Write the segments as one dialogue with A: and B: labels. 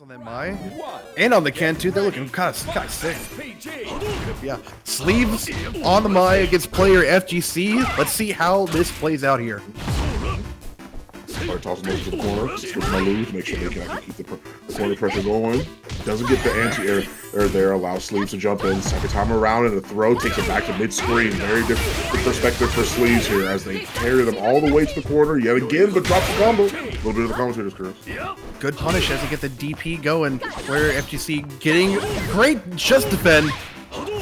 A: On that Mai and on the Ken too, they're looking kind of sick. Yeah, sleeves on the Mai against PlayerFGC. Let's see how this plays out here.
B: Alright, tossing over to the corner, switch my lose, make sure they can actually keep the corner pressure going. Doesn't get the anti-air there, allows Sleeves to jump in. Second time around and a throw takes it back to mid-screen. Very different perspective for Sleeves here as they carry them all the way to the corner yet again, but drops the combo. A little bit of the commentators, Chris.
A: Good punish as they get the DP going. PlayerFGC getting great just defend,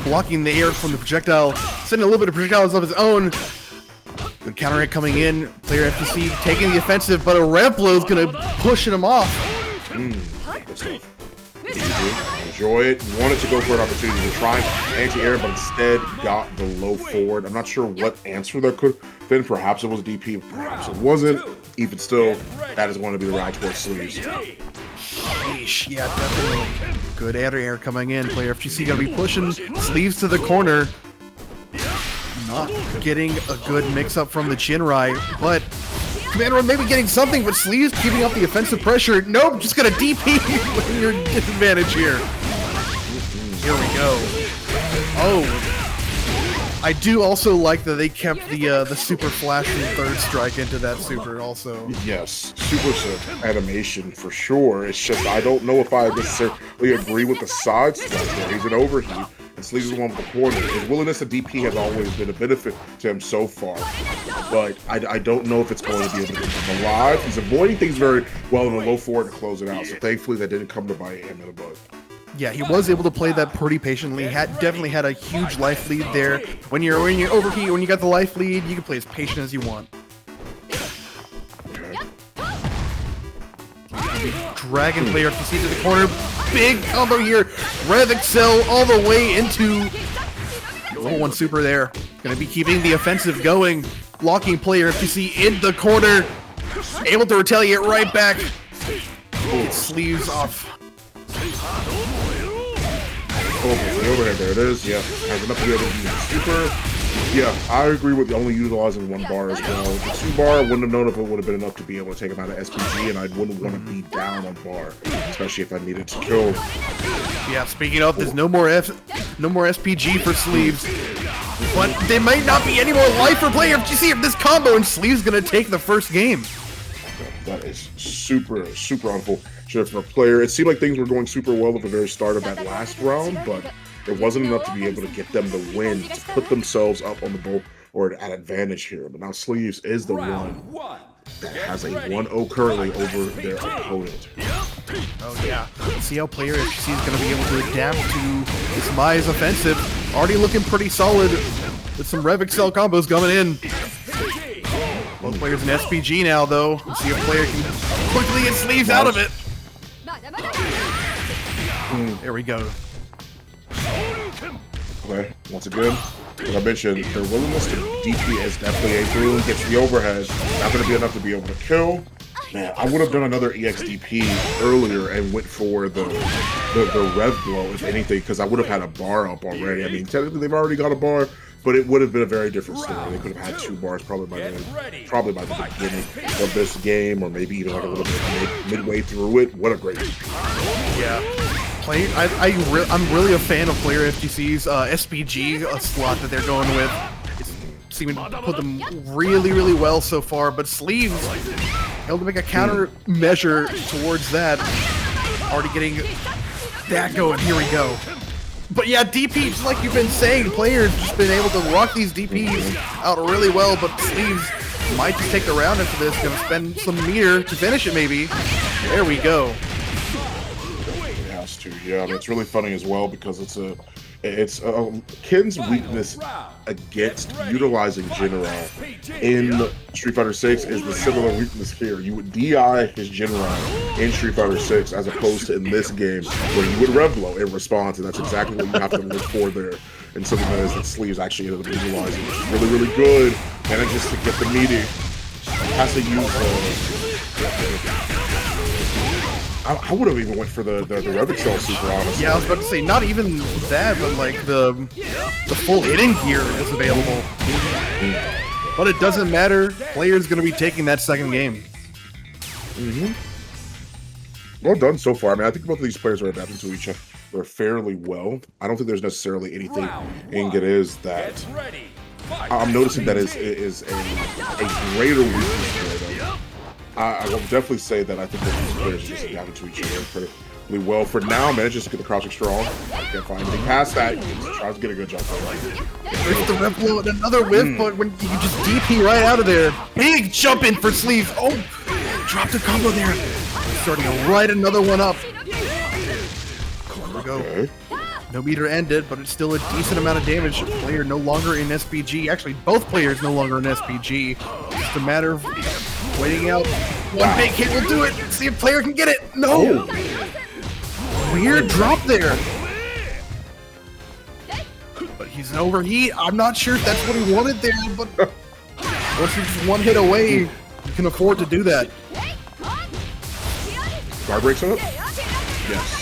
A: blocking the air from the projectile, sending a little bit of projectiles of his own. Good counter hit coming in. PlayerFGC taking the offensive, but a rev blow is going to push him off.
B: Enjoy it. Wanted to go for an opportunity to try anti-air, but instead got the low forward. I'm not sure what answer there could have been. Perhaps it was a DP, perhaps it wasn't. Even still, that is going to be the ride towards Sleeves.
A: Sheesh, yeah, definitely. Good anti-air coming in. PlayerFGC going to be pushing Sleeves to the corner. Not getting a good mix-up from the Jinrai, but Commander maybe getting something, but Sleeves keeping up the offensive pressure. Nope, just gonna DP with your disadvantage here. Here we go. Oh, I do also like that they kept the super flash and third strike into that super also.
B: Yes, super sick animation for sure. It's just I don't know if I necessarily agree with the side stuff there. He's an overheat. And Sleeves is one with the corner. His willingness to DP has always been a benefit to him so far. But I don't know if it's going to be able to get him alive. He's avoiding things very well in the low forward to close it out. So thankfully that didn't come to bite him in the butt.
A: Yeah, he was able to play that pretty patiently. Definitely had a huge life lead there. When you're overheat, when you got the life lead, you can play as patient as you want.
B: Okay.
A: Dragon PlayerFGC to the corner. Big combo here. Revixel all the way into level 1 super there. Gonna be keeping the offensive going. Blocking PlayerFGC in the corner. Able to retaliate right back. Get Sleeves off.
B: Oh, the overhead there it is. Yeah, has enough to be able to use super. Yeah, I agree with only utilizing 1 bar as well. The 2 bar, I wouldn't have known if it would have been enough to be able to take him out of SPG, and I wouldn't want to be down on bar, especially if I needed to kill.
A: Yeah, speaking of, there's no more SPG for Sleeves, but there might not be any more life for PlayerFGC if this combo and Sleeves gonna take the first game.
B: That is super unfortunate for a player. It seemed like things were going super well at the very start of that last round, but it wasn't enough to be able to get them the win, to put themselves up on the board or at advantage here. But now Sleeves is the one that has a 1-0 currently over their opponent.
A: Oh yeah, see how PlayerFGC is going to be able to adapt to this Mai's offensive. Already looking pretty solid with some Revixel combos coming in. Both players in SPG now though. Let's see if player can quickly get Sleeves out of it. There we go.
B: Okay, once again, as I mentioned, their willingness to DP is definitely a through. Gets the overhead, not going to be enough to be able to kill. Man, I would have done another EXDP earlier and went for the rev blow, if anything, because I would have had a bar up already. I mean, technically they've already got a bar, but it would have been a very different story. They could have had 2 bars probably by the beginning of this game, or maybe even like a little bit midway through it. What a great game.
A: Yeah. I'm really a fan of PlayerFGC's SPG slot that they're going with. It's seeming to put them really well so far, but Sleeves able to make a counter measure towards that. Already getting that going. Here we go. But yeah, DP, just like you've been saying, players just been able to rock these DPs out really well, but Sleeves might just take the round after this. Gonna spend some meter to finish it maybe. There we go.
B: Yeah, and it's really funny as well because it's Ken's weakness against utilizing Jinrai in Street Fighter 6 is the similar weakness here. You would DI his Jinrai in Street Fighter 6 as opposed to in this game where you would rev blow in response, and that's exactly what you have to look for there. And something that Sleeves actually ended up utilizing, which is really good. Manages to get the meaty. Has to use I would have even went for the Revixel super, honestly.
A: Yeah, I was about to say, not even that, but like the full hitting gear is available. But it doesn't matter. Player's going to be taking that second game.
B: Well done so far. I mean, I think both of these players are adapting to each other fairly well. I don't think there's necessarily anything in it is that I'm noticing that is a greater weakness for them. I will definitely say that I think that these players are just adapting to each other pretty well. For now, manages to get the crouching strong. Can't find anything past that. He tries to get a good jump there.
A: There's the rep blow and another whiff, but when you just DP right out of there. Big jump in for Sleeves. Oh, dropped a combo there. Starting to write another one up. There we go.
B: Okay.
A: No meter ended, but it's still a decent amount of damage. Player no longer in SPG. Actually, both players no longer in SPG. Just a matter of waiting out. One big hit will do it. See if player can get it. No. Weird drop there. But he's an overheat. I'm not sure if that's what he wanted there, but once he's just one hit away, you can afford to do that.
B: Guard breaks up? Yes.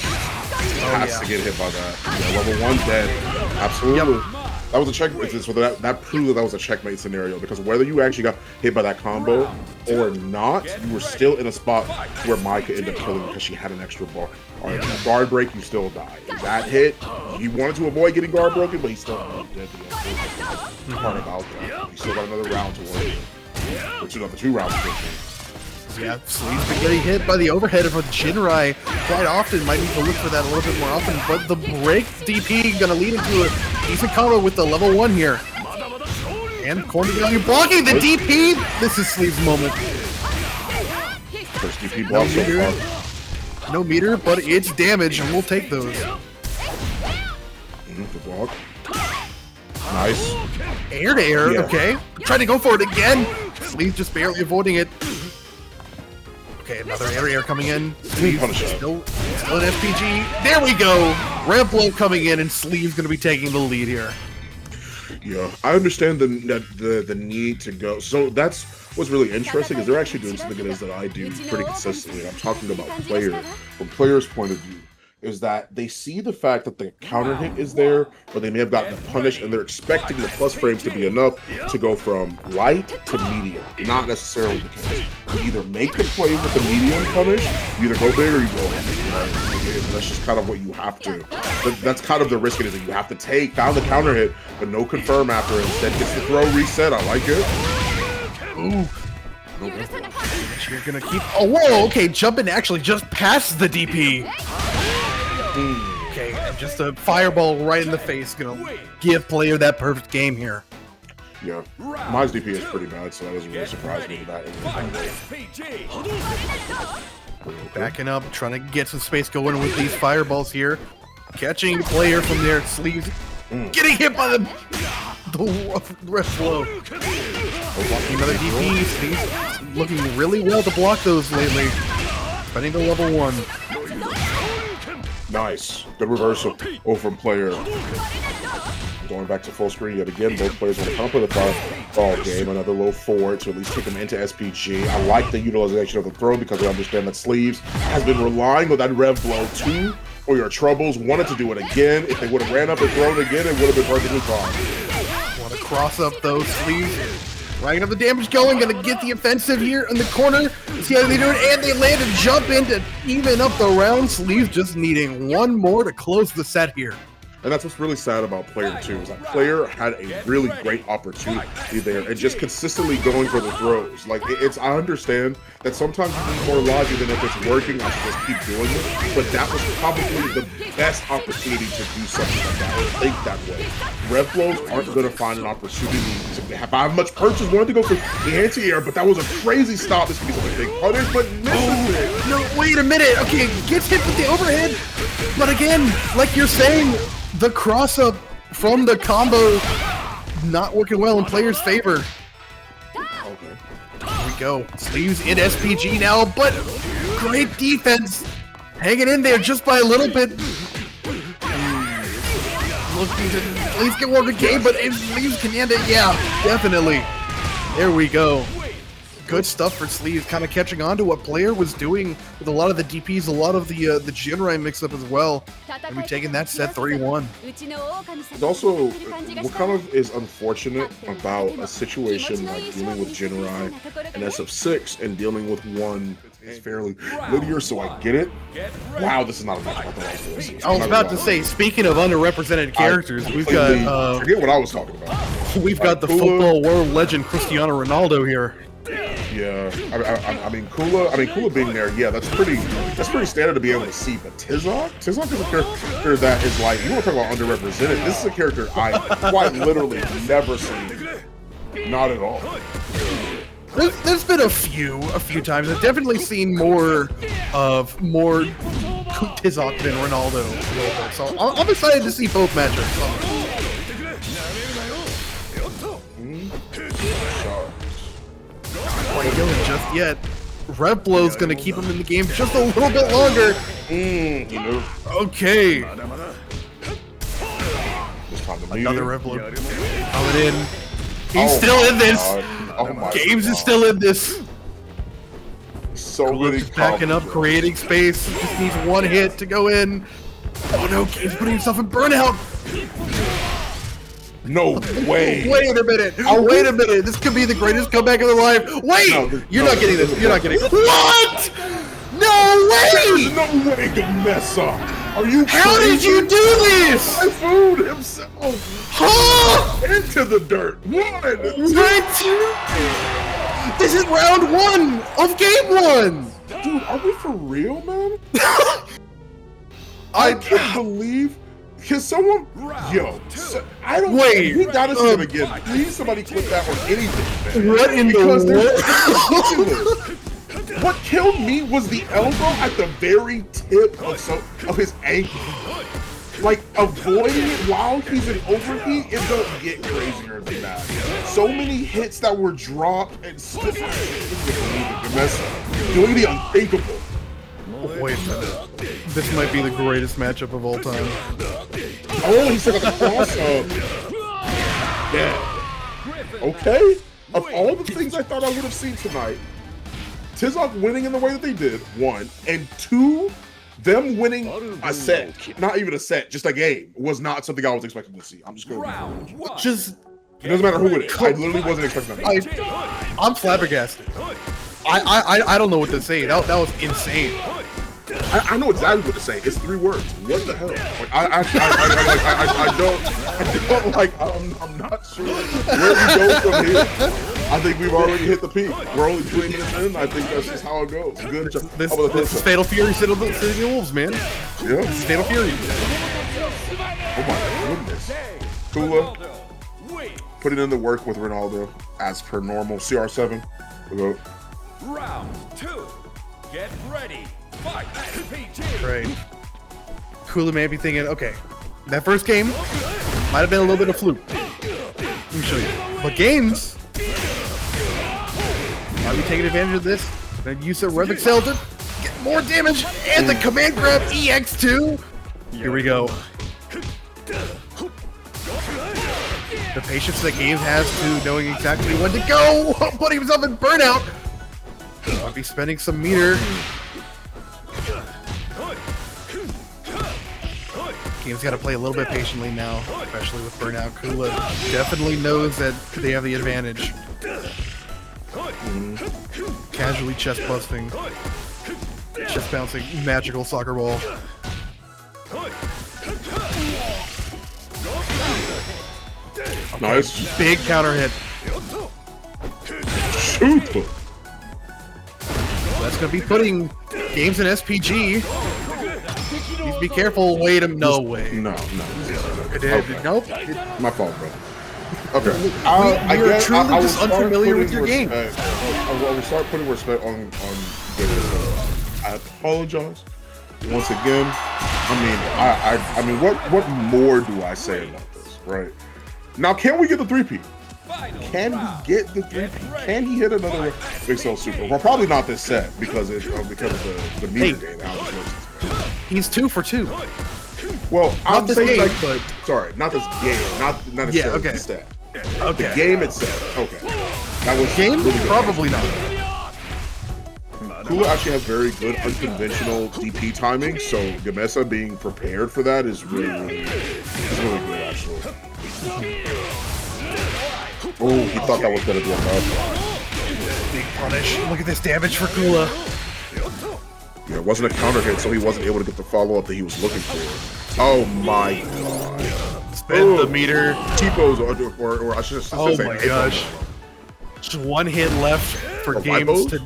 B: Has to get hit by that. Yeah, level 1 dead. Absolutely. Yep. That was a checkmate. So that proved that was a checkmate scenario, because whether you actually got hit by that combo or not, you were still in a spot where Mai could end up killing because she had an extra bar. All right, guard break, you still die. That hit, he wanted to avoid getting guard broken, but he still did the part about that. He still got another round to work with. Which is another 2 rounds to work with.
A: Yeah, Sleeves been getting hit by the overhead of a Jinrai quite often. Might need to look for that a little bit more often. But the break DP gonna lead into a decent combo with the level 1 here. And corner value blocking the DP. This is Sleeves' moment.
B: First DP block so far.
A: No meter, but it's damage, and we'll take those.
B: Good block. Nice.
A: Air to air, yeah. Okay. Trying to go for it again. Sleeves just barely avoiding it. Okay, another air coming in. Sleeves still in FPG. There we go. Ramp low coming in, and Sleeves going to be taking the lead here.
B: Yeah, I understand the need to go. So that's what's really interesting, is they're actually doing something that I do pretty consistently. I'm talking about from players' point of view. Is that they see the fact that the counter hit is there, but they may have gotten punished, and they're expecting the plus frames to be enough to go from light to medium. Not necessarily the case. You either make the play with the medium punish, you either go big or you go heavy. That's just kind of what you have to. That's kind of the risk it is that you have to take down the counter hit, but no confirm after. Instead gets the throw reset. I like it.
A: Ooh. You're gonna keep. Oh, whoa! Okay, jumping actually just past the DP. Okay, just a fireball right in the face, gonna give player that perfect game here.
B: Yeah, Mai's DP is pretty bad, so that doesn't really surprise me that.
A: Backing up, trying to get some space going with these fireballs here. Catching player from their sleeves. Getting hit by the ref flow. Another DP. Sleeves looking really well to block those lately. Fighting to level 1.
B: Nice. Good reversal. From player. Going back to full screen yet again. Both players want to come up with a ball game. Another low forward to at least take them into SPG. I like the utilization of the throw because they understand that Sleeves has been relying on that rev blow too for your troubles. Wanted to do it again. If they would have ran up and thrown again, it would have been perfectly fine.
A: Want to cross up those Sleeves. Racking up the damage going, gonna get the offensive here in the corner. See how they do it, and they land and jump in to even up the round. Sleeves just needing one more to close the set here.
B: And that's what's really sad about player 2, is that player had a really great opportunity there and just consistently going for the throws. Like, I understand that sometimes you need more logic than if it's working, I should just keep doing it. But that was probably the best opportunity to do something like that, or think that way. Rev flows aren't going to find an opportunity to have much purchase. Wanted to go for the anti-air, but that was a crazy stop. This could be something big punish, but misses it.
A: No, wait a minute. Okay, gets hit with the overhead. But again, like you're saying, the cross-up from the combo not working well in player's favor.
B: Okay.
A: Here we go. Sleeves in SPG now, but great defense. Hanging in there just by a little bit. Looking to at least get one good game, but if Sleeves can end it, yeah, definitely. There we go. Good stuff for Sleeves, kind of catching on to what player was doing with a lot of the DPs, a lot of the Jinrai mix-up as well. And we've taken that set 3-1.
B: It's also, what kind of is unfortunate about a situation like dealing with Jinrai and SF6 and dealing with one is fairly linear, so I get it. Wow, this is not a match I thought I was going to see.
A: I was about to say, speaking of underrepresented characters, we've got
B: forget what I was talking about.
A: We've got the football world legend Cristiano Ronaldo here.
B: Yeah, I mean Kula being there, yeah, that's pretty standard to be able to see. But Tizoc is a character that is like, you want to talk about underrepresented. This is a character I quite literally never seen. Not at all.
A: There's been a few times. I've definitely seen more Tizoc than Ronaldo a little bit. So I'm excited to see both matchups. Not quite healing just yet. Rev Blow's gonna keep him in the game just a little bit longer. Okay. Another Rev Blow coming in. He's still in this. Games is still in this.
B: So many
A: backing up, creating space. Just needs one hit to go in. Oh no, Games putting himself in burnout.
B: No way.
A: Wait a minute. Wait a minute. This could be the greatest comeback of their life. Wait! You're not getting this. You're not getting this. What? No way!
B: There's no way, GAMESSA. Are you
A: How did you do this?
B: Typhoon himself.
A: Huh?
B: Into the dirt. What?
A: This is round 1 of game 1.
B: Dude, are we for real, man? I can't believe. Can someone, I don't.
A: Wait.
B: We gotta see him again. Please, somebody clip that or anything. Man.
A: What in
B: because
A: the
B: world? What killed me was the elbow at the very tip of his ankle. Like, avoiding it while he's in overheat, it don't get crazier than that. So many hits that were dropped and still doing the unthinkable.
A: Wait a minute. This might be the greatest matchup of all time.
B: Oh, he took the cross up. Yeah. Okay. Of all the things I thought I would have seen tonight, Tizoc winning in the way that they did, 1, and 2, them winning a set, not even a set, just a game, was not something I was expecting to see. I'm just going to
A: just.
B: It doesn't matter who it is. I literally wasn't expecting that.
A: I'm flabbergasted. I don't know what to say. That was insane.
B: I know exactly what to say. It's 3 words. What the hell? Like, I'm not sure where we go from here. I think we've already hit the peak. We're only 3 minutes in. I think that's just how it goes. Good job.
A: This is Fatal Fury City of the Wolves, man.
B: Yeah.
A: This is Fatal Fury.
B: Oh my goodness. Kula putting in the work with Ronaldo as per normal. CR7. We'll go.
C: Round 2. Get ready. Fight.
A: Right. Kula may be thinking, okay, that first game might have been a little bit of fluke. Let me show you. But games might be taking advantage of this. Then use the Wdquezada to get more damage and the command grab EX2. Here we go. The patience that Games has to knowing exactly when to go, putting himself in burnout. Might be spending some meter. Game's got to play a little bit patiently now, especially with burnout. Kula definitely knows that they have the advantage. Casually chest busting, chest bouncing, magical soccer ball. Okay,
B: Nice.
A: Big counter hit.
B: Shoot.
A: That's going to be putting Games in SPG. Please be careful. Wait a no way.
B: No.
A: Okay. Nope.
B: My fault, bro. Okay.
A: You're truly just unfamiliar with your game.
B: I will start putting respect on GAMESSA. I apologize once again. I mean, what more do I say about this, right? Now, can we get the 3P? Can we get the 3P? Can he hit another Big Cell Super? Well, probably not this set because of the meter game.
A: He's 2 for 2.
B: Well, I'm
A: this
B: saying
A: game,
B: but sorry, not this game, not necessarily the stat.
A: Okay.
B: The game itself. Okay. That was
A: Game?
B: really good.
A: Probably not.
B: Kula actually has very good unconventional DP timing, so GAMESSA being prepared for that is really good actually. Oh, he thought that was gonna be enough.
A: Big punish. Look at this damage for Kula.
B: Yeah, it wasn't a counter hit, so he wasn't able to get the follow-up that he was looking for. Oh my god.
A: Spend the meter.
B: T-pose, or I should say,
A: Oh my gosh. Just one hit left for Games to...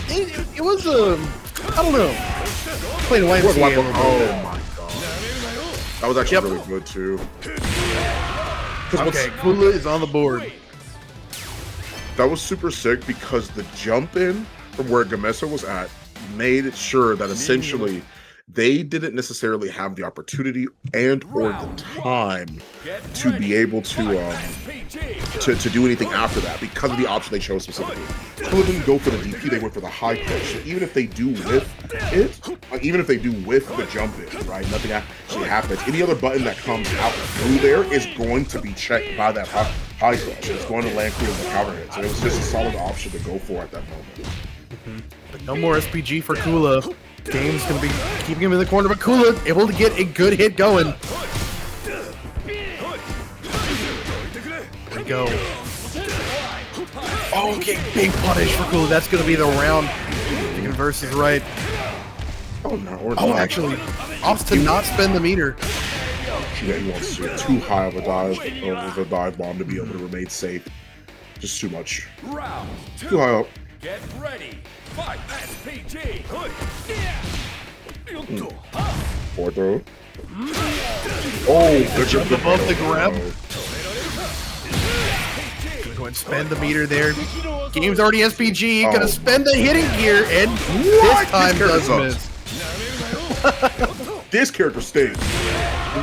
A: it was a... I don't know. Playing YMCA.
B: Oh my god. That was actually really good too.
A: Okay, Kula is on the board.
B: That was super sick because the jump in from where GAMESSA was at made it sure that essentially they didn't necessarily have the opportunity and or the time to be able to do anything after that because of the option they chose specifically. Kula didn't go for the DP, they went for the high crush. So even if they do whiff it, even if they do whiff the jump in, right, nothing actually happens. Any other button that comes out through there is going to be checked by that high crush. It's going to land clear in the counter hit. So it was just a solid option to go for at that moment.
A: But no more SPG for Kula. Game's gonna be keeping him in the corner, but Kula able to get a good hit going. There we go. Oh, okay, big punish for Kula. That's gonna be the round. The converse is right.
B: Oh no, or
A: oh, actually, opts to not spend the meter.
B: Yeah, he wants too high of a dive bomb to be able to remain safe. Just too much. Too high up.
C: Get ready. Fight SPG.
B: Forward throw. Oh,
A: jump above the grab. Gonna go and spend the meter there. Game's already SPG. Gonna spend the hitting gear, and this time does miss.
B: This character stays.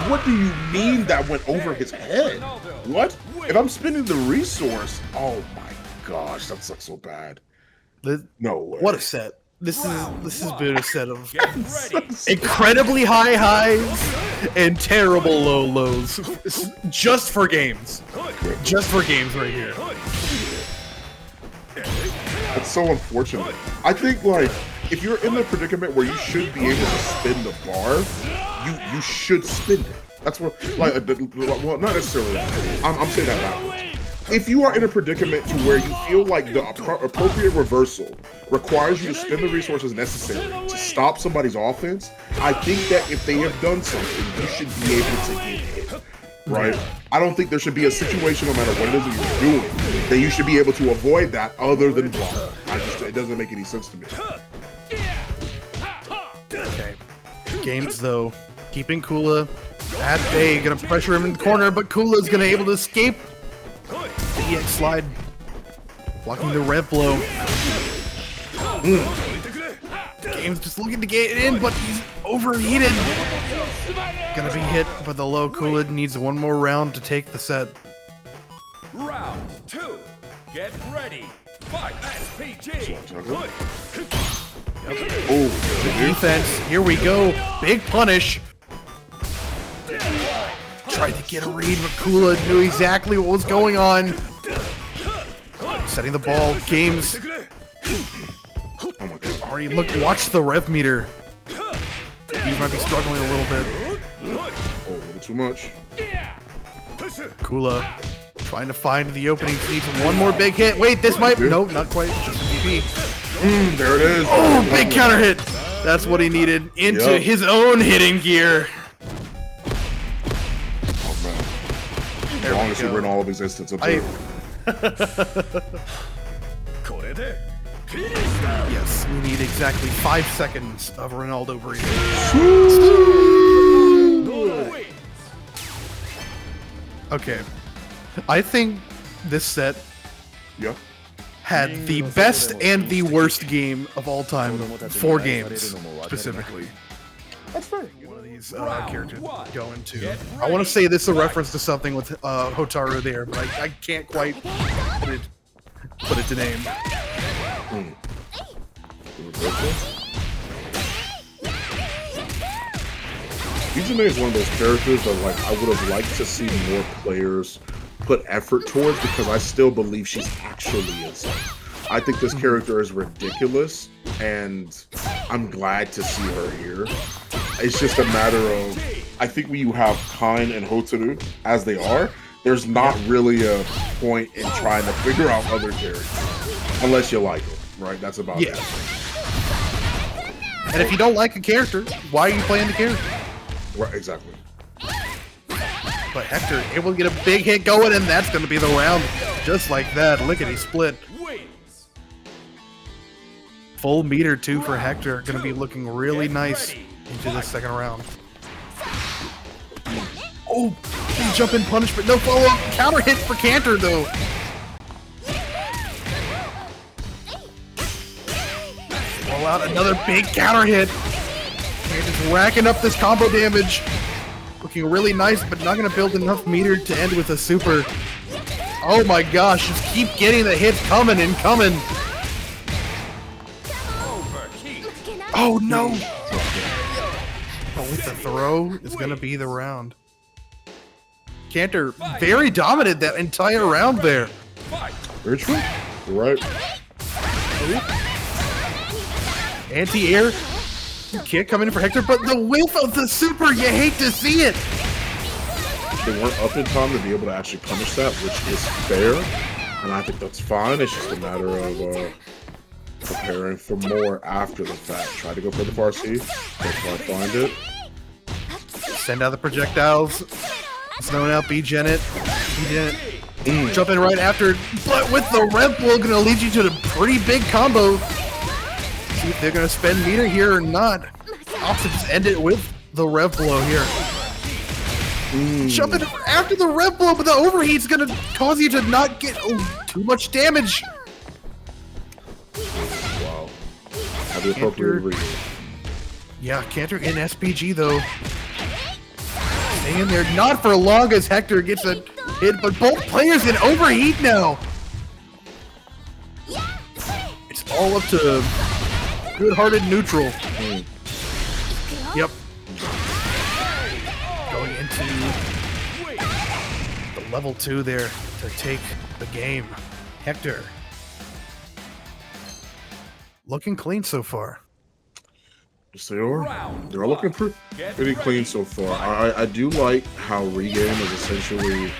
B: What do you mean that went over his head? What? If I'm spending the resource, oh my gosh, that sucks so bad. No way.
A: What a set. This has been a set of incredibly high highs and terrible low lows. Just for games. Just for games right here.
B: It's so unfortunate. I think, like, if you're in the predicament where you should be able to spin the bar, you should spin it. That's what, like, well, not necessarily. I'm saying that backwards. If you are in a predicament to where you feel like the appropriate reversal requires you to spend the resources necessary to stop somebody's offense, I think that if they have done something, you should be able to get hit, right? I don't think there should be a situation, no matter what it is that you're doing, that you should be able to avoid that other than block. It doesn't make any sense to me.
A: Okay. Games, though, keeping Kula at bay, gonna pressure him in the corner, but Kula's gonna able to escape. EX slide, blocking the rev blow. Game's just looking to get it in, but he's overheated. Gonna be hit by the low. Kula needs one more round to take the set.
C: Round 2. Get ready. Fight SPG.
A: Oh, defense. Here we go. Big punish. Tried to get a read, but Kula knew exactly what was going on. Setting the ball. Games.
B: Oh my god.
A: Already watch the rev meter. He might be struggling a little bit.
B: Oh, a little too much.
A: Kula trying to find the opening. Needs one more big hit. Wait, this might... Nope, not quite. Just a DP.
B: There it is.
A: Oh, big counter hit. That's what he needed. Into his own hitting gear.
B: As long as he were in all of existence.
A: Yes, we need exactly 5 seconds of Ronaldo breathing. Okay, I think this set had the best and the worst game of all time. 4 games, specifically.
B: That's fair.
A: One of these characters go into. I want to say this is a reference to something with Hotaru there, but I can't quite put it to name.
B: B.Jenet is one of those characters that, like, I would have liked to see more players put effort towards because I still believe she's actually insane. I think this character is ridiculous, and I'm glad to see her here. It's just a matter of, I think when you have Kain and Hotaru as they are, there's not really a point in trying to figure out other characters, unless you like it. right? That's about
A: Yeah.
B: it.
A: And if you don't like a character, why are you playing the character?
B: Right, exactly.
A: But Hector able to get a big hit going, and that's going to be the round. Just like that. Lickety split.
C: Wins.
A: Full meter, too, for Hector. Going to be looking really nice into the second round. Oh, big jump in punish, but no follow-up. Counter hit for Cantor, though. Roll out another big counter hit. And just racking up this combo damage. Looking really nice, but not going to build enough meter to end with a super. Oh my gosh, just keep getting the hits coming and coming. Oh no! But with the throw, is going to be the round. Cantor very dominant that entire round there.
B: Very true. You're right.
A: Anti-air kick coming in for Hector, but the whiff of the super, you hate to see it.
B: They weren't up in time to be able to actually punish that, which is fair, and I think that's fine. It's just a matter of preparing for more after the fact. Try to go for the far C, that's where I find it.
A: Send out the projectiles. Snowing out B.Jenet. B.Jenet jumping right after, but with the Rev Blow, going to lead you to a pretty big combo. See if they're going to spend meter here or not. Also just end it with the Rev Blow here. Jumping after the Rev Blow, but the overheat's going to cause you to not get too much damage.
B: Wow. Have the appropriate read.
A: Yeah, Cantor in SPG though. Staying there, not for long as Hector gets a hit, but both players in overheat now. It's all up to good-hearted neutral. Yep. Going into the level 2 there to take the game. Hector. Looking clean so far.
B: Yes, they are. They're looking pretty clean so far. I do like how Regame is essentially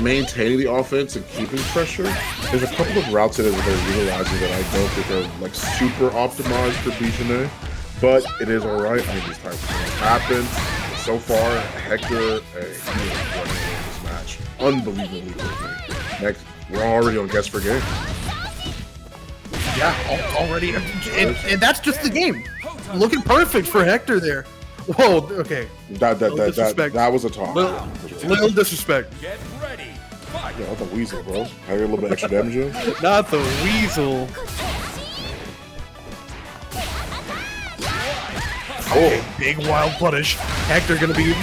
B: maintaining the offense and keeping pressure. There's a couple of routes that they're utilizing that I don't think are like super optimized for B.Jenet, but it is all right. I mean, these types of things happen. So far, Hector, he is running this match unbelievably quickly. Next, we're already on guess for game.
A: Yeah, already, and that's just the game. Looking perfect for Hector there. Whoa, okay.
B: That was a talk.
A: Little disrespect.
C: Get ready. Fight.
B: Yeah, not the weasel, bro. I get a little bit extra damage in.
A: Not the weasel. Okay, big wild punish. Hector gonna be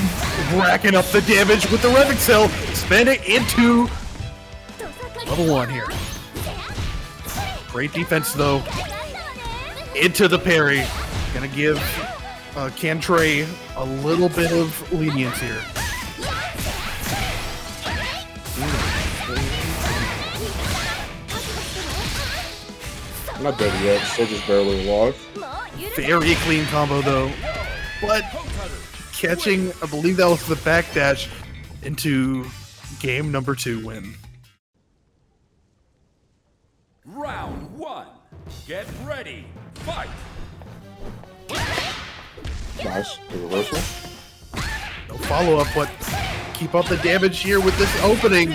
A: racking up the damage with the Rev Excel. Spin it into level 1 here. Great defense though. Into the parry. Gonna give CanTreGame a little bit of lenience here.
B: Not dead yet, still just barely alive.
A: Very clean combo though. But catching, I believe that was the backdash into game number 2 win.
C: Round 1. Get ready. Fight.
B: Nice. The reversal.
A: No follow-up, but keep up the damage here with this opening.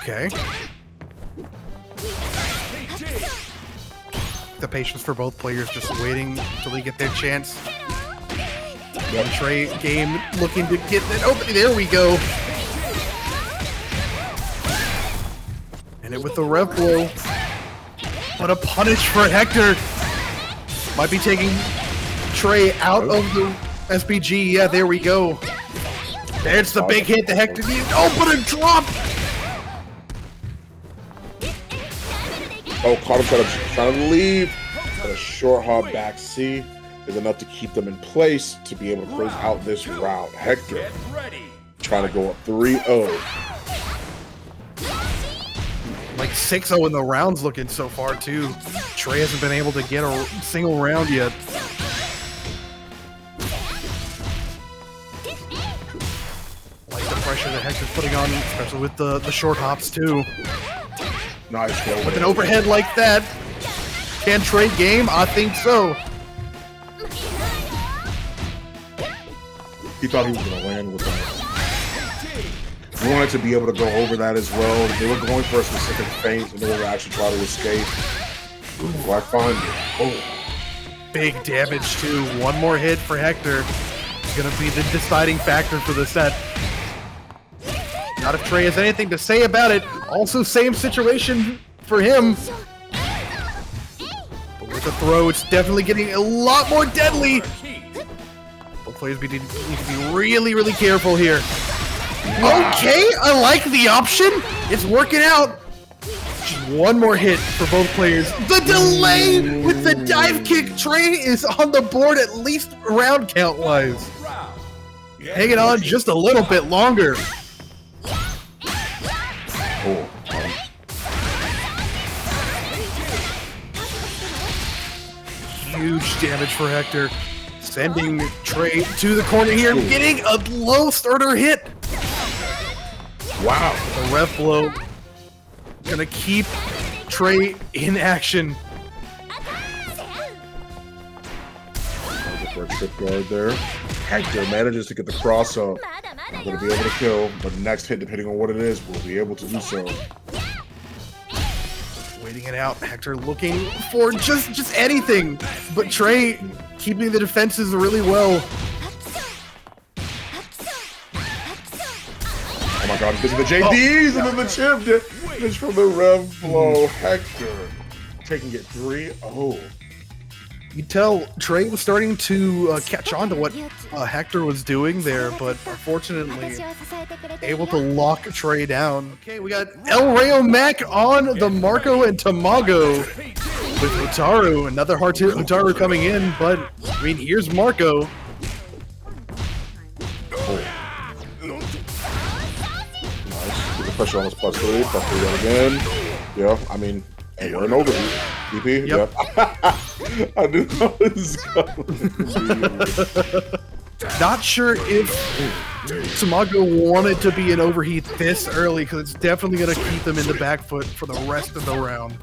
A: Okay. The patience for both players, just waiting until they get their chance. CanTreGame looking to get that opening. There we go. And it with the Rev Blow. But a punish for Hector. Might be taking Trey out of the SPG. Yeah, there we go. There's the big hit that Hector needed. Oh, but a drop!
B: Oh, caught him trying to leave. But a short hop back C is enough to keep them in place to be able to close out this round. Hector trying to go up 3-0.
A: Like 6-0 in the rounds looking so far too. Trey hasn't been able to get a single round yet. Like the pressure that Hector's putting on, especially with the short hops too.
B: Nice.
A: With an overhead like that, can CanTreGame? I think so.
B: He thought he was going to land with that. He wanted to be able to go over that as well. They were going for a specific feint in order to actually try to escape. Ooh, I find it. Oh.
A: Big damage too. One more hit for Hector. It's going to be the deciding factor for the set. Not if Trey has anything to say about it. Also, same situation for him. But with the throw, it's definitely getting a lot more deadly. Both players need to be really, really careful here. Okay, I like the option. It's working out. Just one more hit for both players. The delay with the dive kick. Trey is on the board at least round count wise. Hanging on just a little bit longer. Huge damage for Hector. Sending Trey to the corner here, getting a low starter hit.
B: Wow.
A: The ref blow gonna keep Trey in action.
B: For a trip guard there. Hector manages to get the cross up. Not going to be able to kill, but next hit, depending on what it is, will be able to do so.
A: Waiting it out. Hector looking for just anything, but Trey keeping the defenses really well.
B: Oh my god, he's getting the JDs and then the chip just from the rev blow. Hector taking it 3-0.
A: You tell Trey was starting to catch on to what Hector was doing there, but unfortunately able to lock Trey down. Okay, we got ElRayomac on the Marco and Tamago with Hotaru. Another Hotaru coming in, but I mean, here's Marco.
B: Nice. Get the pressure on this +3 again. Yeah, I mean, and we're an overheat. DP?
A: Yep.
B: I knew that was coming.
A: Not sure if Tamago wanted to be an overheat this early, because it's definitely going to keep them in the back foot for the rest of the round.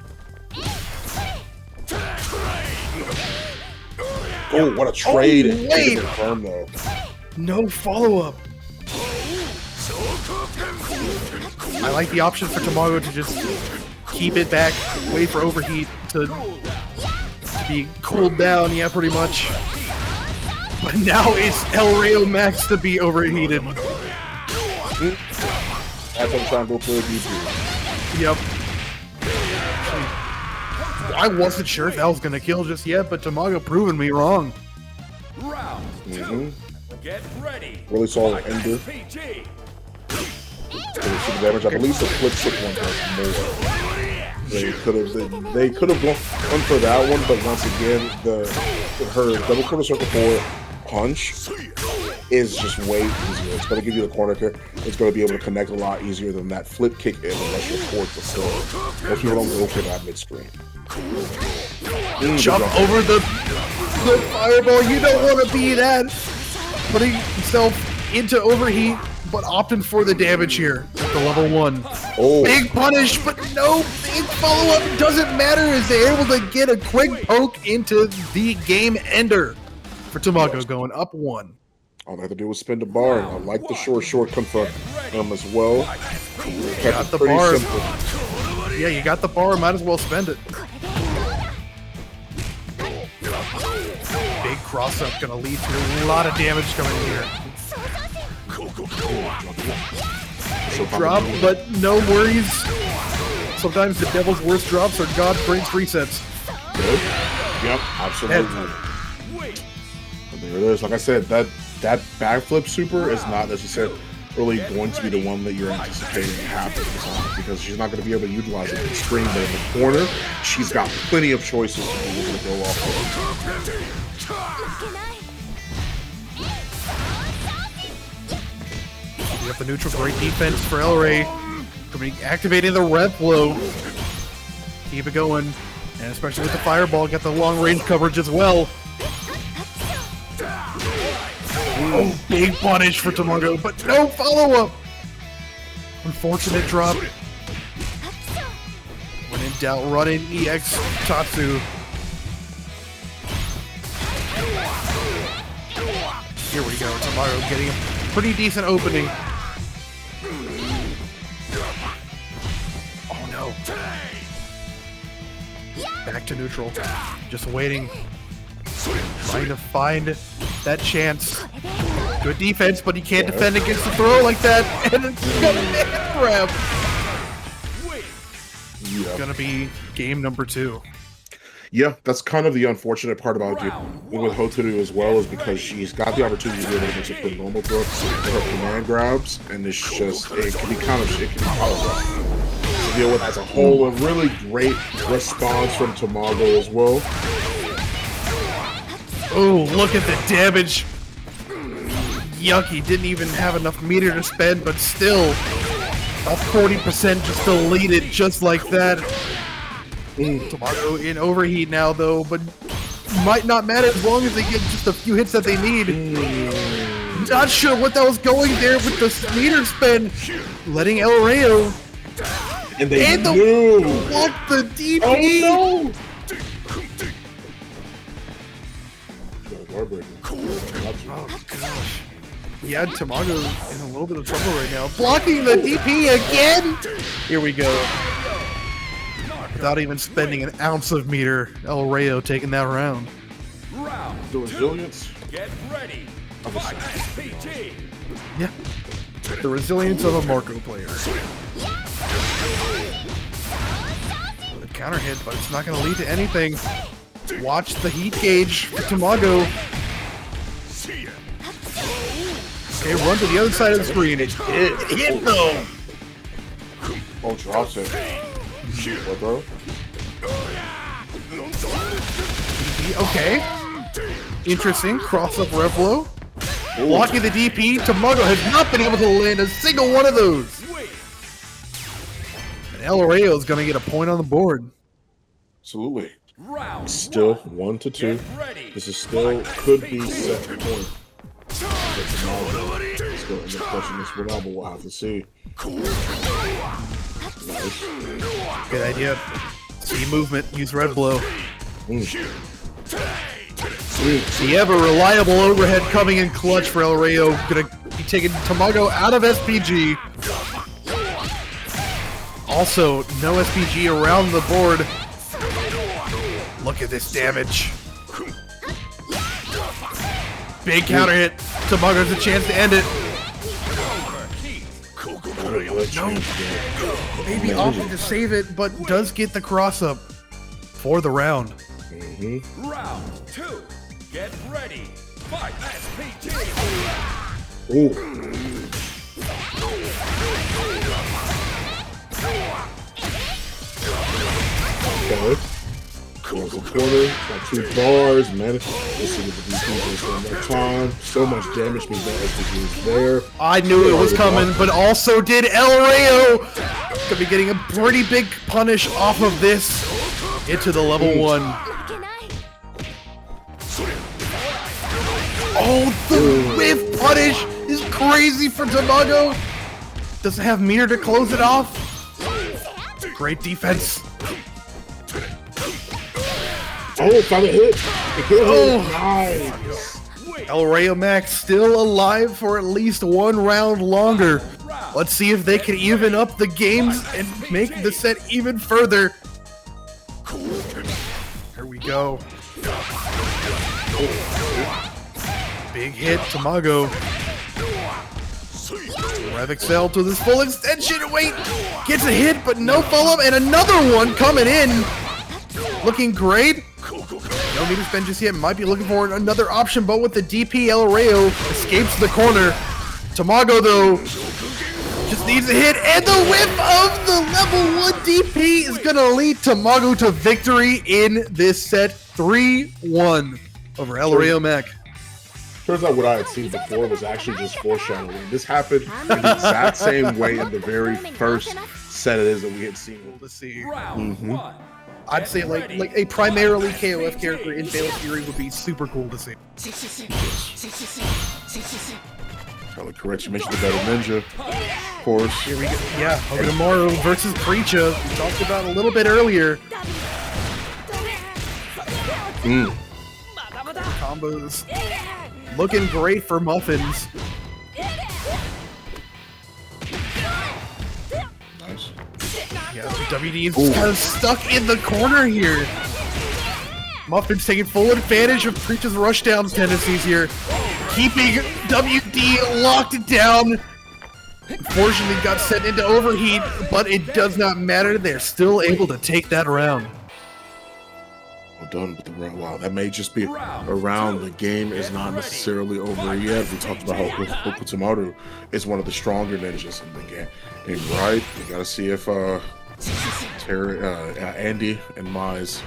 B: Oh, what a trade.
A: Oh, wait.
B: Confirm, though.
A: No follow-up. I like the option for Tamago to just keep it back, wait for overheat to be cooled down, yeah, pretty much. But now it's ElRayomac to be overheated.
B: That's what I'm trying to go for a DP.
A: Yep. I wasn't sure if that was going to kill just yet, but Tamago proving me wrong.
C: Round 2. Get ready.
B: Really solid ender. Super damage. I believe the flip stick one does more. They could have gone for that one, but once again, her double quarter circle forward punch is just way easier. It's going to give you the corner kick. It's going to be able to connect a lot easier than that flip kick in unless you're forward to throw. Most people don't go for that mid screen.
A: Jump over the fireball. You don't want to be that. Putting himself into overheat, but opting for the damage here at the level 1.
B: Oh.
A: Big punish, but no big follow-up. Doesn't matter as they're able to get a quick poke into the game ender for Tamago, going up 1.
B: All they have to do is spin the bar. I like the short confirm as well.
A: You got the bar. Simple. Yeah, you got the bar. Might as well spend it. Big cross-up gonna lead to a lot of damage coming here. Drop, but no worries. Sometimes the devil's worst drops are God's greatest resets.
B: Yep, absolutely. And there it is. Like I said, that backflip super is not necessarily going to be the one that you're anticipating happening because she's not going to be able to utilize it in the screen, but in the corner, she's got plenty of choices to be able to go off of.
A: We have the neutral, great defense for ElRay. Activating the red blow. Keep it going. And especially with the fireball, get the long range coverage as well. Oh, big punish for Tamago, but no follow-up. Unfortunate drop. When in doubt, run in EX Tatsu. Here we go, Tamago getting a pretty decent opening. Oh no. Back to neutral. Just waiting. Trying to find that chance. Good defense, but he can't defend against the throw like that. And it's gonna be a grab. It's gonna be game number 2.
B: Yeah, that's kind of the unfortunate part about it with Hotaru as well, is because she's got the opportunity to be able to make her normal throw, her command grabs, and it's just, it can be kind of rough to deal with as a whole. A really great response from Tamago as well.
A: Oh, look at the damage. Yucky, didn't even have enough meter to spend, but still, a 40% just deleted just like that. Tamago in overheat now though, but might not matter as long as they get just a few hits that they need. Not sure what that was going there with the meter spend, letting ElRayo
B: and they
A: block the DP.
B: Oh no!
A: Oh gosh. Yeah, Tamago in a little bit of trouble right now. Blocking the DP again! Here we go. Without even spending an ounce of meter, ElRayo taking that round.
B: The resilience.
C: Get ready.
A: Yeah. The resilience of a Marco player. The counter hit, but it's not going to lead to anything. Watch the heat gauge for Tamago. Okay, run to the other side of the screen. It hit though.
B: Oh, drops it. What though?
A: Okay. Interesting. Cross up Revlo. Blocking the DP. Tamago has not been able to land a single one of those. And ElRayo is going to get a point on the board.
B: Absolutely. Still 1-2. This is still could be set point. Still in the question this one out, but we'll have to see. Nice.
A: Good idea. See movement. Use red blow. The ever reliable overhead coming in clutch for ElRayo. Gonna be taking Tamago out of SPG. Also, no SPG around the board. Look at this damage. Big counter hit. Tamago's a chance to end it. No. Maybe opted to save it, but does get the cross up for the round.
C: Round 2. Get ready. Fight SPG.
B: Okay. Close the corner, got 2 bars, man. Let's see what the DP is on that time. So much damage being done as there.
A: I knew it was coming, but also did ElRayo. Could be getting a pretty big punish off of this into the level 1. Oh, the whiff punish is crazy for Tamago. Doesn't have meter to close it off. Great defense.
B: Oh, found a hit.
A: Oh,
B: nice.
A: ElRayomac still alive for at least 1 round longer. Let's see if they can even up the games and make the set even further. Here we go. Big hit, Tamago. Rev Excel to this full extension. Wait, gets a hit, but no follow-up, and another one coming in. Looking great. No meter spend just yet. Might be looking for another option, but with the DP, ElRayo escapes the corner. Tamago, though, just needs a hit, and the whip of the level 1 DP is going to lead Tamago to victory in this set. 3-1 over ElRayomac.
B: Turns out what I had seen before was actually just foreshadowing. This happened in the exact same way in the very first set it is that we had seen.
A: Let's see. I'd say like a primarily KOF character in Fatal Fury would be super cool to see.
B: Probably correct. You mentioned the Better Ninja. course.
A: Here we go. Yeah, Hokutomaru versus Preecha. We talked about a little bit earlier. Combos looking great for Muffinz.
B: Nice.
A: Yeah, WD is kind of stuck in the corner here. Muffinz taking full advantage of Preecha's rush down tendencies here, keeping WD locked down. Unfortunately, got sent into overheat, but it does not matter. They're still able to take that round.
B: Well done with the round. Wow, that may just be a round. The game is not necessarily over yet. We talked about how Hokutomaru is one of the stronger ninjas in the game. And right, you gotta see if Andy and Mai's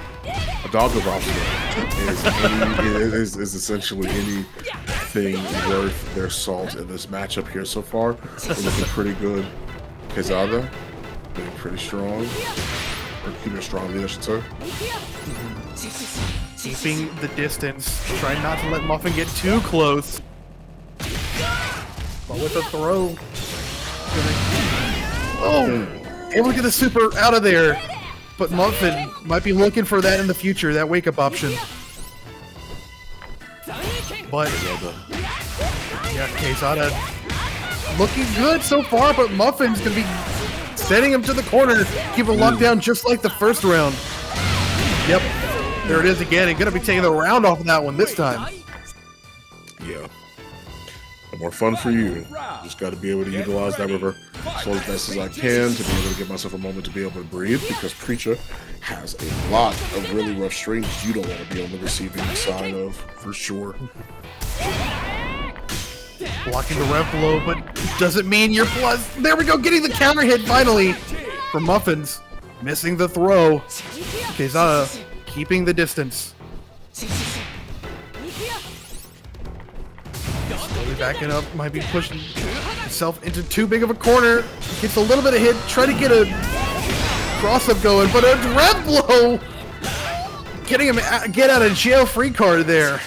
B: Doggerbox is essentially anything worth their salt in this matchup here so far. We're looking pretty good. Wdquezada being pretty strong. Or keeping a strong lead, I should say.
A: Keeping the distance, trying not to let Muffin get too close. But with a throw. Able to get the super out of there. But Muffin might be looking for that in the future, that wake-up option. But yeah, Wdquezada looking good so far, but Muffin's gonna be sending him to the corner, keep him locked down just like the first round. Yep, there it is again. He's gonna be taking the round off of that one this time.
B: Yeah. The more fun for you. Just got to be able to utilize that river so as best as I can to be able to give myself a moment to be able to breathe, because Preecha has a lot of really rough strings you don't want to be on the receiving side of, for sure.
A: Blocking the rev blow, but doesn't mean you're plus. There we go, getting the counter hit finally from Muffinz. Missing the throw. Wdquezada keeping the distance. Slowly backing up, might be pushing himself into too big of a corner. Gets a little bit of hit, try to get a cross-up going, but a rev blow! Getting him get out of jail free card there.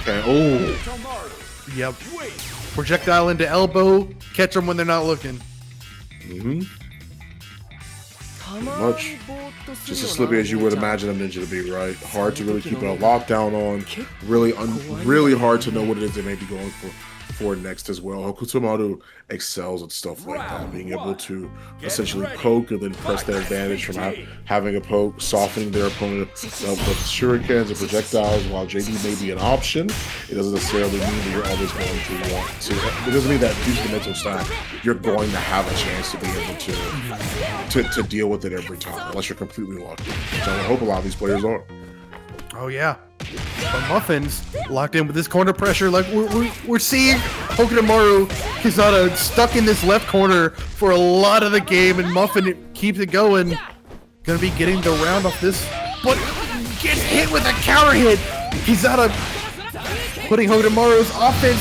B: Okay, oh.
A: Yep. Projectile into elbow, catch them when they're not looking.
B: Pretty much. Just as slippy as you would imagine a ninja to be, right? Hard to really keep a lockdown on. Really hard to know what it is they may be going for next as well. Hokutomaru excels at stuff like that, being able to essentially poke and then press their advantage from having a poke, softening their opponent with shurikens and projectiles. While JD may be an option, it doesn't necessarily mean that you're always going to want to. It doesn't mean that due to the mental stack, you're going to have a chance to be able to deal with it every time, unless you're completely locked in. Which I would hope a lot of these players are.
A: Oh yeah. But Muffinz locked in with this corner pressure. Like we're seeing Hokutomaru Wdquezada stuck in this left corner for a lot of the game, and Muffin keeps it going. Gonna be getting the round off this, but gets hit with a counter hit. Wdquezada putting Hokutomaru's offense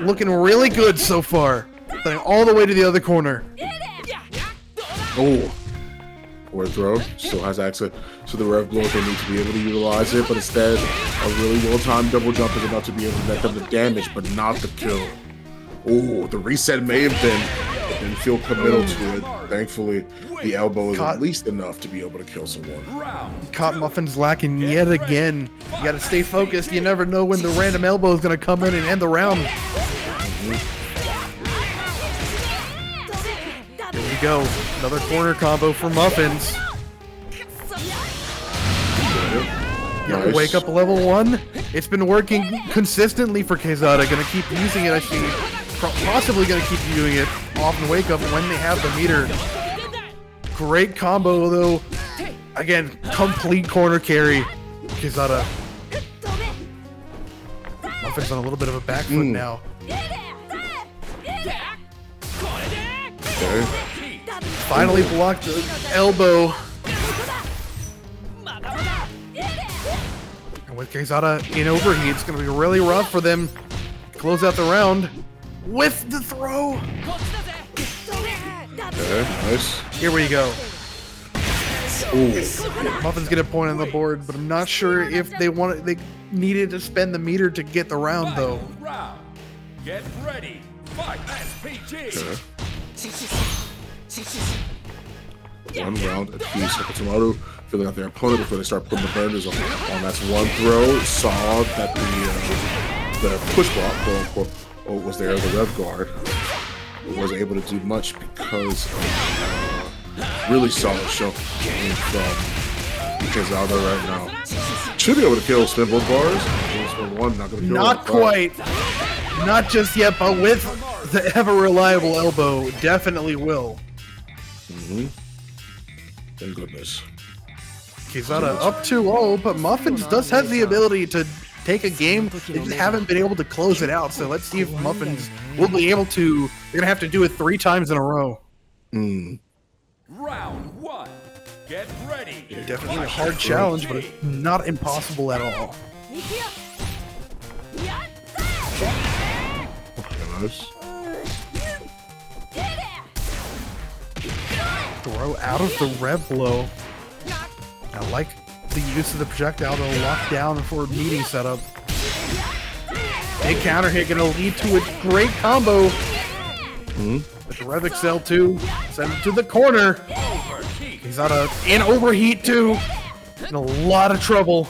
A: looking really good so far. Playing all the way to the other corner.
B: Oh. Forward throw, still has access to the rev blow if they need to be able to utilize it, but instead a really well-timed double jump is enough to be able to net them the damage, but not the kill. Oh, the reset may have been, but didn't feel committal to it. Thankfully, the elbow is at least enough to be able to kill someone.
A: Caught Muffinz lacking yet again. You gotta stay focused. You never know when the random elbow is gonna come in and end the round. Here we go. Another corner combo for Muffinz. Nice. Wake up level 1. It's been working consistently for Wdquezada. Gonna keep using it, I see. Possibly gonna keep doing it off and wake up when they have the meter. Great combo though. Again, complete corner carry. Wdquezada. Muffinz on a little bit of a back foot now.
B: Okay.
A: Finally blocked the elbow. And with Wdquezada in overheat, it's going to be really rough for them to close out the round with the throw.
B: Okay, nice.
A: Here we go.
B: Ooh.
A: Muffin's get a point on the board, but I'm not sure if they needed to spend the meter to get the round though.
C: Get ready. Fight SPG.
B: Okay. One round apiece. Hokutomaru feeling out their opponent before they start putting the burners on. That's one throw. Saw that the push block, quote unquote, was there. The rev guard wasn't able to do much because of really solid show from Wdquezada right now. Should be able to kill spin both bars. Spin one, not gonna kill.
A: Not quite. Not just yet, but with the ever reliable elbow, definitely will.
B: Thank goodness.
A: Wdquezada up 2-0, but Muffinz does have the ability to take a game. They just haven't been able to close it out, so let's see if Muffinz will be able to. They're gonna have to do it 3 times in a row.
C: Round 1. Get ready.
A: Definitely a hard challenge, but it's not impossible at all.
B: Okay, nice.
A: Throw out of the rev blow. I like the use of the projectile to lock down for meeting setup. Big counter hit gonna lead to a great combo. With the Rev Excel 2, send him to the corner. He's on in overheat too. In a lot of trouble.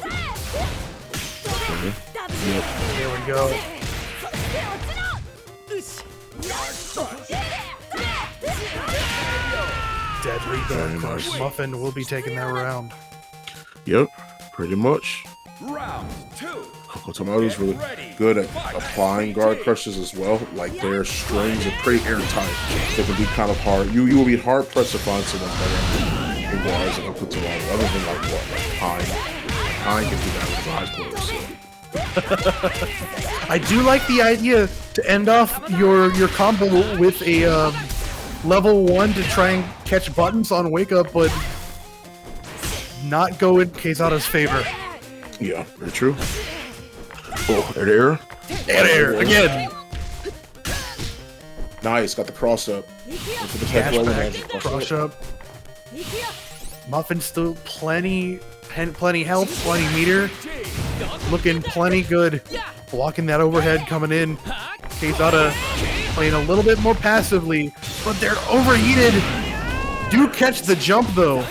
A: There we go. Deadly guard crush. Muffin will be taking that round.
B: Yep, pretty much.
C: Round 2.
B: Hokutomaru's really good at applying guard crushes as well. Like their strings are pretty airtight. They can be kind of hard. You will be hard pressed to find someone better in guards than Hokutomaru, other than like what? Like Pine can do that with his eyes closed. So.
A: I do like the idea to end off your combo with a level 1 to try and catch buttons on wake up, but not go in Wdquezada's favor.
B: Yeah, very true. Oh, air.
A: Air again.
B: Nice, got the cross up.
A: Cashback, crush up. Muffin still plenty health, plenty meter. Looking plenty good. Blocking that overhead coming in. Wdquezada playing a little bit more passively, but they're overheated. Do catch the jump though.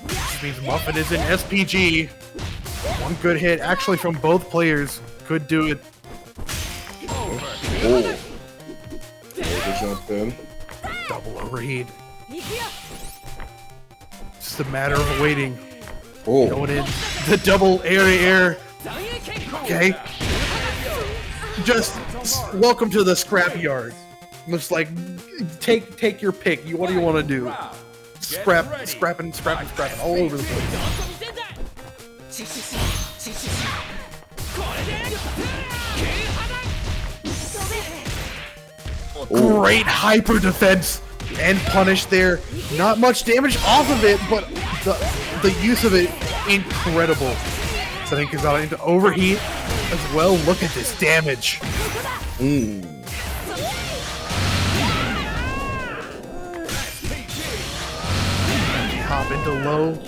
A: Which means Muffin is in SPG. One good hit, actually, from both players. Could do it.
B: Oh. Jump in.
A: Double overheat. Just a matter of waiting.
B: Oh.
A: Going in. The double air. Okay. Just welcome to the scrapyard. Looks like take your pick. What do you want to do? Scrapping all over the place. Great hyper defense and punish there. Not much damage off of it, but the use of it, incredible. So I think Wdquezada into overheat as well. Look at this damage. Hop into low.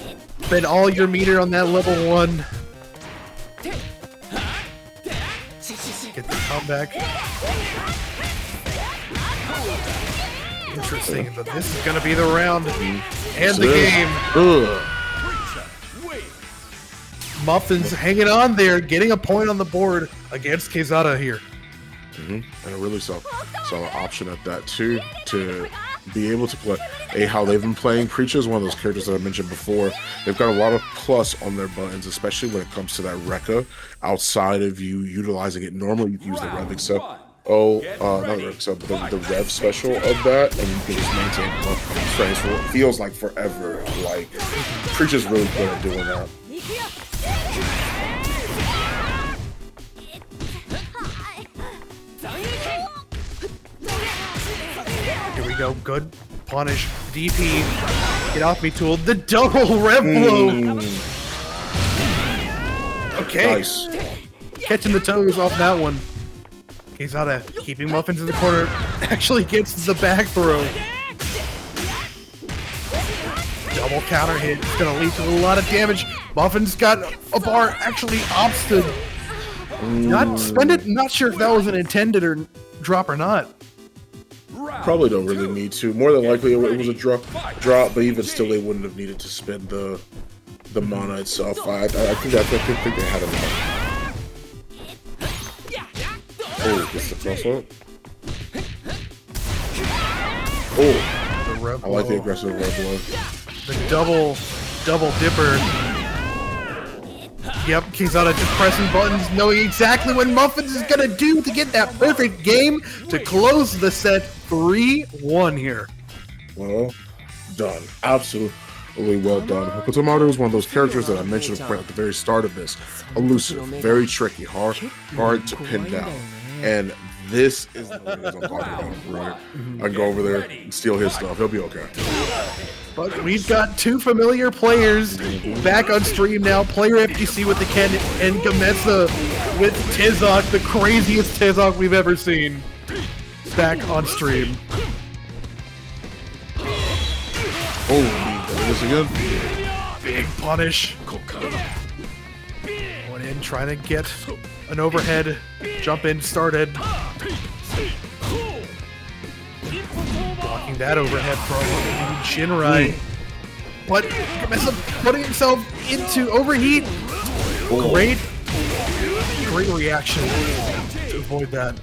A: Spend all your meter on that level 1. Get the comeback. Interesting, but this is going to be the round and the game. Muffinz hanging on there, getting a point on the board against Wdquezada here.
B: And a really solid option at that too, to be able to play how they've been playing. Preecha is one of those characters that I mentioned before. They've got a lot of plus on their buttons, especially when it comes to that Rekka. Outside of you utilizing it, normally you can use the Rev Excel. Not the Rev Excel, but the Rev special of that, and you can just maintain frames for what feels like forever. Like Preecha's really good at doing that.
A: Here we go. Good punish. DP. Get off me, tool. The double rev blow. Okay.
B: Nice.
A: Catching the toes off that one. Wdquezada keeping Muffinz in the corner. Actually gets the back throw. Double counter hit. It's going to lead to a lot of damage. Muffinz got a bar. Actually opts to not spend it. Not sure if that was an intended or drop or not.
B: Probably don't really need to. More than likely, it was a drop, but even still, they wouldn't have needed to spend the mana itself. I think they had enough. Oh, gets the cross up. Oh, I like the aggressive red blow.
A: The double dipper. Yep, Wdquezada just pressing buttons, knowing exactly what Muffinz is gonna do to get that perfect game to close the set 3-1 here.
B: Well done. Absolutely well done. Hokutomaru is one of those characters that I mentioned at the very start of this. Elusive, very tricky, hard to pin down. And this is the one I'm talking about, right? I can go over there and steal his stuff. He'll be okay.
A: But we've got two familiar players back on stream now. PlayerFGC with the Ken and GAMESSA with Tizoc, the craziest Tizoc we've ever seen, back on stream.
B: Oh, this again.
A: Big punish. Going in, trying to get an overhead jump in started. Blocking that overhead from Zintai. But GAMESSA putting himself into overheat. Great reaction to avoid that.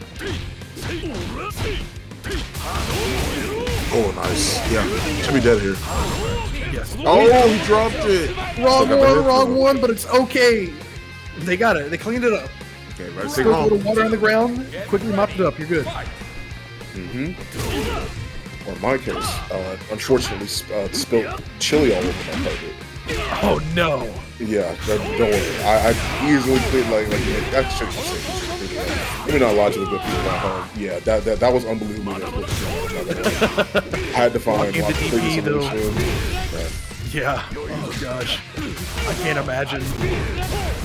B: Oh, nice. Yeah, should be dead here.
A: Yes.
B: Oh, he dropped it.
A: Wrong one, but it's okay. They got it. They cleaned it up.
B: Okay, right.
A: Spilled a little water on the ground. Quickly mopped it up. You're good.
B: Or in my case, unfortunately, spilled chili all over my carpet.
A: Oh no.
B: Yeah, don't worry. I easily cleaned like that should be safe. Maybe not a lot to the good people at home. Yeah, that was unbelievable. I had to find
A: the DP though.
B: Yeah.
A: Yeah. Oh gosh. I can't imagine.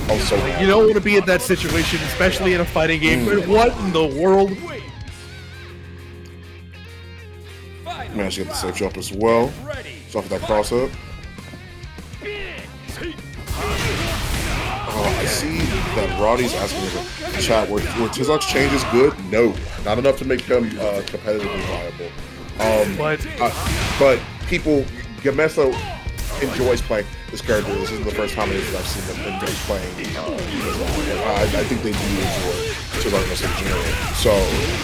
B: I'm so
A: You don't want to be in that situation, especially in a fighting game. But what in the world?
B: Managed to get the safe jump as well. Off that cross up. I see that Roddy's asking in the chat where Tizoc's change is good. No, not enough to make him competitively viable. But people, GAMESSA enjoys playing this character. This isn't the first time that I've seen them enjoy playing. I think they do enjoy Tizoc in general. So,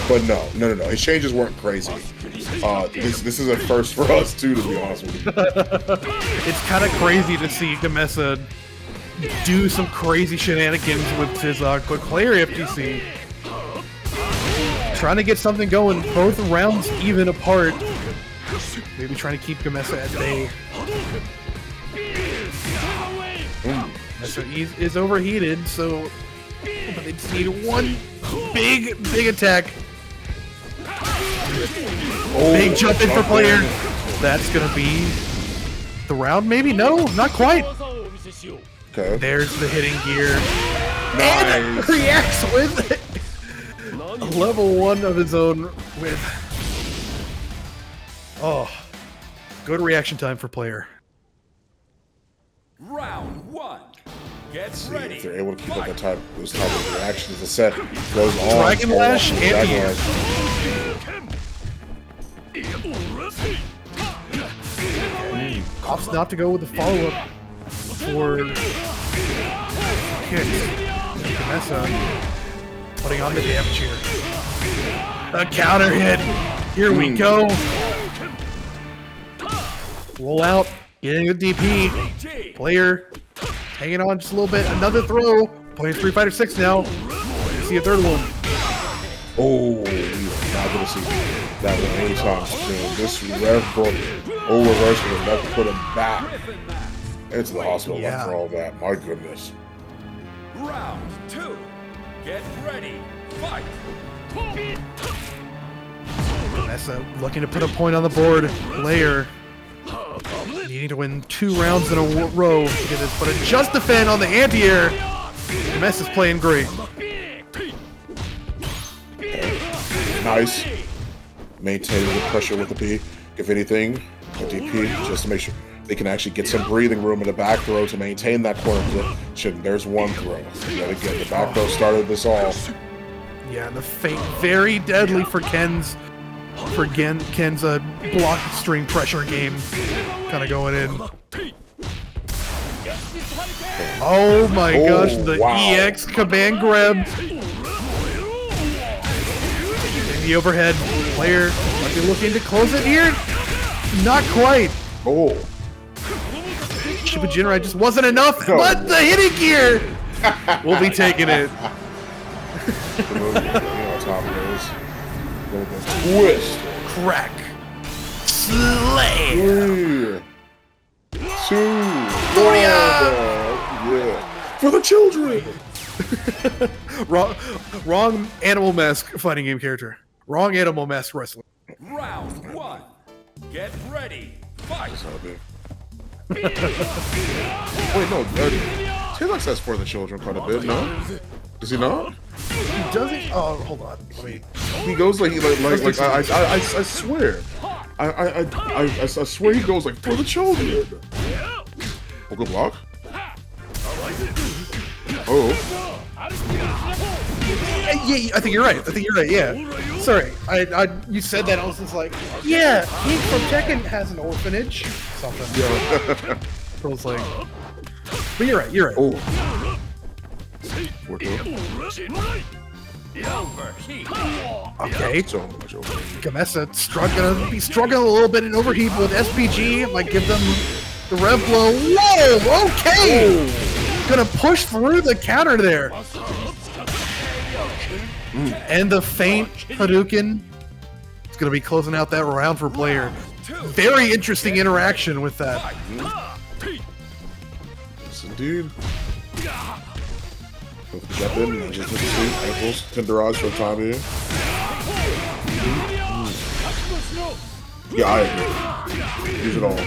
B: but no. His changes weren't crazy. This is a first for us too, to be honest with you.
A: It's kind of crazy to see GAMESSA do some crazy shenanigans with Tizoc, but PlayerFGC trying to get something going. Both rounds even apart. Maybe trying to keep GAMESSA at bay. GAMESSA is overheated, so but they just need one big attack. Big jump in for player. That's gonna be the round, maybe? No, not quite.
B: Okay.
A: There's the hitting gear.
B: Nice.
A: And reacts with a level 1 of his own with. Oh, good reaction time for player.
C: Round 1. Get ready.
B: If they're able to keep up those type of reactions, the set goes on.
A: Dragon Lash and opts not to go with the follow-up for kicks. GAMESSA putting on the damage here. A counter hit. Here we go. Roll out. Getting a DP. Player hanging on just a little bit. Another throw. Playing Street Fighter 6 now. See a third one.
B: Oh, you're not gonna see that one anytime soon. This rev book reversal will never put him back into the hospital after all that. My goodness.
C: Round 2. Get ready. Fight.
A: GAMESSA looking to put a point on the board. Player needing to win 2 rounds in a row to get this, but a just defend on the anti-air. GAMESSA's playing great.
B: Nice. Maintaining the pressure with the P. If anything, a DP just to make sure they can actually get some breathing room in the back throw to maintain that corner position. There's one throw. Yet again, the back throw started this all.
A: Yeah, the feint very deadly for Ken's block string pressure game kind of going in. Oh my gosh, the
B: wow.
A: EX command grab. And the overhead player might be looking to close it here. Not quite.
B: Oh.
A: B.Jenet just wasn't enough, but the hitting gear will be taking it.
B: Twist.
A: Crack. Slay.
B: 3, 2, 1. Yeah. For the children.
A: Wrong Animal Mask fighting game character. Wrong Animal Mask wrestling.
C: Round 1. Get ready. Fight.
B: Wait, no. Tizoc says for the children quite a bit, no? Does he not?
A: Does he? Oh, hold on. Wait.
B: He goes like I swear. I swear he goes like for the children. Oh, good block. Oh.
A: Yeah, I think you're right. Yeah. Sorry, you said that. I was just like, yeah, he from Tekken has an orphanage. Something.
B: Yeah.
A: I was like, but you're right.
B: Oh.
A: Okay.
B: So much over.
A: GAMESSA gonna be struggling a little bit in overheat with SPG. Might give them the rev blow. Whoa! Okay. Gonna push through the counter there. And the feint Hadouken. It's gonna be closing out that round for player. Very interesting interaction with that.
B: Yes, indeed. Jump in, just with the sweep, ankles, tenderage for the time being. Yeah, I agree. Use it all.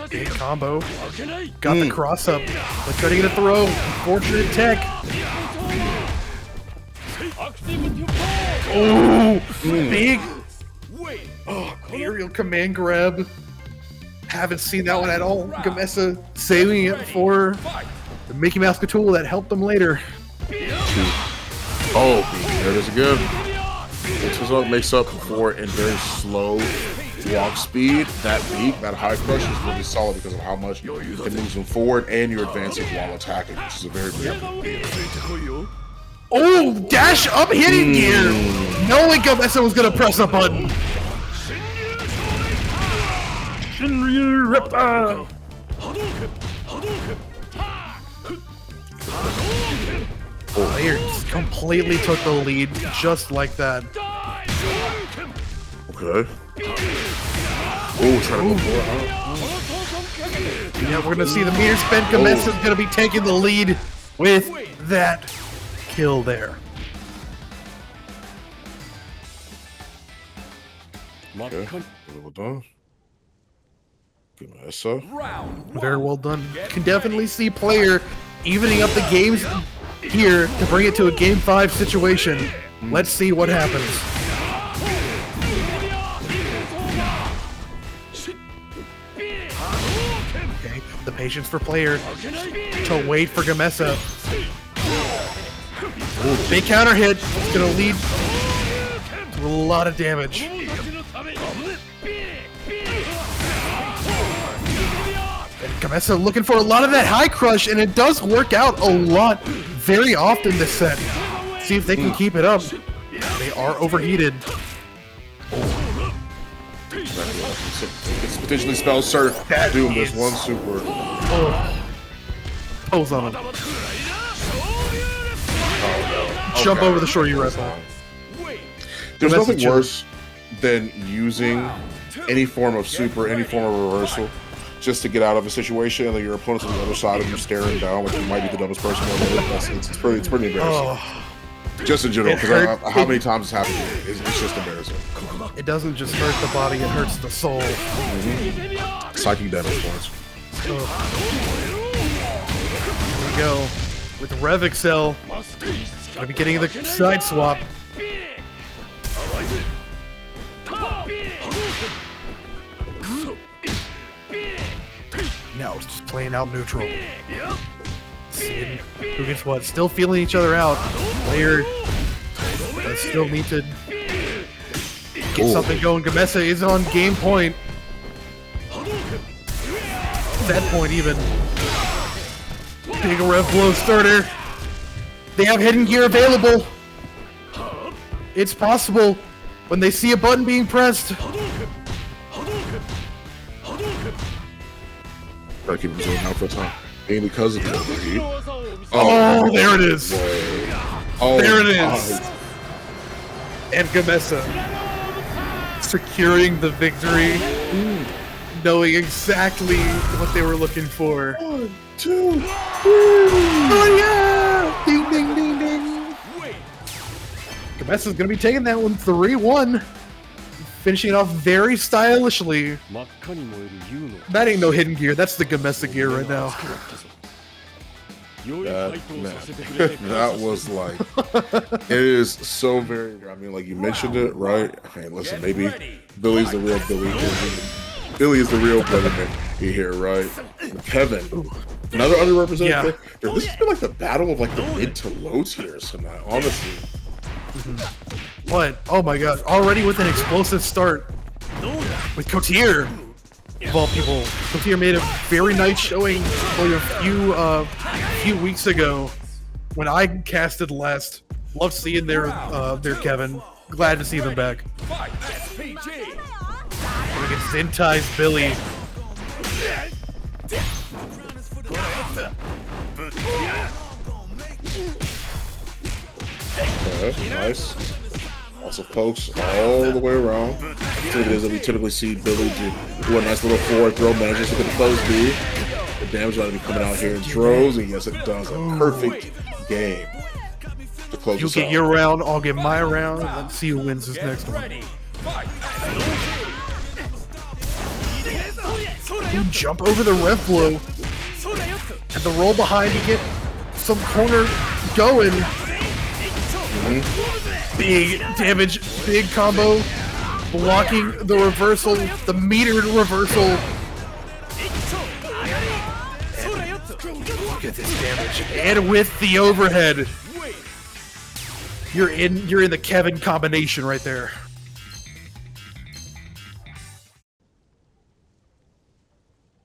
A: Big combo. Got the cross up. Let's try to get a throw. Unfortunate tech. Oh, big. Oh, aerial command grab. Haven't seen that one at all. GAMESSA saving it for the Mickey Mouse Cotw that helped them later.
B: Oh, there it is again. Tizoc makes up for in very slow walk speed. That beat, that high crush is really solid because of how much it moves him forward and you're advancing while attacking, which is a very big deal.
A: Oh, dash up hitting gear. Knowing GAMESSA was going to press a button. Shinryu Ripper. Player just completely took the lead just like that.
B: Okay. Oh, trying to go for it.
A: Yeah, we're going to see the meter spin. GAMESSA is going to be taking the lead with that kill there.
B: Okay, well done. GAMESSA.
A: Very well done. Can definitely see player evening up the games here to bring it to a game 5 situation. Let's see what happens. Okay, the patience for player to wait for GAMESSA. Big counter hit. It's going to lead to a lot of damage. GAMESSA looking for a lot of that high crush, and it does work out a lot very often this set. See if they can keep it up. They are overheated.
B: It's potentially spell surf. Doom this one super.
A: Pose on him. Jump over the shore you wrestle.
B: There's nothing worse than using any form of super, any form of reversal, just to get out of a situation, and then your opponent's on the other side of you staring down like you might be the dumbest person on the It's pretty embarrassing. Just in general, because how many times it's happened to me, it's just embarrassing.
A: It doesn't just hurt the body, it hurts the soul.
B: Psychic damage points.
A: Here we go. With Rev Excel. Gonna be getting the side swap. playing out neutral. Seeing who gets what. Still feeling each other out. Player still need to get something going. GAMESSA is on game point. That point even. Big rev blow starter. They have hidden gear available. It's possible when they see a button being pressed.
B: Gotta keep him zoning out for a time. And because of that,
A: oh, there it is.
B: Oh,
A: there it is. And GAMESSA securing the victory, knowing exactly what they were looking for.
B: 1, 2, 3.
A: Oh yeah! Ding, ding, ding, ding. GAMESSA's gonna be taking that one 3-1. Finishing it off very stylishly. That ain't no hidden gear, that's the GAMESSA gear right now.
B: That was like, it is so very, I mean, like you mentioned it, right? Hey, listen, maybe Billy's the real Billy. Billy is the real Billy here, right? Kevin, another underrepresented player. Dude, this has been like the battle of like the mid to low tiers tonight, honestly.
A: What? Oh my god, already with an explosive start with Kotir. Of all people, Kotir made a very nice showing only a few weeks ago when I casted last. Loved seeing their Kevin. Glad to see them back. Look at Zintai's Billy.
B: Okay, nice. Also pokes all the way around. It is that we typically see Billy do a nice little forward throw, manages to get the close B. The damage ought to be coming out here in droves, and yes, it does. A perfect game to close
A: You
B: this
A: get
B: out.
A: your round, I'll get my round, and let's see who wins this next one. You jump over the rev blow and the roll behind to get some corner going. Big damage, big combo, blocking the reversal, the metered reversal. And look at this damage, and with the overhead, you're in the Kevin combination right there.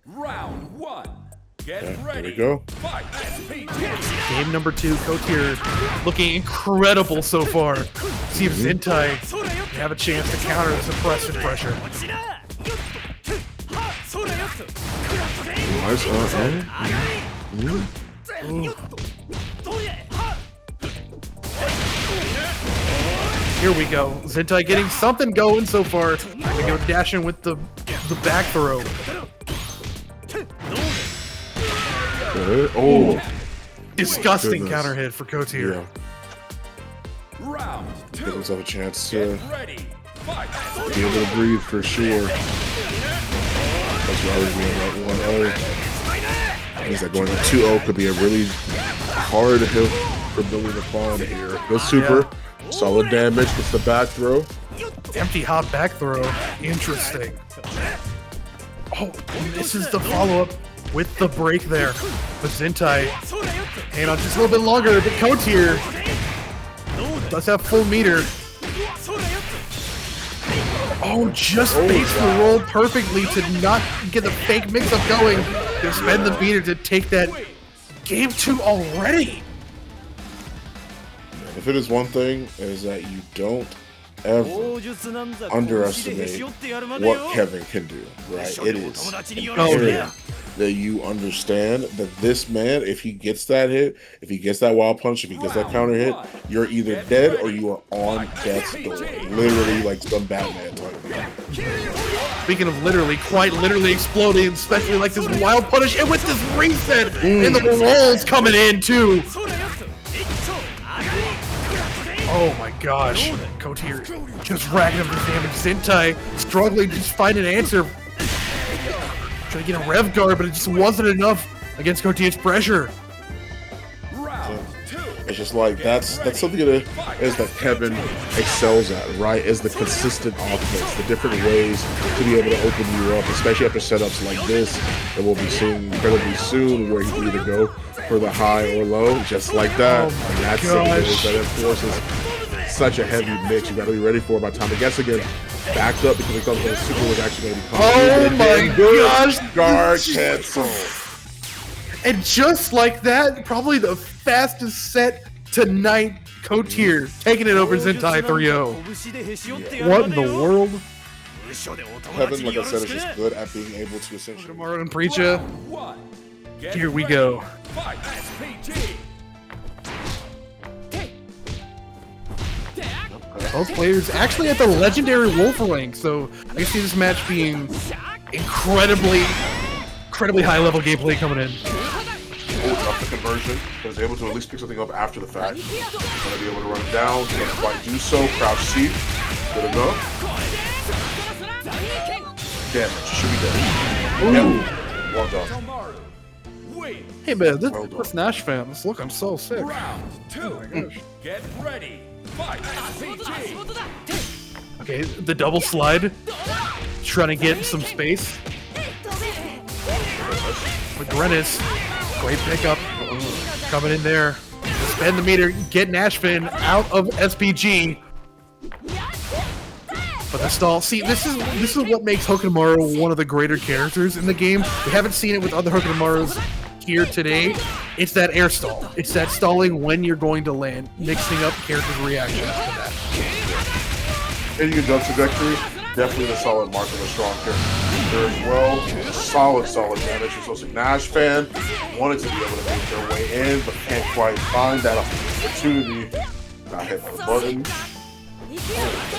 C: Round 1. Get ready.
B: There we go.
C: Fight.
A: Game number 2, Kotir looking incredible so far. See if Zintai can have a chance to counter the suppressive pressure. Here we go. Zintai getting something going so far. We go dashing with the back throw.
B: Oh,
A: Disgusting
B: goodness.
A: counter hit for Kotir.
B: Yeah.
C: Round 2.
B: Give himself a chance to
C: Ready. Fight.
B: be able to breathe for sure. That's why we're doing that 1-0. Means that going to 2-0 could be a really hard hill for Billy to find here. Good super, solid damage with the back throw.
A: Empty hot back throw. Interesting. Oh, this is the follow-up with the break there. But Zintai hanging on just a little bit longer. The Kotir does have full meter. Oh, just fakes the roll perfectly to not get the fake mix-up going. To spend the meter to take that game 2 already.
B: If it is one thing, is that you don't ever underestimate what Kevin can do, right? It is imperative that you understand that this man, if he gets that hit, if he gets that wild punch, if he gets that counter hit, you're either dead or you are on death's door. Literally like some Batman type.
A: Speaking of literally, quite literally exploding, especially like this wild punish, and with this reset, and the rolls coming in too. Oh my gosh, Kotir just racking up the damage. Zintai struggling to just find an answer. Trying to get a rev guard, but it just wasn't enough against Kotir's pressure.
C: Round 2.
B: it's just like that's something that is that Kevin excels at, right? Is the consistent offense, the different ways to be able to open you up, especially after setups like this that we'll be seeing incredibly soon, where you can either go for the high or low, just like that. And that's something that enforces such a heavy mix. You got to be ready for it by the time it gets again. Backed up because we thought the super was actually going to be coming.
A: Oh my gosh!
B: Guard cancel.
A: And just like that, probably the fastest set tonight, Kotir taking it over Zintai 3-0. What in the world?
B: Kevin, like I said, is just good at being able to essentially.
A: Hokutomaru and Preecha. Here we go. Both players actually at the legendary Wolf rank, so I see this match being incredibly high level gameplay coming in.
B: Up the conversion, but is able to at least pick something up after the fact. He's going to be able to run it down, can't quite do so. Crouch C, good enough. Damage, should be dead. Yep. Well done.
A: Hey man, this Nash fan is looking so sick.
C: Round 2.
A: Oh my gosh.
C: Get ready. Fight.
A: Okay, the double slide. Trying to get some space. Wdquezada, great pickup. Coming in there. Spend the meter, get Nashfan out of SPG. But the stall. See, this is what makes Hokutomaru one of the greater characters in the game. We haven't seen it with other Hokutomarus here today. It's that air stall. It's that stalling when you're going to land, mixing up characters' reactions to that.
B: And you can jump trajectory. Definitely a solid mark of a strong character as well. Solid damage for SoSickNASHFAN. Wanted to be able to make their way in, but can't quite find that opportunity. Got hit by the button.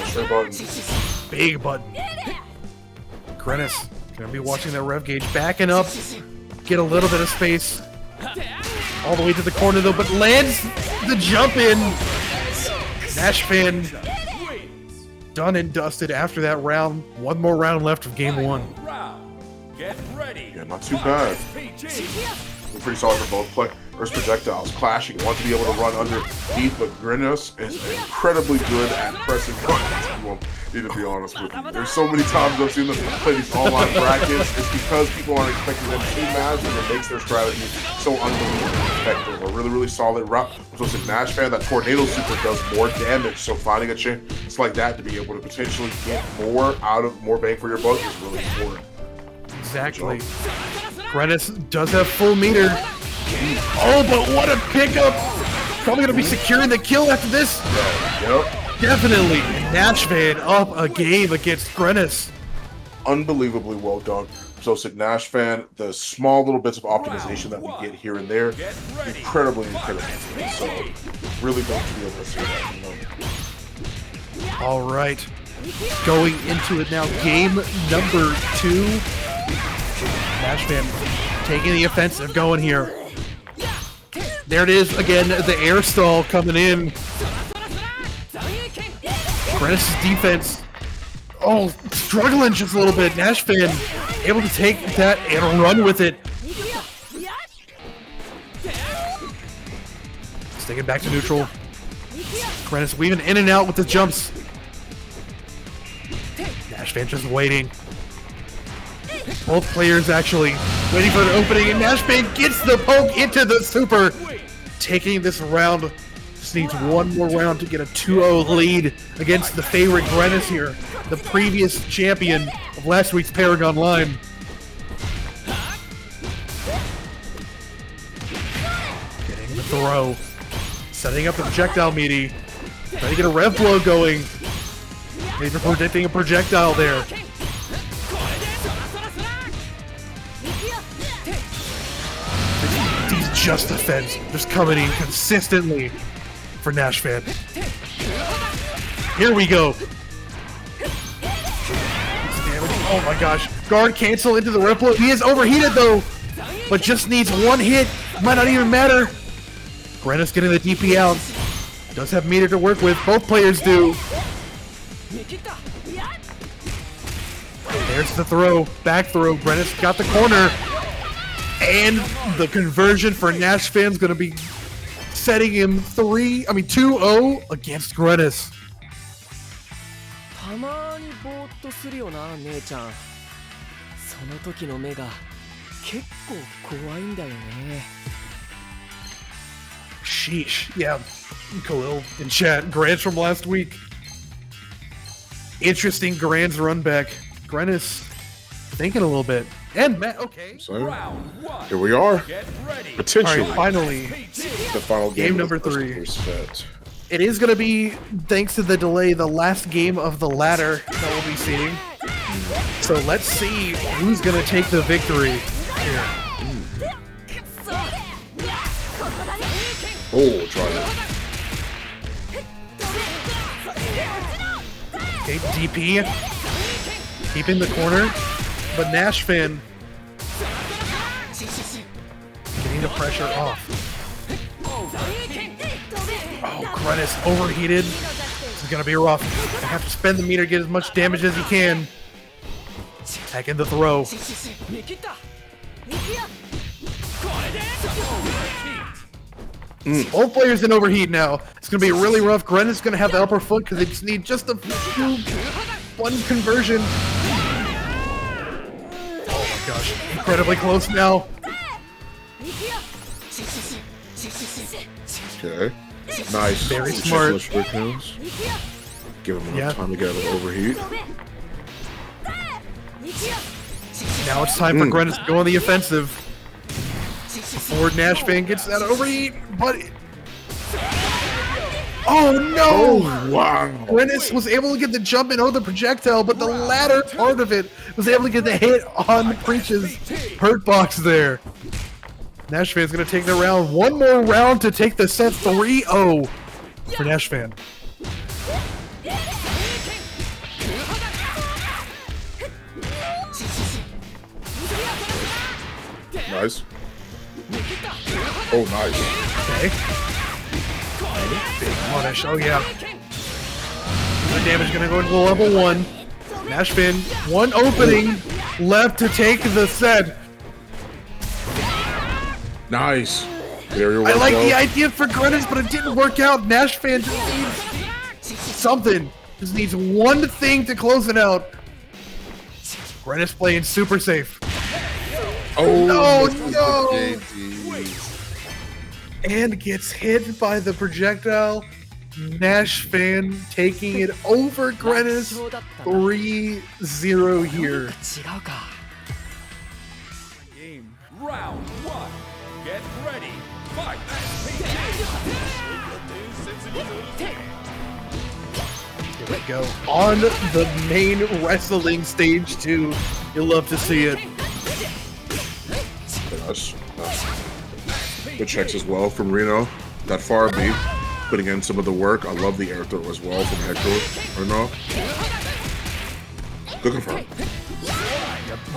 B: Straight button.
A: Big button. Wdquezada gonna be watching that rev gauge, backing up, get a little bit of space. All the way to the corner though, but lands the jump in. NASHFAN done and dusted after that round. One more round left of game 1.
C: Get ready.
B: Yeah, not too bad. Pretty solid for both players. Projectiles clashing. Want to be able to run underneath, but Wdquezada is incredibly good at pressing buttons. Well, need to be honest with you. There's so many times I've seen them play these online brackets. It's because people aren't expecting them to match, and it makes their strategy so unbelievably effective. A really solid route. SoSickNASHFAN, that tornado super does more damage, so finding a chance like that to be able to potentially get more bang for your buck is really important.
A: Exactly. Wdquezada does have full meter. Oh, but what a pickup! Probably gonna be securing the kill after this.
B: Yep.
A: Definitely. NASHFAN up a game against Wdquezada.
B: Unbelievably well done. SoSickNASHFAN, the small little bits of optimization that we get here and there, incredibly. So really great to be able to see that.
A: All right. Going into it now, game number 2. NASHFAN taking the offensive, going here. There it is again, the air stall coming in. Wdquezada's defense, struggling just a little bit. NASHFAN able to take that and run with it. Sticking back to neutral. Wdquezada's weaving in and out with the jumps. NASHFAN just waiting. Both players actually waiting for an opening, and NASHFAN gets the poke into the super. Taking this round, just needs one more round to get a 2-0 lead against the favorite Wdquezada here, the previous champion of last week's ParagOnline. Getting the throw, setting up the projectile meaty, trying to get a rev blow going. Maybe predicting a projectile there. Just defense, just coming in consistently for NASHFAN. Here we go. Oh my gosh. Guard cancel into the ripple. He is overheated though, but just needs one hit. Might not even matter. Wdquezada's getting the DP out. Does have meter to work with. Both players do. There's the throw. Back throw. Wdquezada's got the corner. And the conversion for NASHFAN's going to be setting him 2-0 against Grenas.
D: たまにぼーっとするよな姉ちゃん。その時の目が結構怖いんだよね。
A: Sheesh. Yeah, Khalil in chat. Grants from last week. Interesting Grants run back. Grenas thinking a little bit. And Matt, okay.
B: So, here we are. Potentially.
A: All right, finally.
B: The final game
A: number 3.
B: Set.
A: It is going to be, thanks to the delay, the last game of the ladder that we'll be seeing. So let's see who's going to take the victory here.
B: Oh, try it.
A: Okay, DP. Keeping the corner. But NASHFAN getting the pressure off. Oh, Grenas overheated. This is going to be rough. I have to spend the meter, get as much damage as he can. Back in the throw. Both players in overheat now. It's going to be really rough. Grenas is going to have the upper foot because they just need just a few one conversion. Oh my gosh. Incredibly close now.
B: Okay. Nice.
A: Very smart.
B: Give him enough time to get out of overheat.
A: Now it's time for Grenas to go on the offensive. Before NASHFAN gets that overheat, but... Oh no!
B: Oh, wow.
A: Grenas was able to get the jump in over the projectile, but the latter part of it was able to get the hit on Preecha's hurt box there. NASHFAN's going to take the round. One more round to take the set 3-0 for NASHFAN.
B: Nice. Oh, nice.
A: Okay. Big punish. Oh, yeah. The damage going to go into level 1. NASHFAN, one opening left to take the set.
B: Nice. There
A: I like the idea for Grenas, but it didn't work out. NASHFAN just needs something. Just needs one thing to close it out. Grenas playing super safe.
B: Oh,
A: no! And gets hit by the projectile. NASHFAN taking it over Grenas. 3-0 here.
C: Game. Round 1. Get ready. Fight.
A: Here we go. On the main wrestling stage 2. You'll love to see it.
B: Nice. Good checks as well from RINO. That far B, putting in some of the work. I love the air throw as well from Hector. RINO. Good confirm.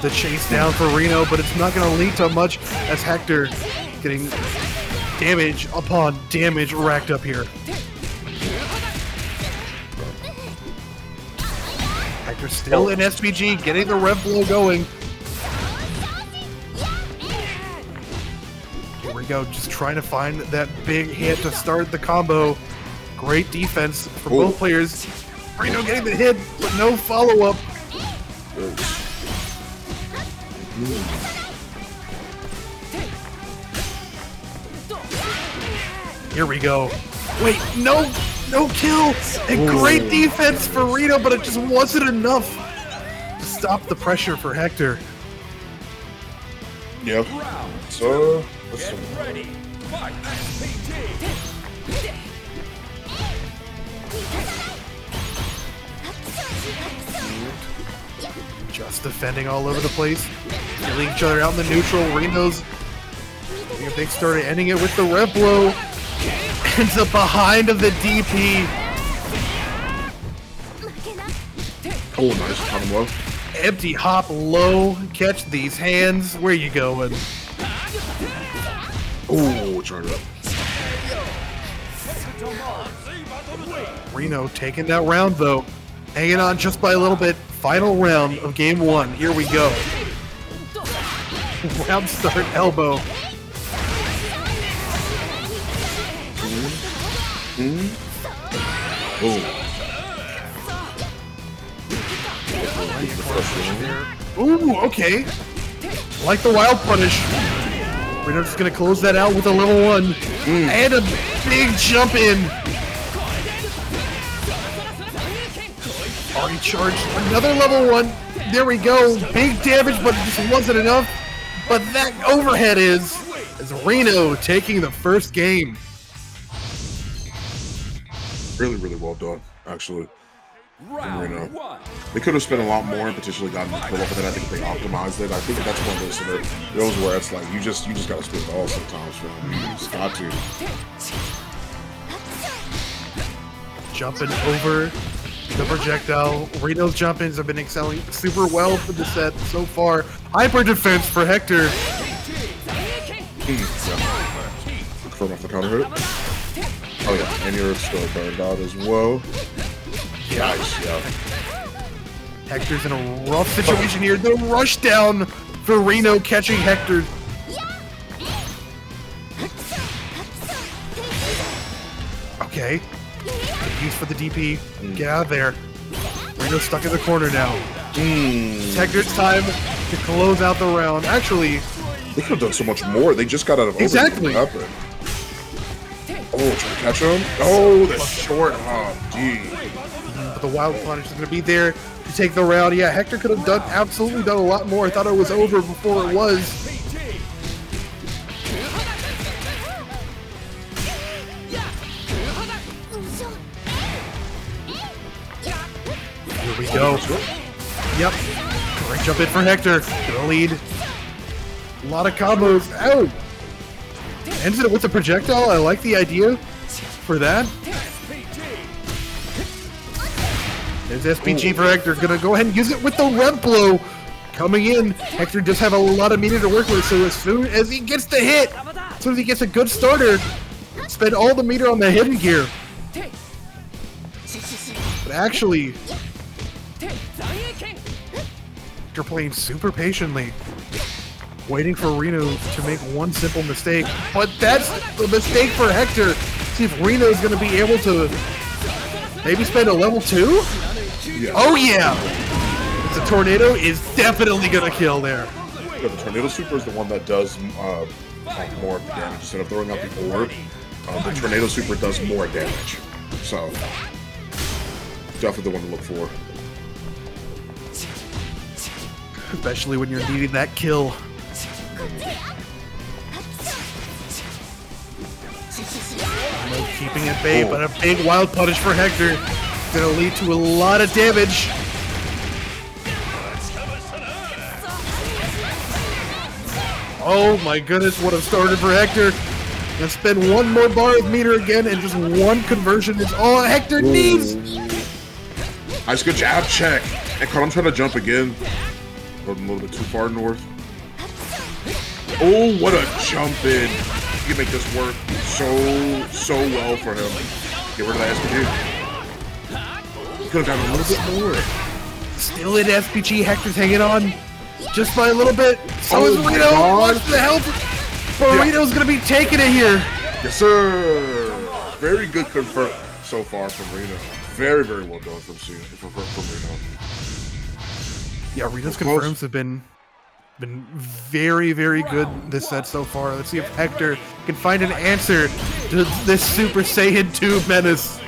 A: The chase down for RINO, but it's not going to lead to much as Hector getting damage upon damage racked up here. Hector still in SPG, getting the rev blow going. Here we go, just trying to find that big hit to start the combo. Great defense from both players. RINO getting the hit, but no follow-up. Here we go. Wait, no kill! And great defense for RINO, but it just wasn't enough to stop the pressure for Hector.
B: Yep. So,
C: Get ready. Fight.
A: Just defending all over the place. Killing each other out in the neutral. RINO's if they started ending it with the rev blow. Ends up behind of the DP.
B: oh, nice. Caught him low.
A: Empty hop low. Catch these hands. Where you going?
B: Oh, charge up.
A: RINO taking that round though. Hanging on just by a little bit. Final round of game 1. Here we go. Round start elbow. Ooh, okay. Like the wild punish. We're just gonna close that out with a level 1. And a big jump in. Already charged another level 1. There we go. Big damage, but it just wasn't enough. But that overhead is RINO taking the first game.
B: Really, really well done, actually.
C: Round
B: RINO.
C: 1.
B: They could have spent a lot more and potentially gotten the kill up, but then I think they optimized it. I think that's one of those where it's like you just gotta spend it all sometimes, man. You just got to.
A: Jumping over the projectile. RINO's jump-ins have been excelling super well for the set so far. Hyper defense for Hector.
B: Confirm off the counter hit. Oh yeah, and you're still burned out as well. Nice, yeah.
A: Hector's in a rough situation here. The rush down for RINO catching Hector. Okay. Good use for the DP. Get out of there. RINO's stuck in the corner now. It's Hector's time to close out the round. Actually,
B: they could have done so much more. They just got out of overtime.
A: Exactly.
B: What happened? Oh, trying to catch him? Oh, the short hop. Gee.
A: but the wild punish is going to be there to take the round. Yeah, Hector could have absolutely done a lot more. I thought it was over before it was. Here we go. Yep. Great jump in for Hector. Gonna lead. A lot of combos. Ow! Ends it with a projectile. I like the idea for that. There's SPG for Hector. Gonna go ahead and use it with the rev blow. Coming in. Hector does have a lot of meter to work with, so as soon as he gets the hit, as soon as he gets a good starter, spend all the meter on the hidden gear. But actually, Hector playing super patiently, waiting for RINO to make one simple mistake. But that's the mistake for Hector. See if RINO is going to be able to maybe spend a level 2?
B: Yeah.
A: Oh yeah! The tornado is definitely going to kill there.
B: Yeah, the tornado super is the one that does more of the damage. Instead of throwing out the orb, the tornado super does more damage. So, definitely the one to look for.
A: Especially when you're needing that kill. No keeping at bay, but a big wild punish for Hector. Gonna lead to a lot of damage. Oh my goodness, what a starter for Hector. Gonna spend one more bar of meter again, and just one conversion is all Hector needs.
B: Nice, good jab check. And I'm trying to jump again. Going a little bit too far north. Oh, what a jump in. He can make this work so well for him. Get rid of that SPG. He could have done a little bit more.
A: Still in SPG, Hector's hanging on just by a little bit. So is
B: Oh my
A: RINO.
B: God.
A: Watch the help. Burrito's gonna be taking it here.
B: Yes, sir. Very good confirm so far from RINO. Very, very well done from RINO.
A: Yeah, RINO's confirms have been very, very good this set so far. Let's see if Hector can find an answer to this Super Saiyan 2 menace.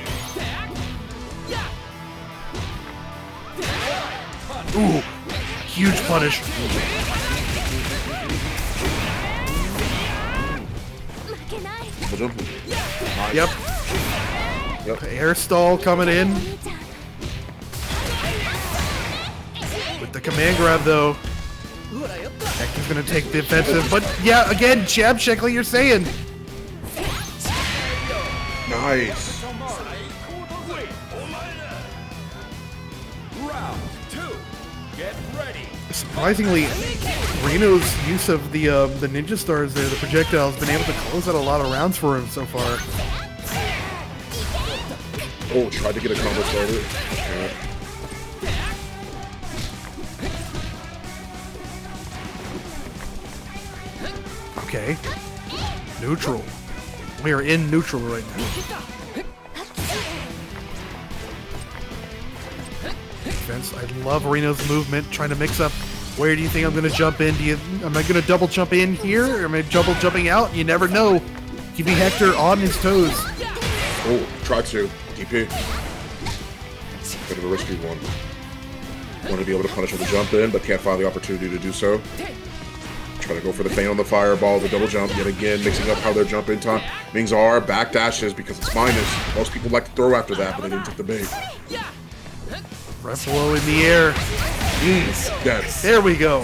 A: Ooh, huge punish.
B: Nice.
A: Yep. Air stall coming in. With the command grab though. Hector's gonna take the offensive, but yeah, again, jab check like you're saying.
B: Nice.
C: Round 2. Get ready.
A: Surprisingly, RINO's use of the ninja stars there, the projectiles, been able to close out a lot of rounds for him so far.
B: Oh, tried to get a combo started. Yeah.
A: Okay. Neutral. We are in neutral right now. defense. I love RINO's movement, trying to mix up. Where do you think I'm going to jump in? Am I going to double jump in here, or am I double jumping out? You never know. Keeping Hector on his toes.
B: Oh, try to. DP. Bit of a risky one. Want to be able to punish with a jump in, but can't find the opportunity to do so. Try to go for the feint on the fireball, the double jump, yet again, mixing up how their jump in time. Mings are back dashes because it's minus. Most people like to throw after that, but they didn't take the bait.
A: Ref blow in the air.
B: Dead.
A: There we go.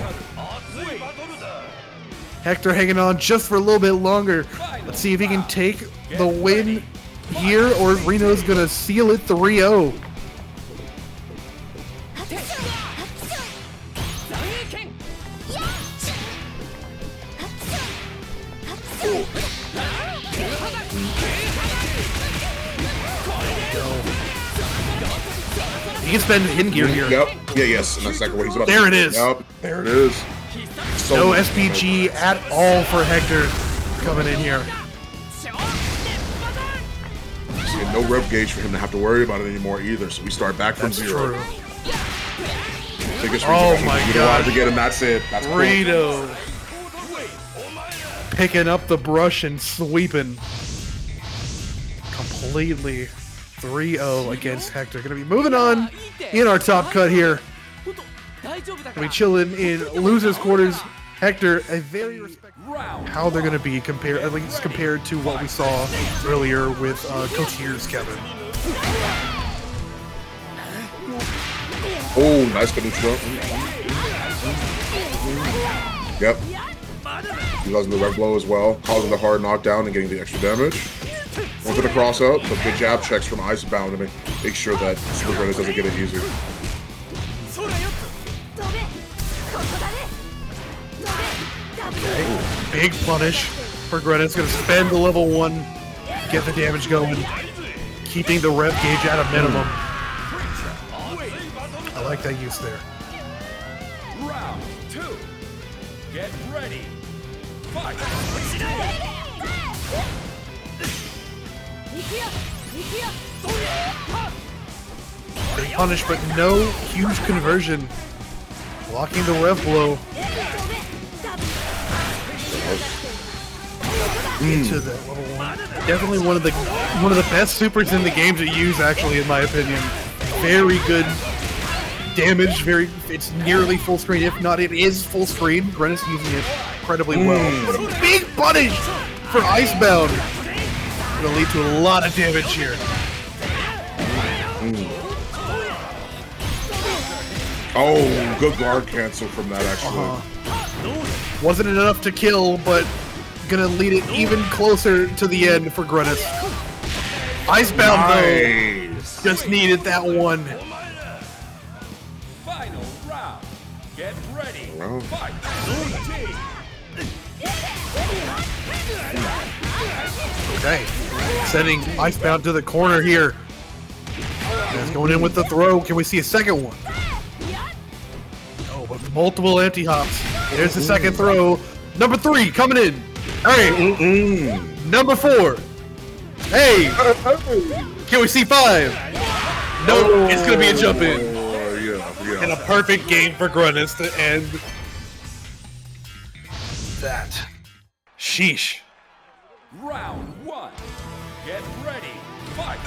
A: Hector hanging on just for a little bit longer. Let's see if he can take the win here, or RINO's gonna seal it 3-0. He can spend hidden gear here.
B: Yep. Yeah, yes. And that's exactly what he's about
A: There
B: to
A: it
B: do.
A: is.
B: Yep. There it is. So
A: No SPG at all for Hector coming in here.
B: And no rev gauge for him to have to worry about it anymore either. So we start back from
A: That's
B: zero.
A: true.
B: Biggest
A: Oh
B: reason
A: my
B: you
A: God.
B: to get him. That's it. That's cool.
A: RINO picking up the brush and sweeping completely. 3-0 against Hector. Gonna be moving on in our top cut here. Gonna be chilling in losers quarters. Hector, a very respectful. How they're gonna be compared, at least compared to what we saw earlier with Kotir's Kevin.
B: Oh, nice finish jump. Yep. Utilizing the rev blow as well, causing the hard knockdown and getting the extra damage. One for the cross out, but good jab checks from Icebound to make sure that Supergrenas doesn't get it easy.
A: Okay. Big punish for Grenas. Gonna spend the level 1, get the damage going, keeping the rev gauge at a minimum. I like that use there.
C: Round 2. Get ready. Fight.
A: Big punish, but no huge conversion. Blocking the rev blow. Into the level 1. Definitely one of the best supers in the game to use, actually, in my opinion. Very good damage. It's nearly full screen. If not, it is full screen. Grenas using it incredibly well. Big punish for Icebound. Gonna lead to a lot of damage here.
B: Oh, good guard cancel from that, actually.
A: Wasn't enough to kill, but gonna lead it even closer to the end for Grenas. Icebound,
B: Nice.
A: though, just needed that one.
C: Final round. Get ready.
B: Well.
C: Fight.
A: Okay, sending Icebound to the corner here. He's going in with the throw. Can we see a second one? Oh, but multiple empty hops. There's the second throw. Number 3 coming in. Hey, number 4. Hey, can we see 5? No, it's gonna be a jump in.
B: Oh, yeah.
A: And a perfect game for Grenas to end that. Sheesh.
C: Round 1. Get ready. Fight.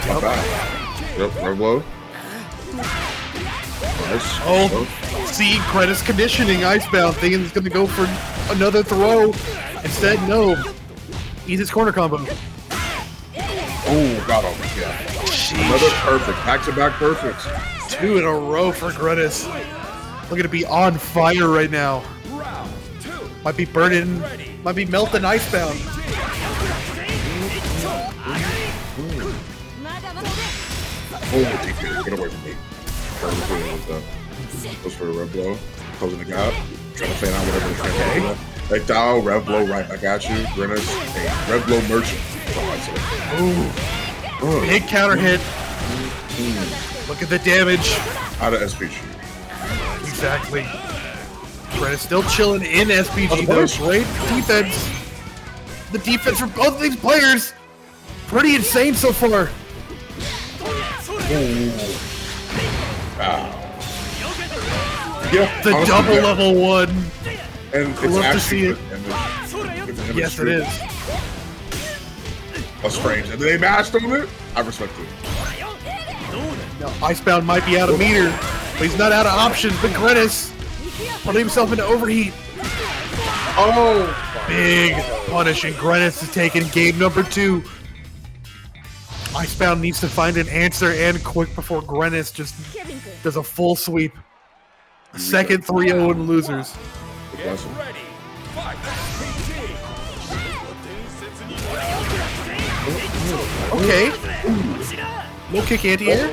B: Not bad. Yep, rev blow. Nice.
A: Oh, see, Grenas conditioning Icebound, thinking he's gonna go for another throw. Instead, no. Easiest corner combo.
B: Oh, got him. Yeah. Another perfect. Back-to-back perfects.
A: 2 in a row for Grenas. Looking to be on fire right now.
C: Round 2.
A: Might be burning, might be melting Icebound.
B: Oh, DK, get away from me. Goes for a rev blow. Closing the gap. Trying to fan out whatever he's trying to do. Like dial, rev blow right back at you. Grenas, a rev blow merchant.
A: Ooh. Big counter hit. Look at the damage.
B: Out of SPG.
A: Exactly. Grenas still chilling in SPG though. Great defense. The defense for both of these players. Pretty insane so far.
B: Yeah,
A: The
B: honestly,
A: double
B: yeah.
A: level 1.
B: And it's
A: Love to
B: actually
A: see it.
B: good image. It's an image
A: Yes, it
B: too.
A: is.
B: That's strange. And they mashed on it. I respect it.
A: Now, Icebound might be out of meter, but he's not out of options. But Grenas putting himself into overheat.
B: Oh,
A: Big punish, and Grenas is taking game number 2. Icebound needs to find an answer and quick before Grenas just does a full sweep. Second 3-0 in losers.
C: Get ready. Fight.
A: Okay. No kick anti-air.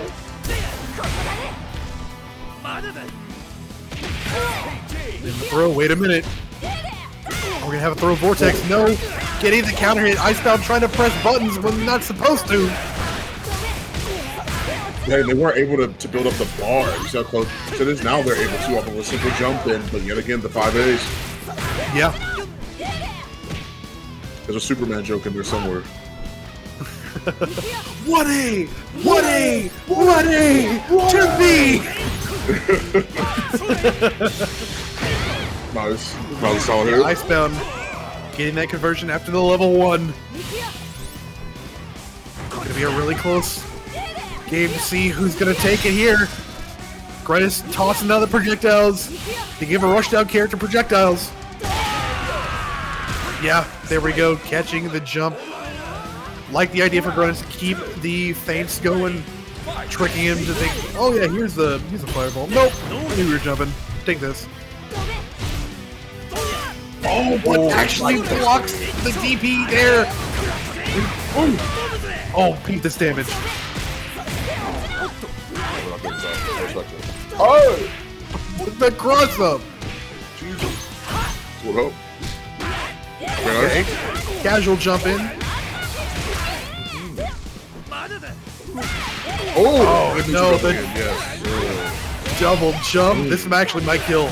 A: In the throw, wait a minute. We're gonna have a throw vortex. No. Getting the counter hit. Icebound trying to press buttons when they're not supposed to.
B: yeah, they weren't able to build up the bar. You see how close it is now. They're able to off of a simple jump in, but yet again the 5As.
A: Yeah.
B: There's a Superman joke in there somewhere.
A: What a to be.
B: Nice. Probably solid here.
A: Icebound getting that conversion after the level 1. Gonna be a really close game to see who's gonna take it here. Grenas tossing down the projectiles. They give a rushdown character projectiles. Yeah, there we go, catching the jump. Like the idea for Grenas to keep the feints going, tricking him to think, oh yeah, here's the fireball. Nope, I knew we were jumping. Take this. Oh, what actually blocks the DP there? Oh, beat this damage.
B: Oh!
A: The cross up.
B: Jesus. What up?
A: Okay. Casual jump in.
B: Oh,
A: no, the
B: yes.
A: double jump. This actually might kill.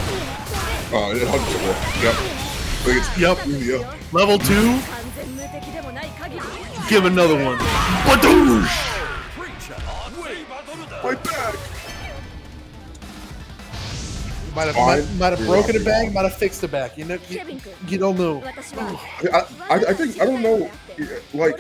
B: Oh, it 100%. Yep. I think it's,
A: Yep.
B: Yep.
A: Level 2. Give another one. Badoosh!
B: My back.
A: Might have broken a bag, might have fixed a back. You know, you don't know.
B: I think, I don't know, like,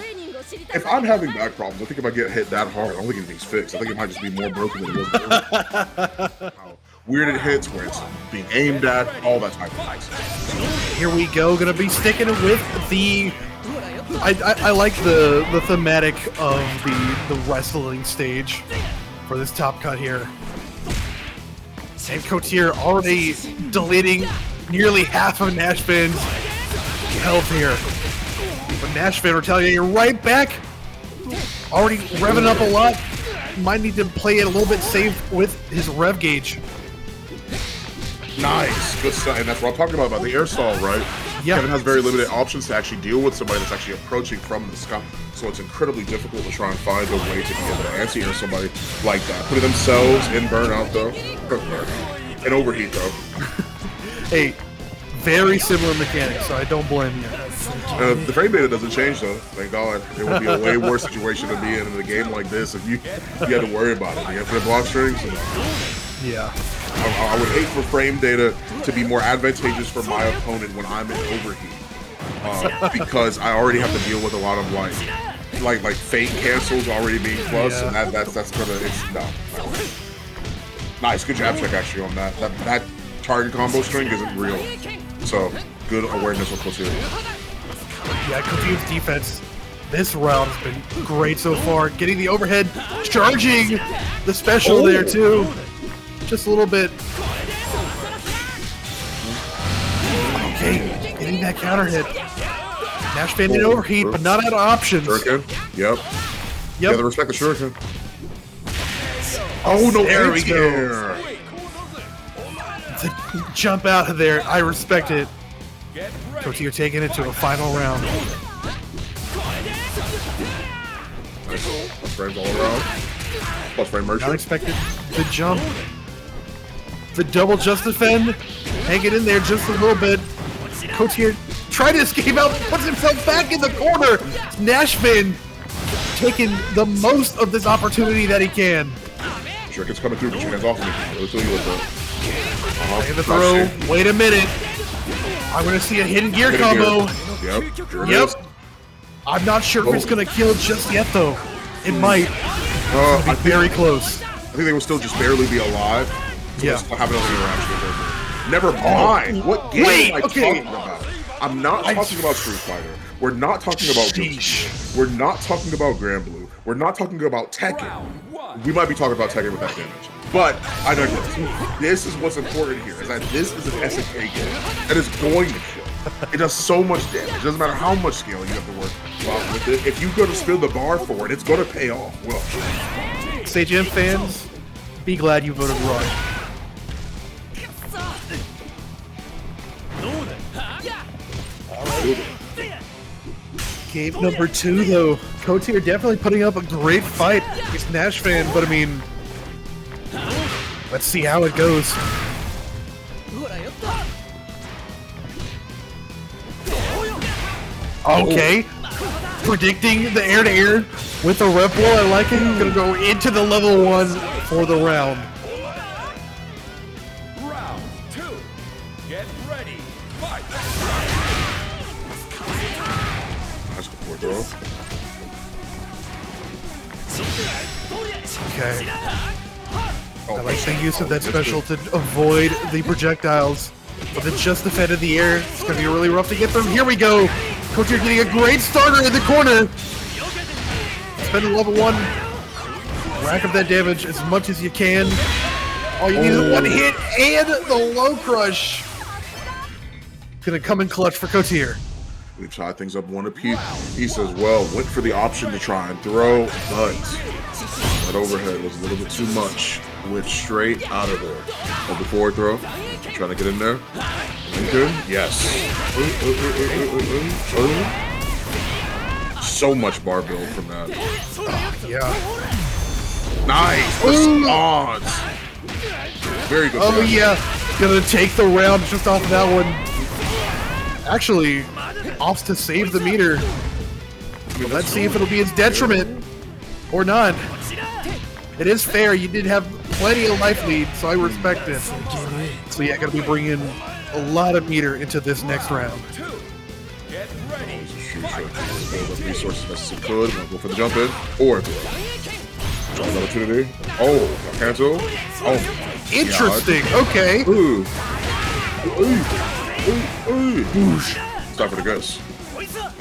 B: if I'm having back problems, I think if I get hit that hard, I don't think anything's fixed. I think it might just be more broken than it was before. How weird it hits, where it's being aimed at, all that type of things.
A: Here we go, gonna be sticking with the... I like the thematic of the wrestling stage for this top cut here. And Kotir already deleting nearly half of NASHFAN's health here. But NASHFAN retaliating right back. Already revving up a lot. Might need to play it a little bit safe with his rev gauge.
B: Nice, good stuff, and that's what I'm talking about the air stall, right?
A: Yeah.
B: Kevin has very limited options to actually deal with somebody that's actually approaching from the sky, so it's incredibly difficult to try and find a way to be able to anti-air somebody like that. Putting themselves in burnout, though. And overheat, though.
A: Hey, very similar mechanics, so I don't blame you.
B: The frame data doesn't change, though. Thank God. It would be a way worse situation to be in a game like this if you had to worry about it. The infinite block strings.
A: Yeah.
B: I would hate for frame data to be more advantageous for my opponent when I'm in overheat, because I already have to deal with a lot of like fake cancels already being plus,
A: Yeah.
B: and that's gonna no. Nice, good jab check actually on that. That target combo string isn't real, so good awareness with Kotir.
A: Yeah, Kotir's defense this round has been great so far. Getting the overhead, charging the special there too. Just a little bit. Okay, getting that counter hit. NASHFAN in overheat, but not out of options.
B: Shuriken, yep.
A: Yep.
B: Gotta respect the Shuriken. Oh no,
A: There we
B: anti-air.
A: To jump out of there, I respect it. Kotir taking it to a final round.
B: Nice. Plus frames all around. Plus frame merchant.
A: Not expected the jump. The double just defend. Hang it in there just a little bit. Kotir trying to escape out, puts himself back in the corner. NASHFAN taking the most of this opportunity that he can.
B: Trick is coming through, get your hands off of me. I'll tell you what, though.
A: In the throw. Wait a minute. I'm going to see a hidden gear combo.
B: Yep.
A: I'm not sure if it's going to kill just yet, though. It might. It's be very close.
B: I think they will still just barely be alive. So
A: Yeah.
B: Still have another interaction with her. Never mind. What game am I talking about? I'm not talking about Street Fighter. We're not talking about Gucci. We're not talking about Grand Blue. We're not talking about Tekken. We might be talking about Tekken with that damage. But I digress. This is what's important here, is that this is an SNK game that is going to kill. It does so much damage. It doesn't matter how much scale you have to work with it. If you go to spin the bar for it, it's going to pay off. Well,
A: SageM fans, be glad you voted wrong. Game number 2, though. Kotir definitely putting up a great fight against NASHFAN, but I mean, let's see how it goes. Okay. Predicting the air-to-air with the rep wall. I like it. Gonna go into the level 1 for the round.
C: Round 2. Get ready. Fight.
B: that's good for it, bro.
A: Okay. I like the use of that special to avoid the projectiles. But it's just defended the air. It's gonna be really rough to get them. Here we go. Kotir getting a great starter in the corner. Spending level 1. Rack up that damage as much as you can. All you need is one hit and the low crush. Gonna come in clutch for Kotir.
B: We tied things up one apiece as well. Went for the option to try and throw, but that overhead was a little bit too much. Went straight out of there. On the forward throw. Trying to get in there. Lincoln, yes. So much bar build from that.
A: Yeah.
B: Nice response. Very good.
A: Oh yeah. Gonna take the round just off of that one. Actually, opts to save the meter. Let's see if it'll be his detriment or not. It is fair. You did have plenty of life lead, so I respect it. So yeah, gonna be bringing a lot of meter into this next round.
C: Get ready.
B: Resources best as he could. Want to go for the jump in or another opportunity. Oh, cancel. Oh,
A: Interesting. Okay.
B: Ooh. Stop for the guess.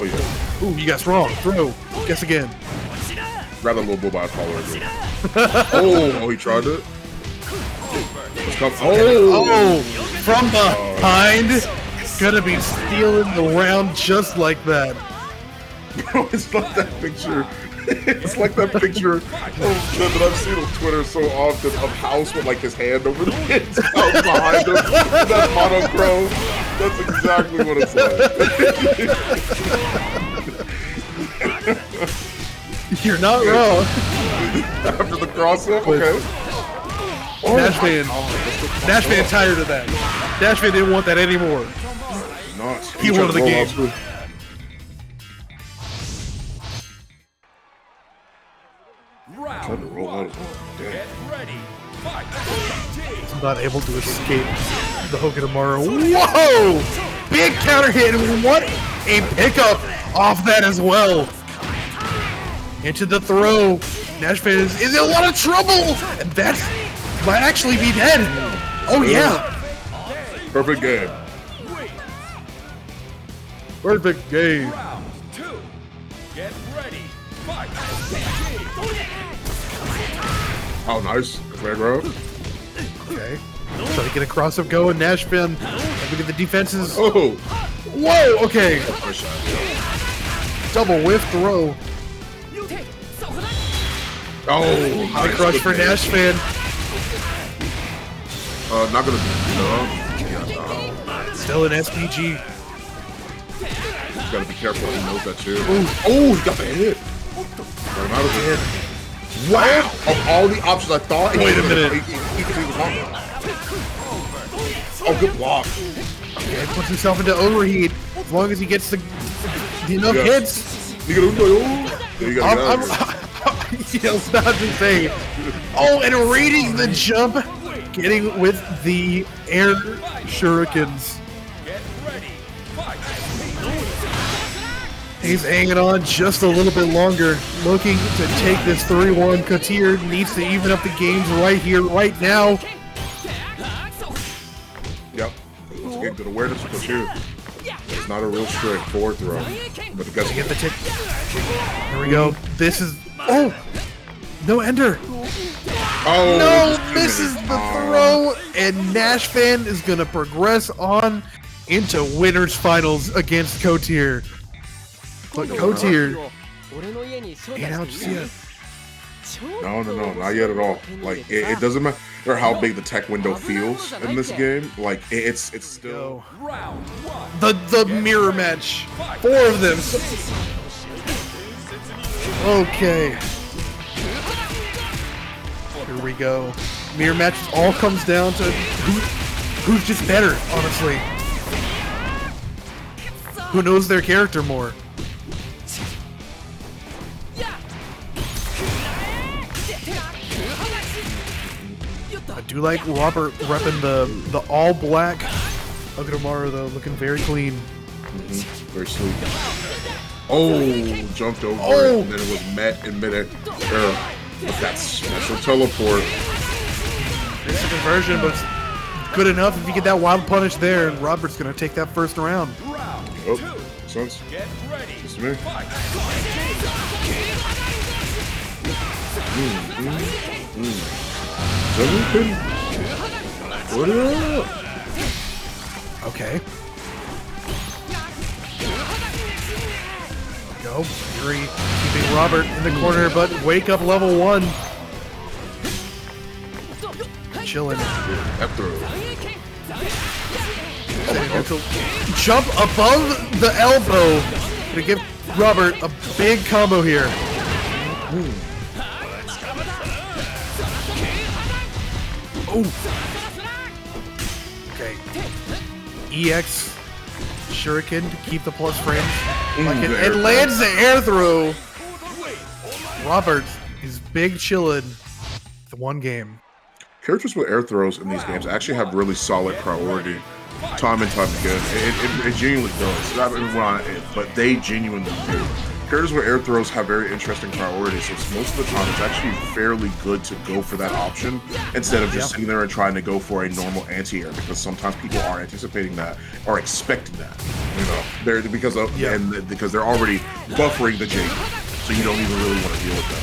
B: Oh yeah.
A: Ooh, you guessed wrong. Throw. Guess again.
B: Rather a little bit by color. Oh, he tried it.
A: Oh, from behind. Gonna be stealing the round just like that.
B: Bro, it's like that picture. It's like that picture that I've seen on Twitter so often of House with like his hand over the kids out behind him. That monochrome. That's exactly what it's like.
A: You're not wrong.
B: After the cross-up, okay.
A: NASHFAN tired of that. NASHFAN didn't want that anymore.
B: Nuts.
A: He wanted the game.
B: Trying to roll out as well.
C: Get ready. Fight.
A: I'm not able to escape the Hokutomaru. Whoa! Big counter hit. What a pickup off that as well. Into the throw. NASHFAN is in a lot of trouble. And that might actually be dead. Oh, yeah.
B: Perfect game.
A: Perfect game.
C: Round 2. Get ready. Fight.
B: Oh, nice. Clear grab.
A: Okay. Try to get a cross-up going. NASHFAN. Look at the defenses.
B: Oh.
A: Whoa, okay. Double whiff throw.
B: Oh,
A: High crush for NASHFAN.
B: Not gonna be,
A: Still an SPG.
B: Gotta be careful. He knows that too. Oh, he got the hit. Right out of it. Wow! Of all the options I thought.
A: Wait a minute.
B: He could do the combo. Oh, good block.
A: Okay, puts himself into overheat. As long as he gets the enough hits.
B: You gotta, you gotta get out of here.
A: It's not insane. Oh, and reading the jump, getting with the air shurikens. He's hanging on just a little bit longer, looking to take this 3-1. Kotir needs to even up the games right here, right now.
B: Yep. Once again, good awareness for Kotir. It's not a real straight forward throw, but it doesn't
A: Get the tip. Here we go. This is... Oh! No ender.
B: Oh,
A: No, misses the throw, and NASHFAN is going to progress on into winners finals against Kotir. But Kotir, ain't out yet.
B: No, not yet at all. Like, it doesn't matter how big the tech window feels in this game. Like, it's still...
A: The mirror match. 4 of them. Okay. Here we go. Mirror match all comes down to who's just better, honestly. Who knows their character more? I do like Robert repping the all black Hokutomaru though, looking very clean.
B: Very sleek. Oh, jumped over it, and then it was met in midair with that special teleport.
A: It's a conversion, but it's good enough if you get that wild punish there, and Robert's gonna take that first round.
B: Oh, sense. Just me. What up?
A: Okay. Go. Yuri keeping Robert in the corner, but wake up level 1. Chilling.
B: Hector.
A: Jump above the elbow to give Robert a big combo here. Okay. EX Shuriken to keep the plus frames. It lands the air throw. Robert is big chillin'. The 1 game.
B: Characters with air throws in these games actually have really solid priority, time and time again. It genuinely does. Not everyone, but they genuinely do. Characters with air throws have very interesting priorities, so most of the time it's actually fairly good to go for that option instead of just sitting there and trying to go for a normal anti-air, because sometimes people are anticipating that or expecting that, you know, because they're already buffering the Jake, so you don't even really want to deal with that.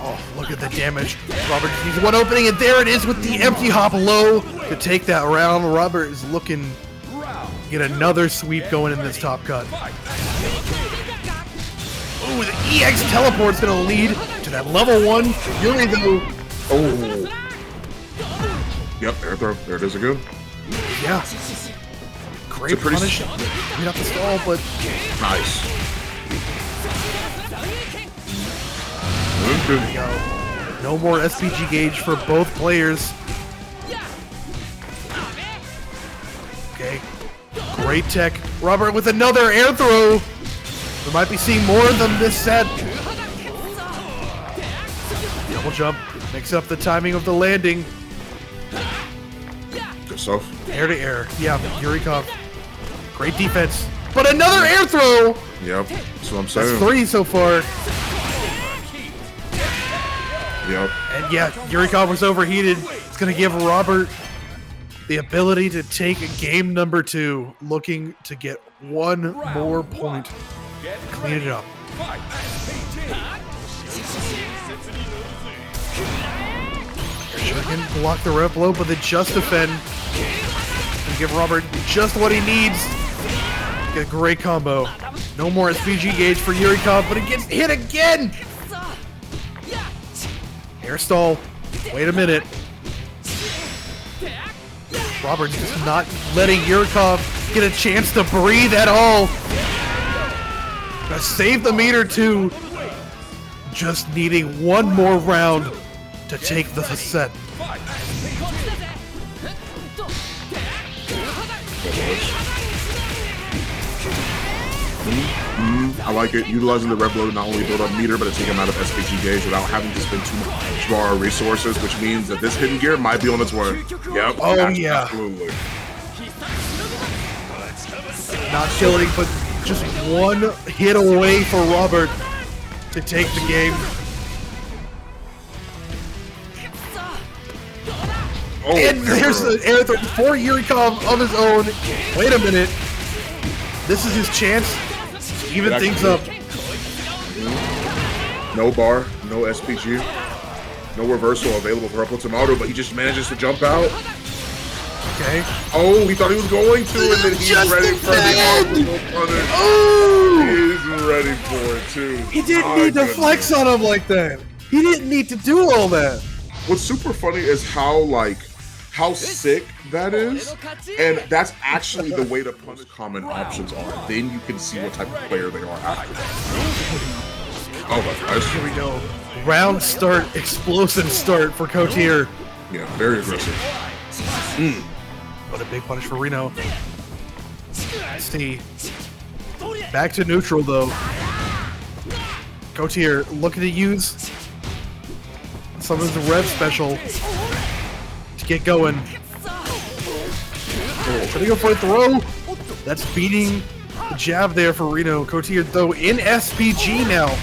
A: Oh, look at the damage. Robert needs 1 opening, and there it is with the empty hop low to take that round. Robert is looking to get another sweep going in this top cut. Oh, the EX teleport's going to lead to that level 1. Yuri, though.
B: Oh. Yep, air throw. There it is again.
A: Yeah. Great punish. Beat up the stall, but...
B: Nice.
A: There we go. No more SPG gauge for both players. Okay. Great tech. Robert with another air throw. We might be seeing more of them this set. Double jump. Mix up the timing of the landing.
B: Good stuff.
A: Air to air. Yeah, Yurikov. Great defense. But another air throw!
B: Yep. That's what I'm saying.
A: That's 3 so far.
B: Yep.
A: And yeah, Yurikov was overheated. It's going to give Robert the ability to take game number 2, looking to get 1 more point. Clean it up. Shuriken block the rep low, but the just defend. And give Robert just what he needs. Get a great combo. No more SPG gauge for Yurikov, but he gets hit again! Air stall. Wait a minute. Robert's just not letting Yurikov get a chance to breathe at all. Gotta save the meter too. Just needing 1 more round to take the set.
B: I like it. Utilizing the red blow to not only build up meter, but to take him out of SPG gauge without having to spend too much of our resources, which means that this hidden gear might be on its way. Yep.
A: Oh, yeah.
B: Absolutely.
A: Not killing, but just one hit away for Robert to take the game.
B: Oh,
A: And there's the air throw for Yurikov of his own. Wait a minute. This is his chance to even things up.
B: No bar, no SPG, no reversal available for Hokutomaru, but he just manages to jump out.
A: Okay.
B: Oh, he thought he was going to, and then he's
A: Just
B: ready for the orbital punish.
A: Oh!
B: He's ready for it too.
A: He didn't need to flex on him like that. He didn't need to do all that.
B: What's super funny is how sick that is, and that's actually the way to punish common options are. Then you can see what type of player they are after that. Oh my gosh.
A: Here we go. Round start, explosive start for Kotir.
B: Yeah, very aggressive.
A: What a big punish for RINO. Let's see. Back to neutral though. Kotir looking to use some of his rev special to get going. Trying to go for a throw. That's beating the jab there for RINO. Kotir though in SPG now.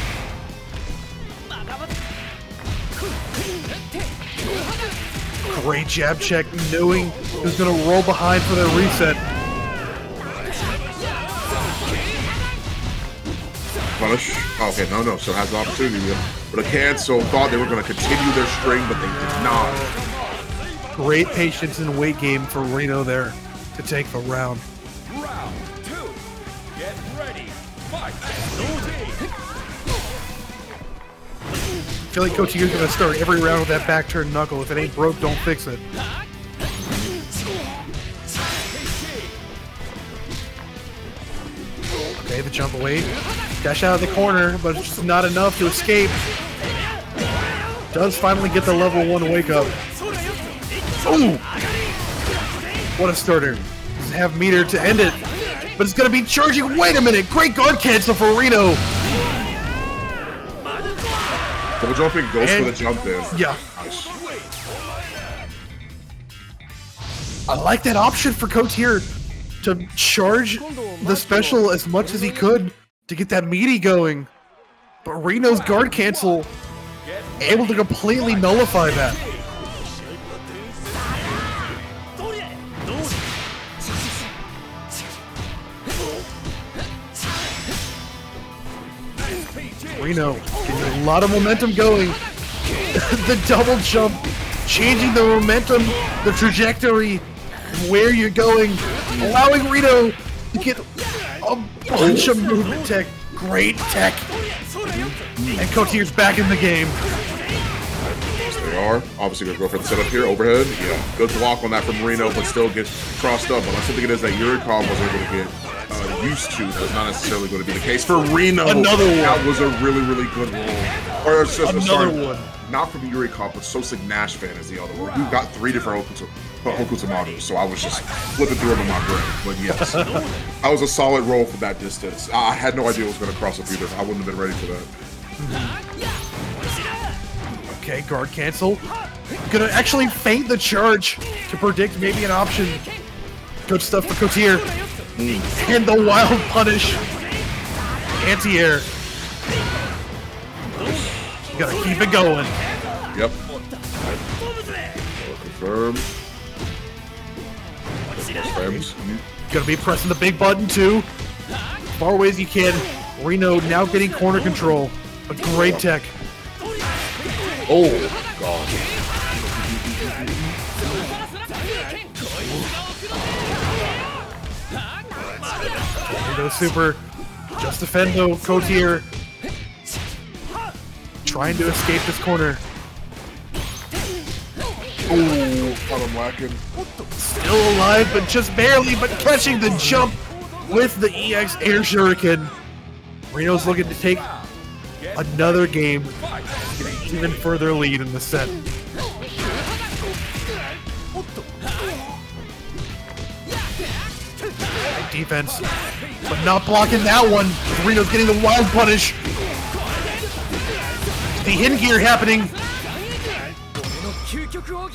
A: Great jab check, knowing who's gonna roll behind for their reset.
B: Punish. Oh, okay, no, so has the opportunity here. But a cancel, thought they were going to continue their string, but they did not.
A: Great patience and weight game for RINO there to take the round.
C: Round 2. Get ready. Fight.
A: I feel like Kotir's gonna start every round with that back turn knuckle. If it ain't broke, don't fix it. Okay, the jump away. Dash out of the corner, but it's just not enough to escape. Does finally get the level 1 wake up. Ooh! What a starter. Doesn't have meter to end it, but it's gonna be charging. Wait a minute! Great guard cancel for RINO!
B: Double jumping goes
A: And-
B: for the jump in.
A: Yeah.
B: Nice.
A: I like that option for Kotir to charge the special as much as he could to get that meaty going. But RINO's guard cancel able to completely nullify that. RINO getting a lot of momentum going. The double jump, changing the momentum, the trajectory, where you're going, allowing RINO to get a bunch of movement tech. Great tech. And Kotir's back in the game.
B: Yes, they are. Obviously going to go for the setup here. Overhead. Yeah. Good block on that from RINO, but still gets crossed up. But I think it is that Yurikov was able to get used to. That's not necessarily going to be the case for RINO.
A: Another one.
B: That was a really, really good roll. Or it's just,
A: Another one.
B: Not from Yurikov, but SoSickNASHFAN is the other one. We've got 3 different Hokutomaru, so I was just flipping through them in my brain. But yes, that was a solid roll for that distance. I had no idea it was going to cross up either. I wouldn't have been ready for that.
A: Okay, guard cancel. Gonna actually feint the charge to predict maybe an option. Good stuff for Kotir. And the wild punish. Anti-air. Gotta keep it going.
B: Yep. Confirm. Confirms.
A: Gonna be pressing the big button too. Far away as you can. RINO now getting corner control. A great tech.
B: Oh, God.
A: RINO super. Just defend though. Kotir trying to escape this corner.
B: Oh, got him whacking.
A: Still alive, but just barely, but catching the jump with the EX Air Shuriken. RINO's looking to take another game, get an even further lead in the set. Defense. but not blocking that one. Rino's getting the wild punish. The hidden gear happening.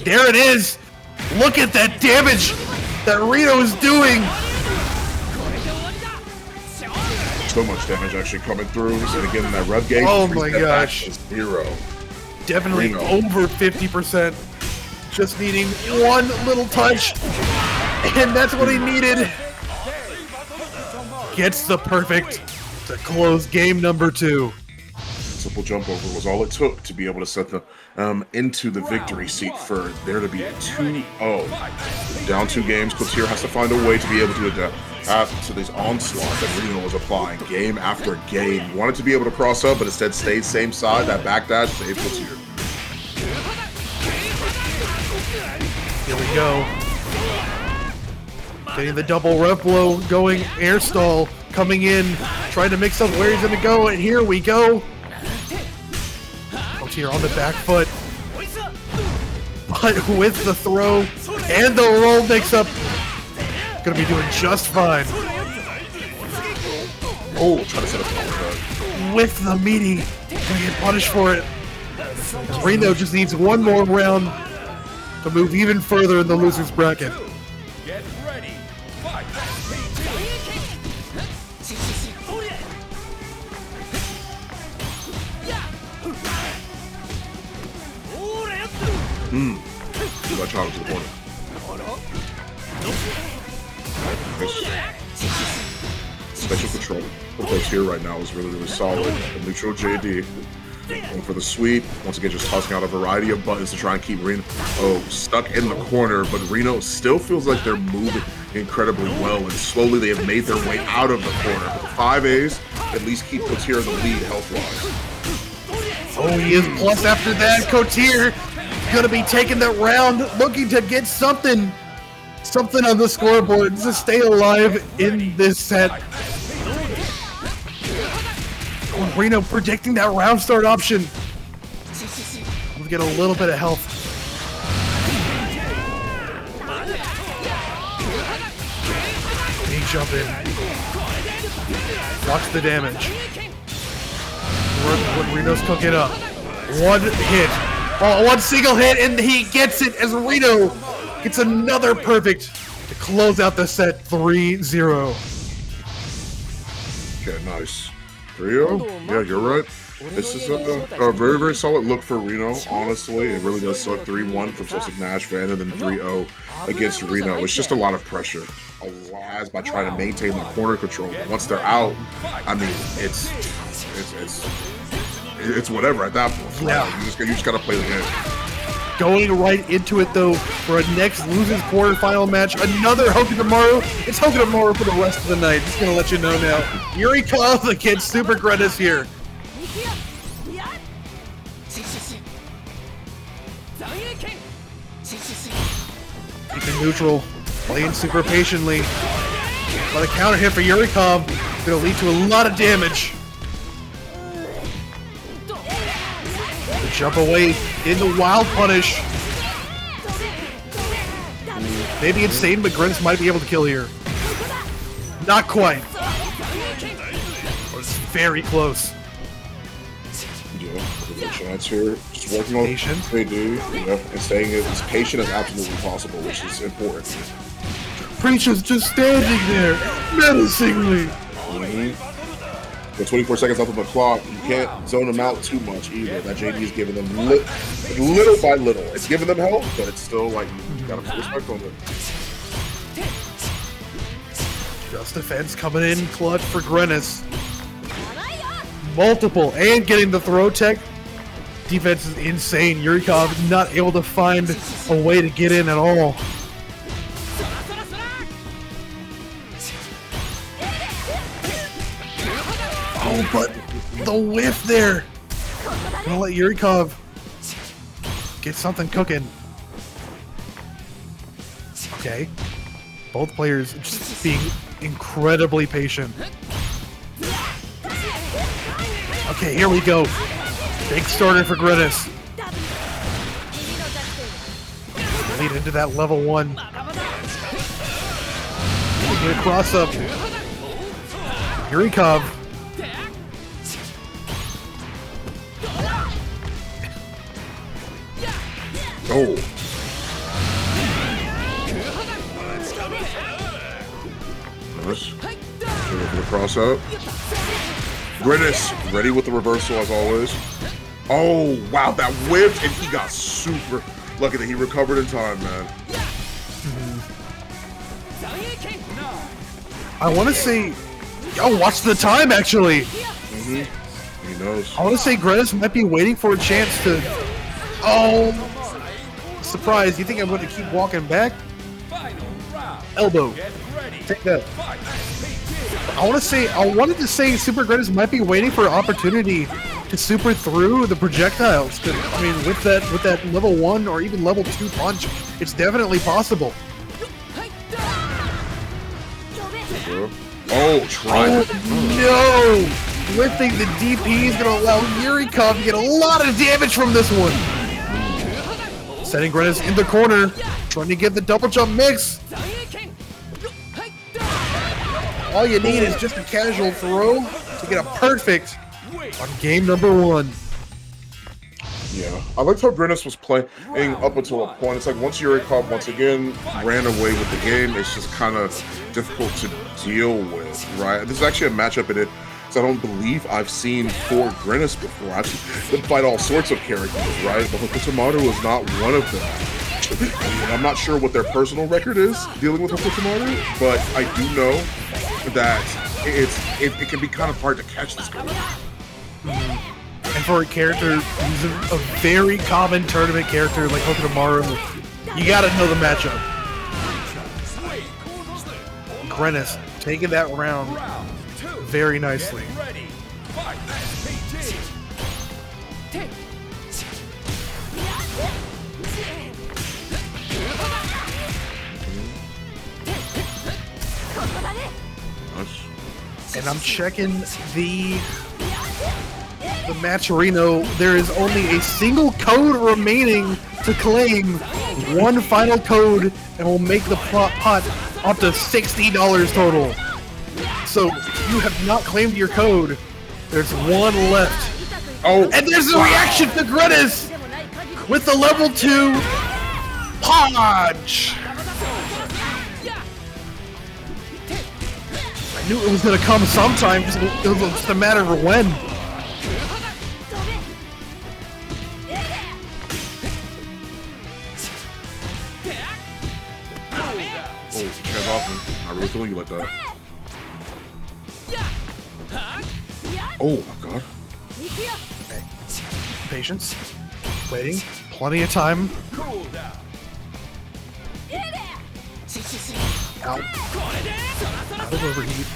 A: There it is. Look at that damage that Rino is doing.
B: So much damage actually coming through. And again, that rev gauge.
A: Oh my gosh.
B: 0.
A: Definitely
B: Rino.
A: over 50%. Just needing one little touch. And that's what he needed. Gets the perfect to close game number 2.
B: Simple jump over was all it took to be able to set them into the victory seat for there to be a 2-0. Down 2 games, Kotir has to find a way to be able to adapt to these onslaught that Rino was applying game after game. Wanted to be able to cross up, but instead stayed same side. That backdash saved Kotir.
A: Here we go. Getting the double rev blow going, air stall coming in, trying to mix up where he's gonna go, and here we go. Kotir on the back foot, but with the throw and the roll mix up, gonna be doing just fine.
B: Oh, trying to set up the
A: With the meaty, gonna get punished for it. Rino just needs one more round to move even further in the loser's bracket.
C: Get ready. Fight.
B: Too much out to the corner. Special control for Kotir right now is really solid. A neutral JD. And for the sweep, once again, just tossing out a variety of buttons to try and keep Rino stuck in the corner. But Rino still feels like they're moving incredibly well, and slowly they have made their way out of the corner. But the 5As at least keep Kotir in the lead health-wise.
A: Oh, he is plus after that. Kotir gonna be taking that round, looking to get something on the scoreboard to stay alive in this set. Rino predicting that round start option. We'll get a little bit of health. Big jump in. Watch the damage. Rino's cooking up. One hit. Oh, one single hit, and he gets it as Rino gets another perfect to close out the set 3-0.
B: Okay, nice. 3-0? Yeah, you're right. This is a very, very solid look for Rino, honestly. It really does suck 3-1 from SoSickNASHFAN and then 3-0 against Rino. It's just a lot of pressure. As by trying to maintain the corner control. But once they're out, I mean, it's whatever at that point.
A: Yeah.
B: You just gotta play the game.
A: Going right into it though for a next losers quarterfinal match. Another Hokutomaru. It's Hokutomaru for the rest of the night. Just gonna let you know now. Yurikov against Supergrenas here. Keeping neutral, playing super patiently. But a counter hit for Yurikov gonna lead to a lot of damage. The jump away in the wild punish. Maybe insane, but Grins might be able to kill here. Not quite. It was very close.
B: Yeah, there's a chance here. Just working on
A: Patient.
B: they do, and staying as patient as absolutely possible, which is important.
A: Preecha's just standing there, menacingly.
B: With 24 seconds left on the clock, you can't zone them out too much either. That JD is giving them little by little. It's giving them help, but it's still like you gotta put respect on it.
A: Just defense coming in clutch for Grenas. Multiple and getting the throw tech. Defense is insane. Yurikov not able to find a way to get in at all. Oh, but the whiff there. Gonna let Yurikov get something cooking. Okay. Both players just being incredibly patient. Okay, here we go. Big starter for Grenas. Lead into that level 1. Taking a cross up. Yurikov.
B: Oh. Nice. Looking for the cross out. Grenas ready with the reversal as always. Oh, wow, that whipped, and he got super lucky that he recovered in time, man.
A: I want to say... Oh, watch the time, actually.
B: He knows.
A: I want to say Grenas might be waiting for a chance to... Oh! Surprise, you think I'm going to keep walking back? Elbow. Take that. I wanted to say Supergrenas might be waiting for an opportunity to super through the projectiles. I mean, with that level 1 or even level 2 punch, it's definitely possible.
B: Oh, try.
A: Oh no! Lifting the DP is going to allow Yurikov to get a lot of damage from this one. Setting Grenas in the corner, trying to get the double jump mix. All you need is just a casual throw to get a perfect on game number 1.
B: Yeah, I liked how Grenas was playing up until a point. It's like once Yurikov once again ran away with the game, it's just kind of difficult to deal with, right? This is actually a matchup in it, so I don't believe I've seen 4 Grenas before. I've seen them fight all sorts of characters, right? But Hokutomaru is not one of them. I'm not sure what their personal record is dealing with Hokutomaru, but I do know that it can be kind of hard to catch this guy.
A: And for a character who's a very common tournament character like Hokutomaru, you gotta know the matchup. Grenas taking that round very nicely. And I'm checking the match RINO. There is only a single code remaining to claim. One final code, and we'll make the pot up to $60 total. So if you have not claimed your code, there's one left.
B: Oh,
A: and there's a reaction to Grenas with the level 2 punch. I knew it was going to come sometime, it was just a matter of when.
B: I really feel you like that. Oh my god.
A: Okay. Patience. Waiting. Plenty of time. Out. Out of overheat.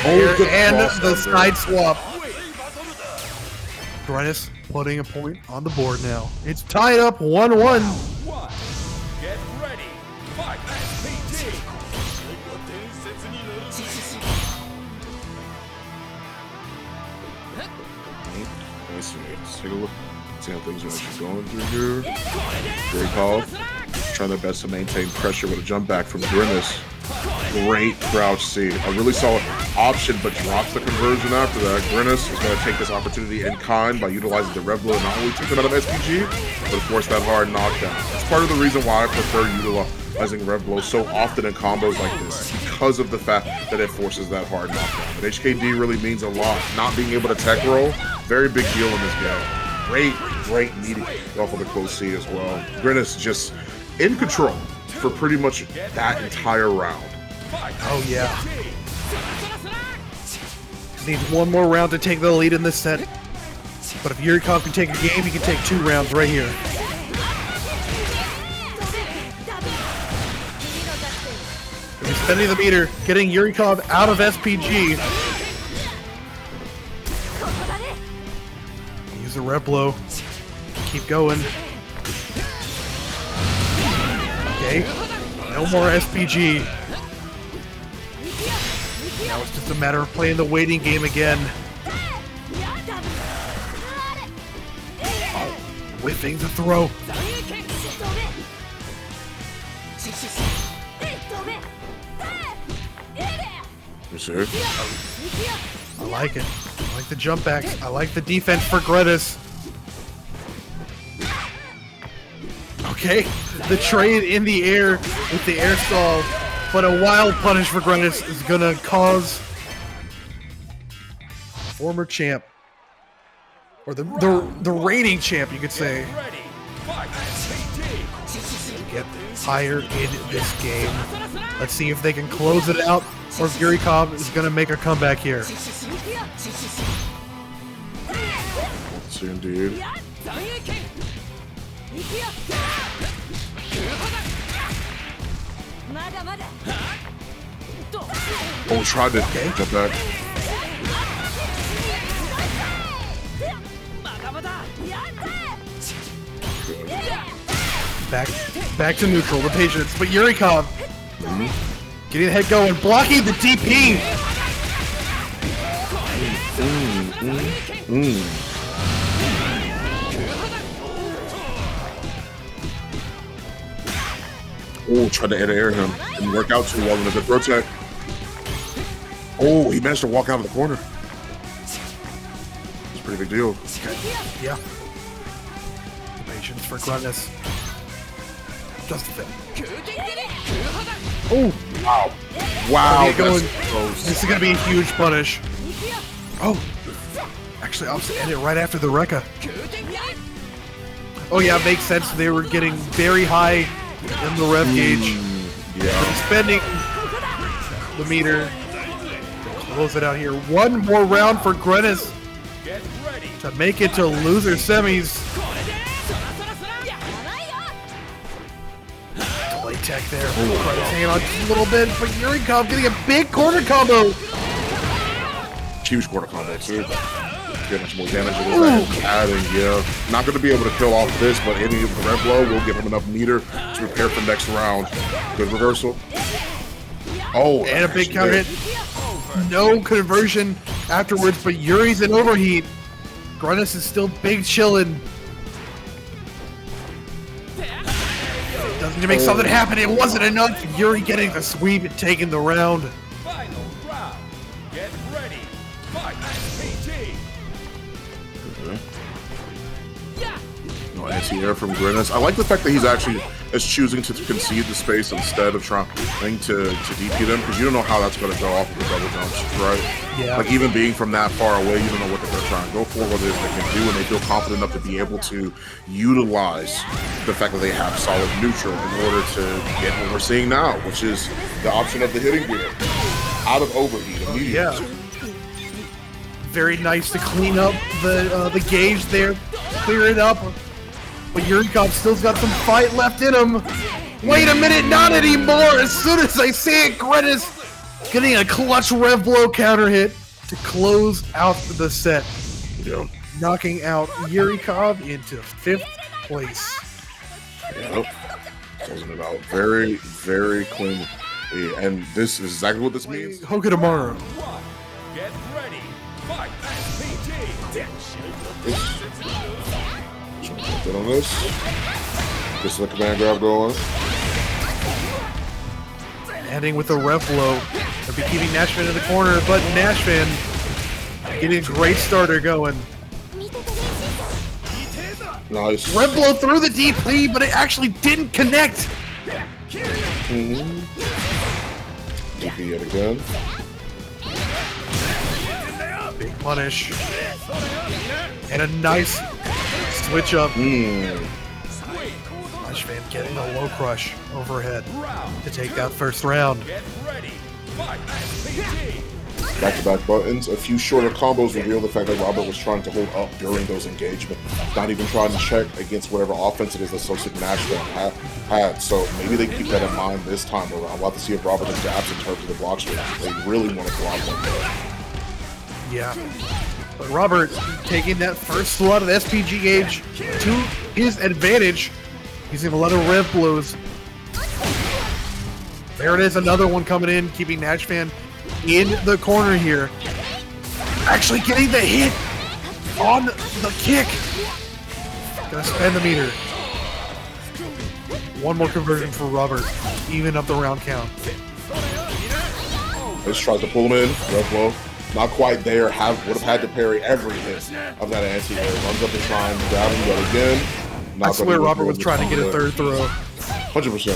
B: Oh,
A: and the side swap. Grenas putting a point on the board now. It's tied up 1-1.
C: Get ready. Fight.
B: Let's take a look. See how things are actually going through here. Yurikov trying their best to maintain pressure with a jump back from Grenas. Great crouch C. A really solid option, but drops the conversion after that. Grenas is going to take this opportunity in kind by utilizing the Rev Blow and not only take him out of SPG, but force that hard knockdown. That's part of the reason why I prefer utilizing Rev Blow so often in combos like this, because of the fact that it forces that hard knockdown. But HKD really means a lot. Not being able to tech roll, very big deal in this game. Great meeting off of the close C as well. Grenas just in control for pretty much that entire round.
A: Oh yeah. Needs one more round to take the lead in this set. But if Yurikov can take a game, he can take 2 rounds right here. He's spending the meter, getting Yurikov out of SPG. Use the Rev Blow. Keep going. Okay. No more SPG. Now it's just a matter of playing the waiting game again. Oh, whiffing the throw.
B: You see?
A: I like it. I like the jump backs. I like the defense for Grenas. Okay, the trade in the air with the air stall, but a wild punish for Grenas is gonna cause former champ, or the reigning champ, you could say, get higher in this game. Let's see if they can close it out, or if Yurikov is gonna make a comeback here.
B: Let's see, indeed. Oh, tried to jump back.
A: Back to neutral, the patience, but Yurikov getting the head going, blocking the DP.
B: Oh, tried to air him. Didn't work out too well in a good throw tech. Oh, he managed to walk out of the corner. It's a pretty big deal.
A: Yeah. The patience for Grenas. Just fit. Oh,
B: Wow. Wow.
A: going,
B: That's close.
A: this is going to be a huge punish. Oh, actually, I'll end it right after the Rekka. Oh, yeah, makes sense. They were getting very high in the rev gauge.
B: Yeah.
A: Spending the meter. Close it out here. One more round for Grenas to make it to loser semis. Delay tech there. Grenas hanging on just a little bit, but Yurikov getting a big corner combo.
B: Huge quarter combo too. Getting some more damage with adding, yeah. Not going to be able to kill off this, but hitting it with the red blow will give him enough meter to prepare for next round. Good reversal. Oh,
A: And a big counter hit. No conversion afterwards, but Yuri's in overheat. Grenas is still big chillin'. Doesn't to make something happen. It wasn't enough. Yuri getting the sweep and taking the round.
C: Final round. Get ready. Fight. PG.
B: No anti-air from Grenas. I like the fact that he's actually is choosing to concede the space instead of trying to DP them, because you don't know how that's going to go off with the double jumps, right?
A: Yeah.
B: Like even being from that far away, you don't know what they're going to try and go for, what it is they can do, and they feel confident enough to be able to utilize the fact that they have solid neutral in order to get what we're seeing now, which is the option of the hitting gear out of overheat immediately.
A: Yeah. Very nice to clean up the gauge there, clear it up. But Yurikov still's got some fight left in him. Wait a minute, not anymore. As soon as I see it, Grenas getting a clutch rev blow counter hit to close out the set.
B: Yep.
A: Knocking out Yurikov into 5th place.
B: Yep. Closing it out very, very clean. And this is exactly what this means.
A: Hokutomaru.
C: Get ready. Fight. PG.
B: Get on this. Just let the command grab going.
A: Ending with a rev blow. They'll be keeping NASHFAN in the corner, but NASHFAN getting a great starter going.
B: Nice.
A: Rev blow through the DP, but it actually didn't connect.
B: DP yet again.
A: Big punish. And a nice switch up. NASHFAN getting a low crush overhead to take that first round.
C: Get ready. Fight. PG.
B: Back-to-back buttons. A few shorter combos reveal the fact that Robert was trying to hold up during those engagements. Not even trying to check against whatever offense it is that SoSickNASHFAN had. So maybe they keep that in mind this time around. We'll have to see if Robert adapts in terms of the block switch. They really want to block like that.
A: Yeah. But Robert taking that first slot of the SPG gauge to his advantage, using a lot of rev blows. There it is, another one coming in, keeping NASHFAN in the corner here. Actually getting the hit on the kick. Gonna spend the meter. One more conversion for Robert, even up the round count.
B: Just tries to pull him in. Red blow. Not quite there. Would have had to parry every hit of that anti-air. Runs up his time, grab him yet again.
A: I swear Robert was trying to get a third throw.
B: 100%.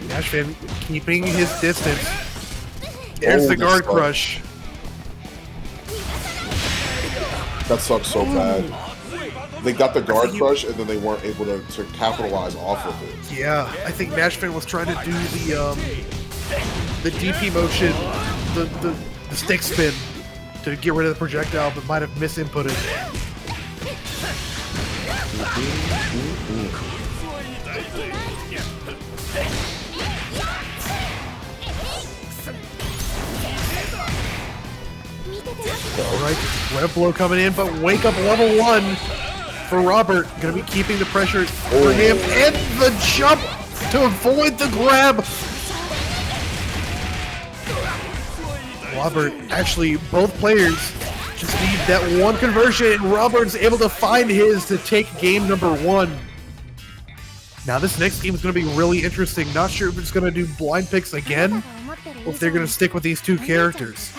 A: NASHFAN keeping his distance. There's the guard crush.
B: That sucks so bad. They got the guard crush and then they weren't able to capitalize off of it.
A: Yeah, I think NASHFAN was trying to do the DP motion, the stick spin to get rid of the projectile, but might have misinputted. Alright, web blow coming in, but wake up level 1 for Robert. Gonna be keeping the pressure for him, and the jump to avoid the grab. Robert, actually, both players just need that one conversion, and Robert's able to find his to take game number 1. Now this next game is going to be really interesting. Not sure if it's going to do blind picks again, or if they're going to stick with these two characters.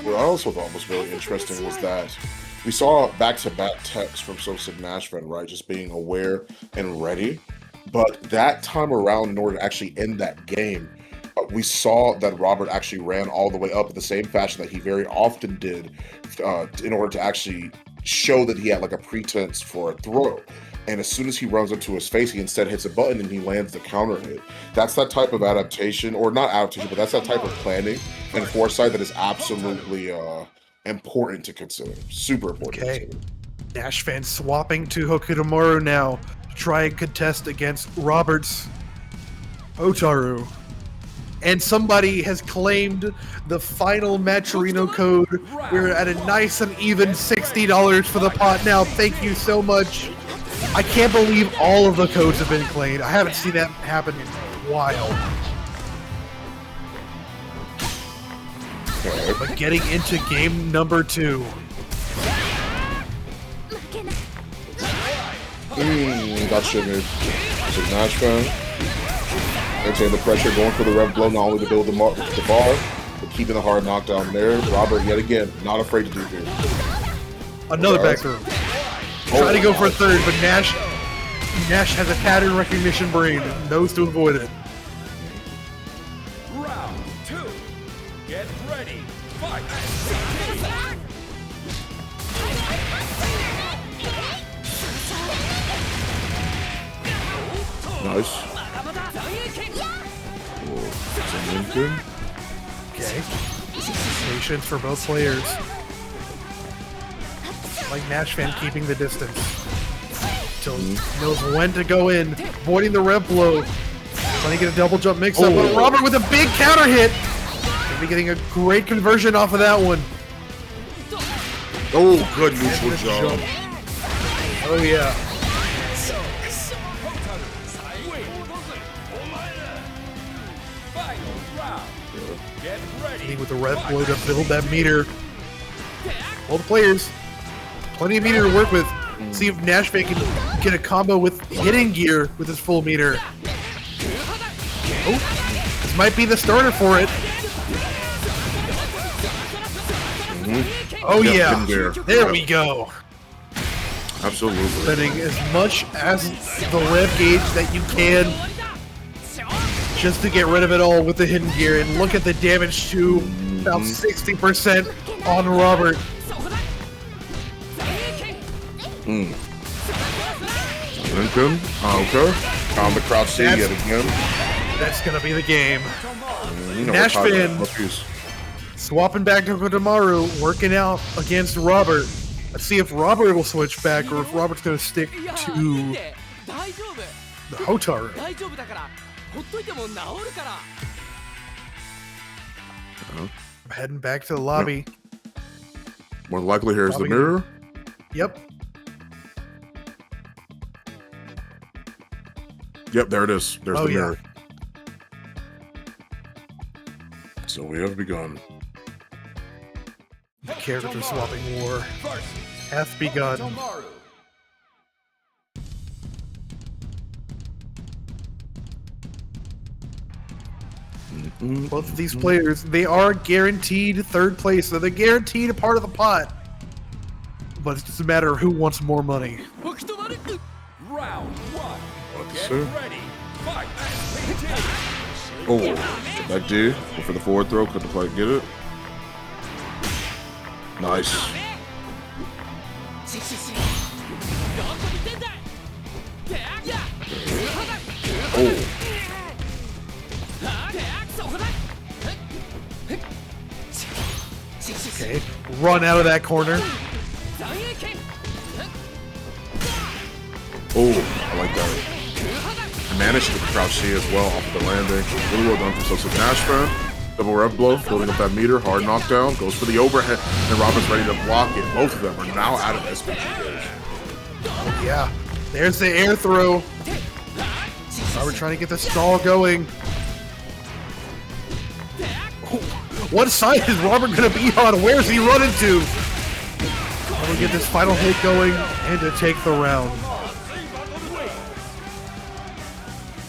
B: What I also thought was really interesting was that we saw back-to-back techs from SoSickNASHFAN, right? Just being aware and ready. But that time around, in order to actually end that game, we saw that Robert actually ran all the way up in the same fashion that he very often did in order to actually show that he had like a pretense for a throw. And as soon as he runs into his face, he instead hits a button and he lands the counter hit. That's that type of adaptation, or not adaptation, but that's that type of planning and foresight that is absolutely important to consider. Super important.
A: Okay. NASHFAN swapping to Hokutomaru now to try and contest against Robert's Hotaru. And somebody has claimed the final match RINO code. We're at a nice and even $60 for the pot now. Thank you so much. I can't believe all of the codes have been claimed. I haven't seen that happen in a while. But getting into game number 2.
B: Got sugared. SoSickNASHFAN. Maintain the pressure, going for the rev blow, not only to build the bar, but keeping the hard knockdown there. Robert, yet again, not afraid to do here.
A: Another back throw. Trying to go for a third, but Nash has a pattern recognition brain and knows to avoid it.
C: Round 2. Get ready. Fight.
B: Nice.
A: Okay. Patience for both players. Like NASHFAN keeping the distance. Till knows when to go in, avoiding the rev blow. Trying to get a double jump mix up, but Robert with a big counter hit. Gonna be getting a great conversion off of that one.
B: Oh, good neutral jump.
A: Oh yeah. With the red blow to build that meter. All the players, plenty of meter to work with. See if NASHFAN can get a combo with hitting gear with his full meter. Oh, this might be the starter for it. Oh yeah, there we go.
B: Absolutely.
A: Spending as much as the rev gauge that you can just to get rid of it all with the hidden gear, and look at the damage to about 60% on Robert.
B: Lincoln, okay. On the crouch C yet again.
A: That's gonna be the game.
B: You know,
A: NASHFAN swapping back to Hokutomaru, working out against Robert. Let's see if Robert will switch back or if Robert's gonna stick to the Hotaru. I'm heading back to the lobby.
B: More likely here is the mirror.
A: Yep.
B: Yep, there it is. There's the mirror.
A: Yeah.
B: So we have begun.
A: The character swapping war hath begun. Both of these players, they are guaranteed third place, so they're guaranteed a part of the pot. But it's just a matter of who wants more money.
C: Round one. Get
B: Sir.
C: ready. Fight.
B: Oh, that did. Go for the forward throw. Couldn't quite get it. Nice. Oh.
A: Okay, run out of that corner.
B: Oh, I like that. Managed to crouch C as well off of the landing. Really well done from SoSickNASHFAN. Double rev blow, building up that meter, hard knockdown, goes for the overhead, and Robin's ready to block it. Both of them are now out of SPG range.
A: Yeah, there's the air throw. We're trying to get the stall going. What side is Robert going to be on? Where's he running to? We'll get this final hit going and to take the round.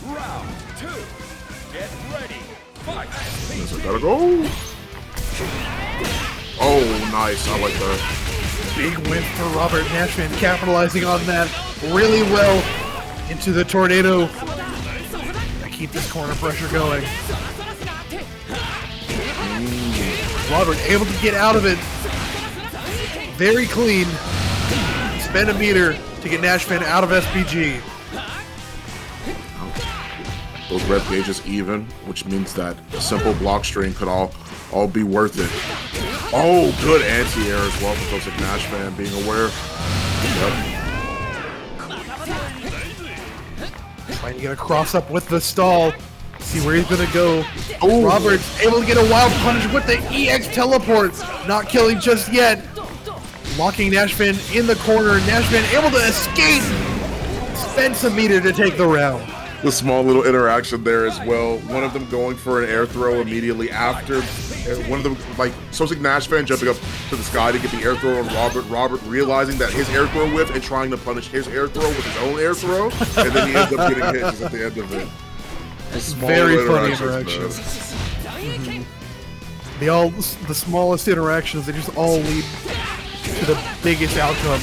C: Round two. Get ready. Fight.
B: So gotta go. Oh, nice. I like that.
A: Big win for Robert Nashman, capitalizing on that really well into the tornado. To keep this corner pressure going. Robert able to get out of it. Very clean. Spend a meter to get Nashman out of SPG.
B: Those red gauges even, which means that a simple block string could all be worth it. Oh, good anti-air as well for SoSickNASHFAN being aware. Yep.
A: Trying to get a cross up with the stall. See where he's gonna go.
B: Oh.
A: Robert's able to get a wild punish with the EX teleport. Not killing just yet. Locking Nashman in the corner. Nashman able to escape. Spend some meter to take the round.
B: The small little interaction there as well. One of them going for an air throw immediately after. One of them, like, SoSickNASHFAN jumping up to the sky to get the air throw on Robert. Robert realizing that his air throw whiff and trying to punish his air throw with his own air throw. And then he ends up getting hit just at the end of it.
A: Very funny interactions. They all, the smallest interactions, they just all lead to the biggest outcome.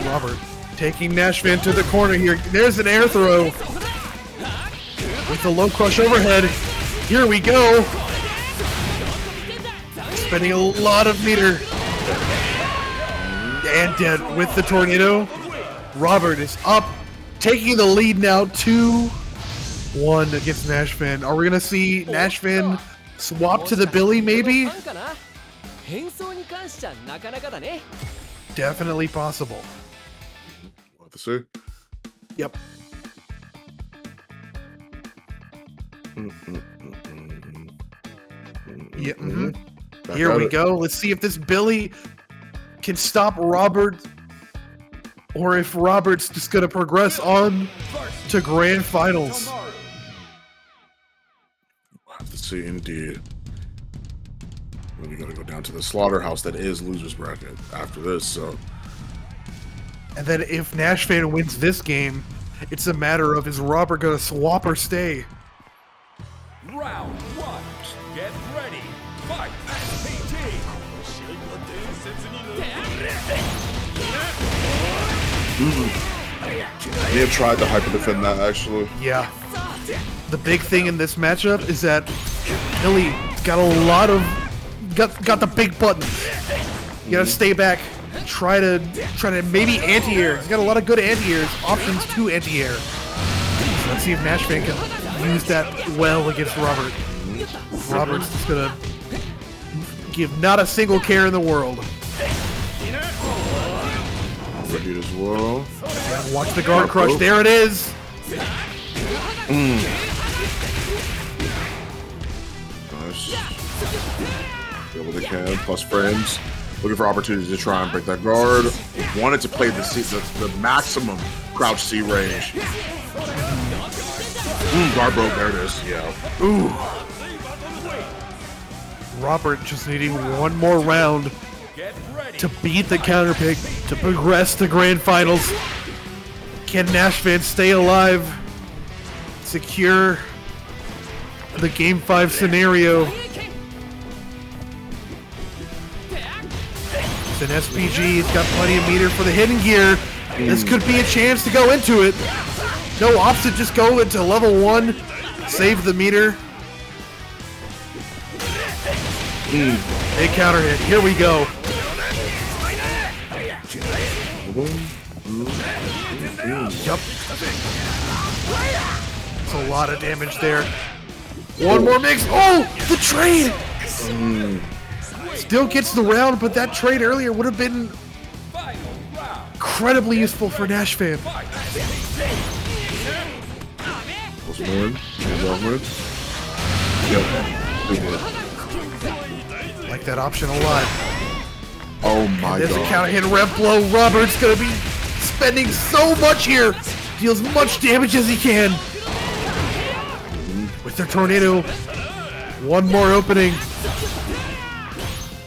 A: Robert taking Nashman to the corner here. There's an air throw with the low crush overhead. Here we go. Spending a lot of meter. And dead with the tornado. Robert is up, taking the lead now, 2-1 against Nashman. Are we going to see Nashman swap to the Billy, maybe? Definitely possible.
B: We'll have to see.
A: Yep. Yeah. Here we go. Let's see if this Billy can stop Robert, or if Robert's just going to progress on to Grand Finals.
B: We'll have to see, indeed. We got to go down to the slaughterhouse that is loser's bracket after this, so.
A: And then if Nashman wins this game, it's a matter of, is Robert going to swap or stay?
C: Round one. Get ready. Fight. SPG.
B: They have tried to hyper defend that, actually.
A: Yeah. The big thing in this matchup is that Billy got a lot of got the big buttons. You gotta stay back. Try to maybe anti-air. He's got a lot of good anti-airs. Options to anti-air. So let's see if Nashman can use that well against Robert. Robert's just gonna give not a single care in the world.
B: Ready as well.
A: Yeah, watch the guard crush. There it is.
B: Nice. Do what they can. Plus frames. Looking for opportunities to try and break that guard. Wanted to play the maximum crouch C range. Guard broke. There it is. Yeah.
A: Ooh. Robert just needing one more round to beat the counter pick, to progress to Grand Finals. Can Nashman stay alive? secure the Game 5 scenario. It's an SPG. He's got plenty of meter for the hidden gear. This could be a chance to go into it. No option, just go into level 1. Save the meter. Big counter hit. Here we go. Yup. That's a lot of damage there. One more mix. Oh, the trade! Still gets the round, but that trade earlier would have been incredibly useful for NASHFAN. Like that option a lot.
B: Oh my
A: There's a
B: god.
A: counter hit rep blow. Robert's gonna be spending so much here. Deals much damage as he can. With their tornado. One more opening.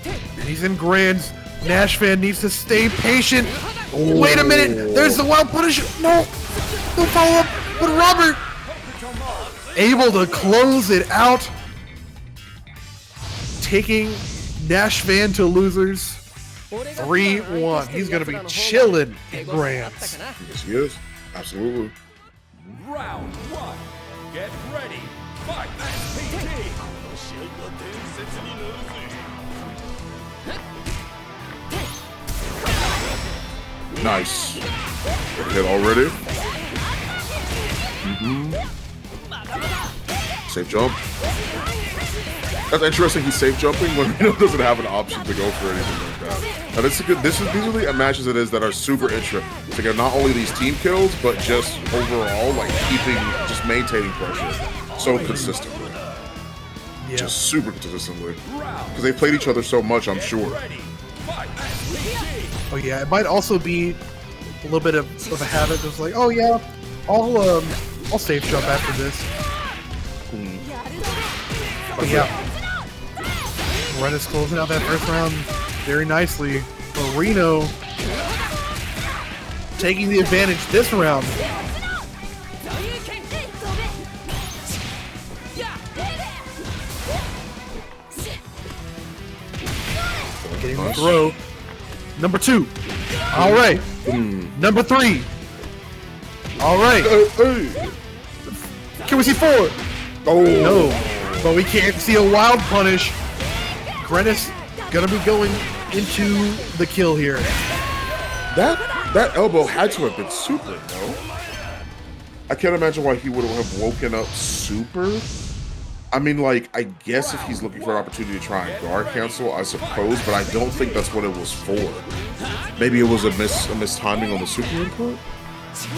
A: And he's in grands. NASHFAN needs to stay patient. Wait a minute. There's the wild punish. No. No follow up. But Robert able to close it out. Taking NASHFAN to losers. 3-1. He's going to be chilling in grands.
B: Yes, he is. Absolutely.
C: Round 1. Get ready. Fight. SPG.
B: Nice. Hit already. Safe jump. That's interesting. He's safe jumping when Rino doesn't have an option to go for anything like that. Now this is good. These are the matches it is that are super interesting. To get not only these team kills, but just overall like just maintaining pressure so consistently.
A: Yeah.
B: Just super consistently. Because they played each other so much, I'm sure.
A: Oh yeah, it might also be a little bit of a habit. Just like, oh yeah, I'll safe jump after this. But yeah, Ren is closing out that first round very nicely. But RINO taking the advantage this round. Getting the throw. Number 2. All right. Number 3. All right. Can we see 4?
B: Oh
A: No. But we can't see a wild punish. Grenas gonna be going into the kill here.
B: That elbow had to have been super, no? I can't imagine why he would have woken up super. I mean, like, I guess if he's looking for an opportunity to try and guard cancel, I suppose, but I don't think that's what it was for. Maybe it was a mistiming on the super input?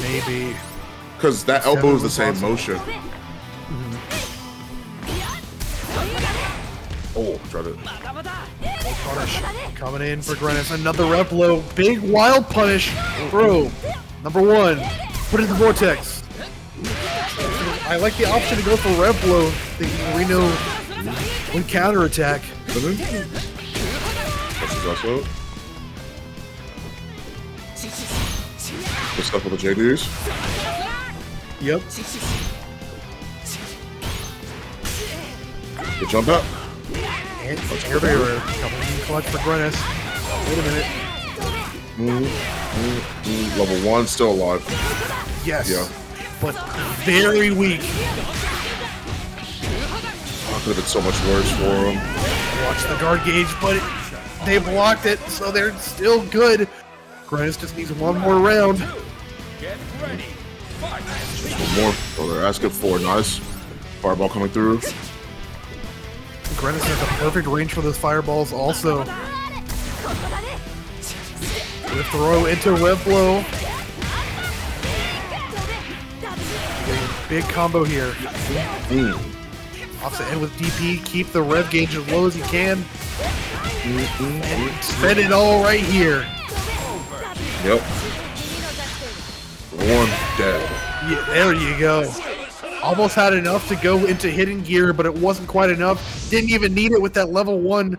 A: Maybe.
B: Because that elbow is the same motion. Oh, try to.
A: Punish coming in for Grenas. Another rep low. Big wild punish. Bro. Number 1. Put it in the vortex. I like the option to go for rev blow. Thinking RINO would counterattack.
B: Also. Good stuff with the JDs.
A: Yep.
B: Good jump up.
A: And everywhere. Coming in clutch for Grenas. Wait a minute.
B: Level 1 still alive.
A: Yes.
B: Yeah.
A: But very weak.
B: Oh, could have been so much worse for him.
A: Watch the guard gauge, but they blocked it, so they're still good. Grenas just needs one more round.
C: Get ready. Fight.
B: Just one more. Oh, they're asking for nice. Fireball coming through.
A: Grenas has the perfect range for those fireballs also. The throw into web blow. Big combo here. Off the end with DP. Keep the rev gauge as low as you can. And spend it all right here.
B: Yep. One dead.
A: Yeah, there you go. Almost had enough to go into hidden gear, but it wasn't quite enough. Didn't even need it with that level 1.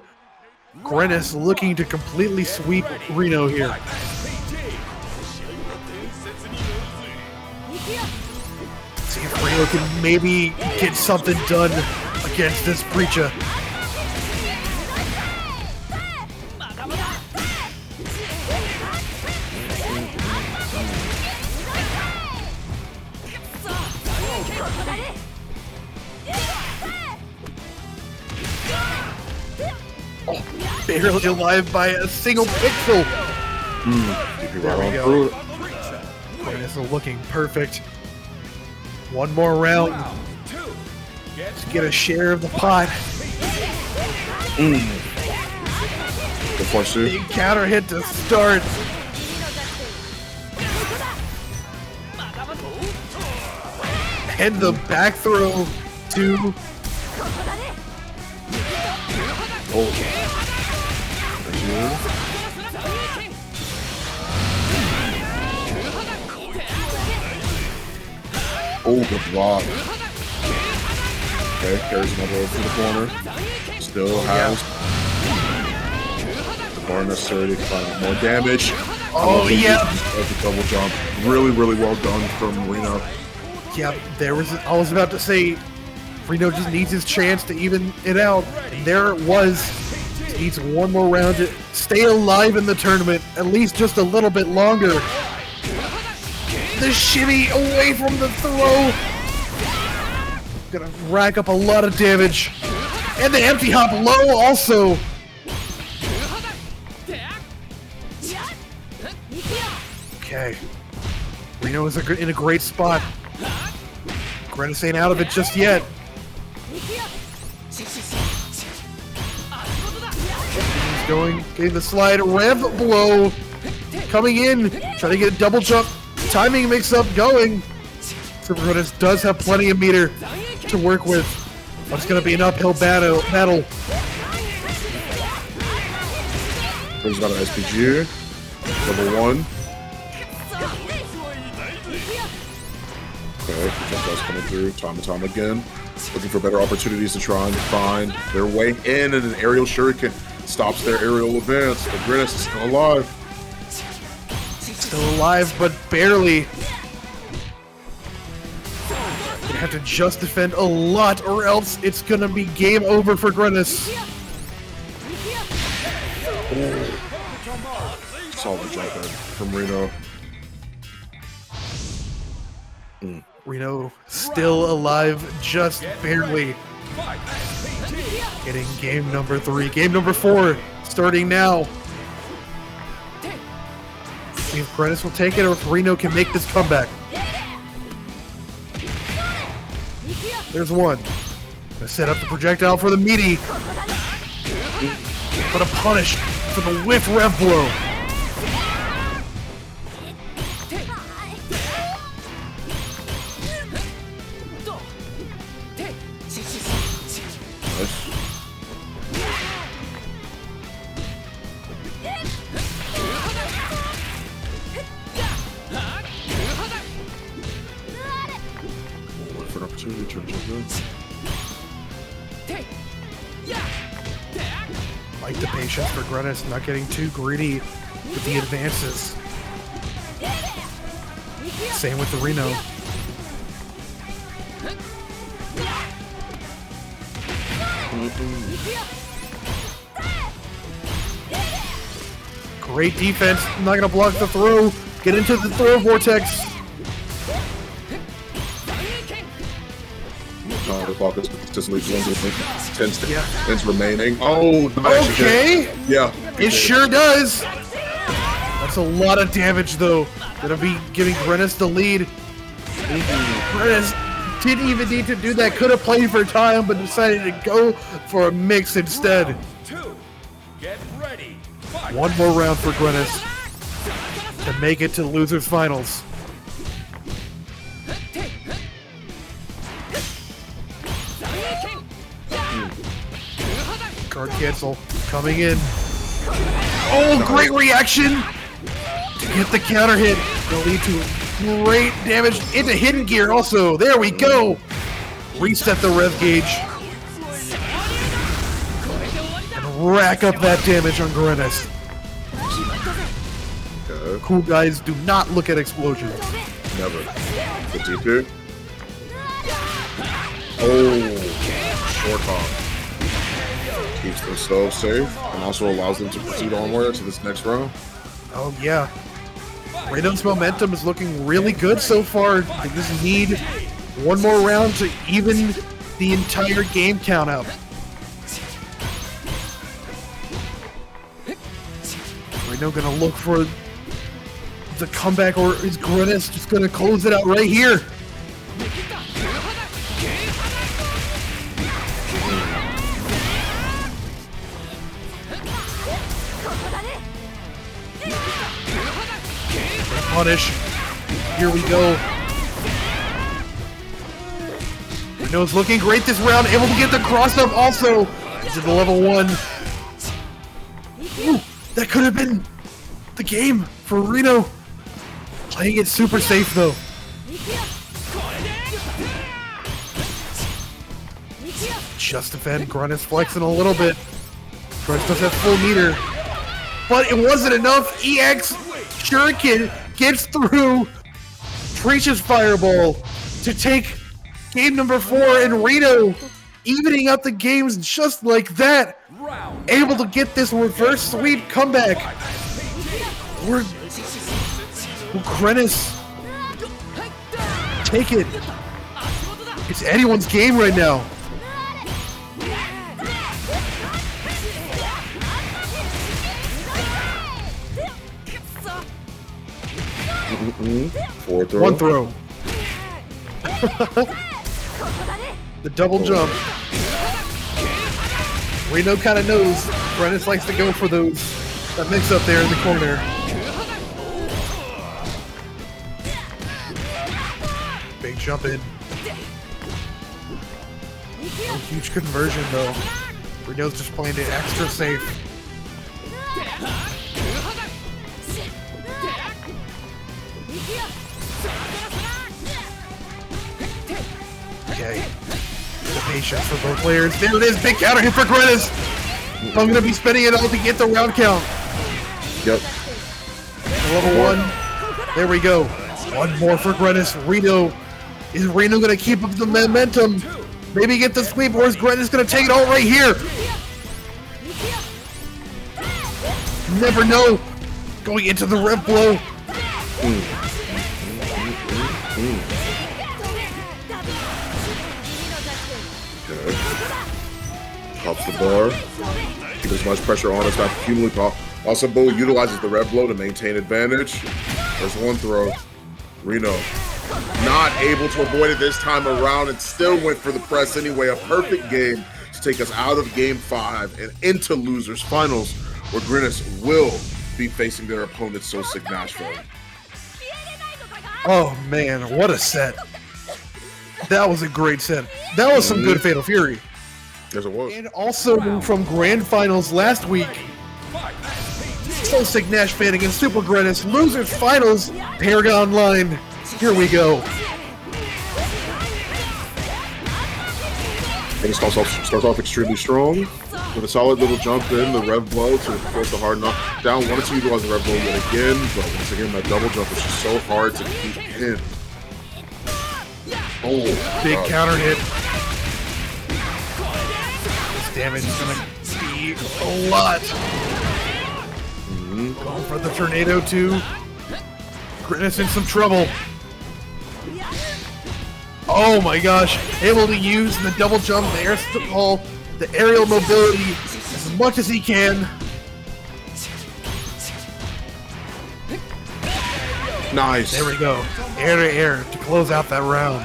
A: Grenas looking to completely sweep RINO here. See if RINO can maybe get something done against this Preecha. Barely alive by a single pixel. There we go. This is looking perfect. One more round to get a share of the pot. Big counter hit to start. And the back throw to...
B: Oh, good block. Okay, carries another over to the corner. Still has the bar necessary to find more damage.
A: Oh, yeah.
B: The double jump. Really, really well done from RINO.
A: Yeah, I was about to say, RINO just needs his chance to even it out. And there it was. He needs one more round to stay alive in the tournament, at least just a little bit longer. The shimmy away from the throw. Gonna rack up a lot of damage. And the empty hop low also. Okay. RINO is in a great spot. Grenas ain't out of it just yet. He's getting the slide. Rev blow. Coming in. Trying to get a double jump. Timing mix-up going. Supergrenas does have plenty of meter to work with. It's going to be an uphill battle.
B: Brings out an SPG. Level 1. Okay, jump coming through time and time again. Looking for better opportunities to try and find their way in, and an aerial shuriken stops their aerial advance. The Grenas is still alive.
A: Still alive, but barely. Gonna have to just defend a lot, or else it's gonna be game over for Grenas.
B: Solid jump in from RINO.
A: RINO still alive, just barely. Getting game number 3. Game number 4 starting now. See if Grenas will take it or if RINO can make this comeback. There's one. Gonna set up the projectile for the meaty. But a punish for the whiff rev blow. Like the patience for Grenas, not getting too greedy with the advances. Same with the RINO. Great defense, not gonna block the throw. Get into the throw vortex.
B: The clock is just leaves 10 remaining. Oh, nice.
A: Okay.
B: Yeah.
A: It sure does. That's a lot of damage, though. Gonna be giving Grenas the lead. Grenas didn't even need to do that. Could have played for time, but decided to go for a mix instead.
C: Get ready.
A: One more round for Grenas to make it to losers finals. Guard cancel coming in. Oh, great reaction to get the counter hit. Will lead to great damage into hidden gear also. There we go. Reset the rev gauge. And rack up that damage on Grenas. Cool guys do not look at explosions.
B: Never. The DP. Oh, short hop. Keeps themselves safe and also allows them to proceed onward to this next round.
A: Oh yeah. RINO's momentum is looking really good so far. They just need one more round to even the entire game count out. RINO gonna look for the comeback, or is Grenas just gonna close it out right here? Punish. Here we go. RINO's looking great this round, able to get the cross up also to the level 1. Ooh, that could have been the game for RINO. Playing it super safe though. Just defend. Grenas flexing a little bit. Grenas does have full meter, but it wasn't enough. EX Shuriken gets through Preecha's fireball to take game number 4, and RINO evening up the games just like that. Able to get this reverse sweep comeback. Will Grenas take it? It's anyone's game right now.
B: Throw.
A: One throw. The double jump. RINO kind of knows Grenas likes to go for those. That mix up there in the corner. Big jump in. No huge conversion though. RINO's just playing it extra safe. Okay. The patience for both players. There it is. Big counter hit for Grenas. I'm going to be spending it all to get the round count.
B: Yep.
A: Level 1. There we go. One more for Grenas. RINO. Is RINO going to keep up the momentum? Maybe get the sweep, or is Grenas going to take it all right here? Never know. Going into the rev blow.
B: Pops the bar. Keep as much pressure on as that humanly possible. Also, Bull utilizes the red blow to maintain advantage. There's one throw. RINO not able to avoid it this time around and still went for the press anyway. A perfect game to take us out of game 5 and into losers finals, where Grenas will be facing their opponent SoSickNASHFAN.
A: Oh man, what a set. That was a great set. That was some good Fatal Fury.
B: Yes, it was.
A: And also from Grand Finals last week, SoSickNASHFAN against Supergrenas. Losers Finals, ParagOnline. Here we go.
B: And it starts off extremely strong with a solid little jump in, the rev blow to force the hard knockdown. Wanted to utilize the rev blow yet again, but once again, that double jump is just so hard to keep in. Oh,
A: big counter hit. This damage is gonna be a lot. Going for the tornado too. Grenas in some trouble. Oh my gosh, able to use the double jump, the air stall, the aerial mobility as much as he can.
B: nice.
A: There we go. Air to air to close out that round.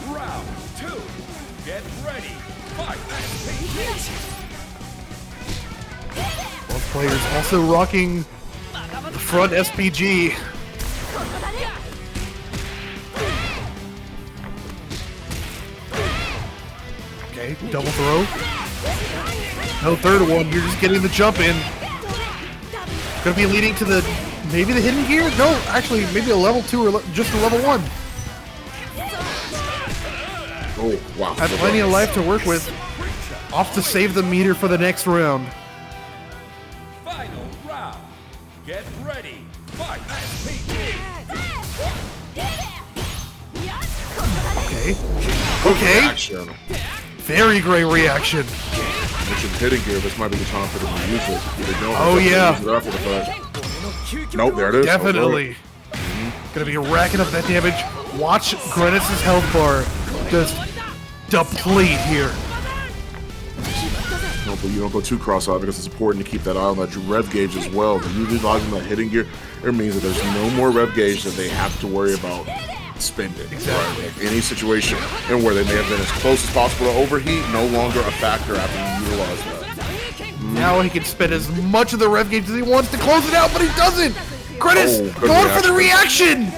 C: Round 2. Get ready. Fight.
A: Both players also rocking the front SPG. Okay, double throw. No third one, you're just getting the jump in. Gonna be leading to the, maybe the hidden gear? No, actually, maybe a level 2 or just a level 1.
B: Oh, wow.
A: Have plenty of life to work with. Off to save the meter for the next round.
C: Final round. Get ready. Fight.
A: Okay, Okay.
B: Reaction.
A: Very great reaction.
B: Mentioned hitting gear. This might be the time for them to use it. They don't.
A: Oh, yeah.
B: Use it after the fact. Nope, there it is.
A: Definitely. Gonna be racking up that damage. Watch Grenas' health bar just deplete here.
B: No, but you don't go too cross-eyed because it's important to keep that eye on that rev gauge as well. But utilizing that hitting gear, it means that there's no more rev gauge that they have to worry about spending.
A: Exactly.
B: Right? Like any situation and where they may have been as close as possible to overheat, no longer a factor after you utilize that.
A: Now he can spend as much of the rev gauge as he wants to close it out, but he doesn't. Grenas
B: good
A: going for the reaction.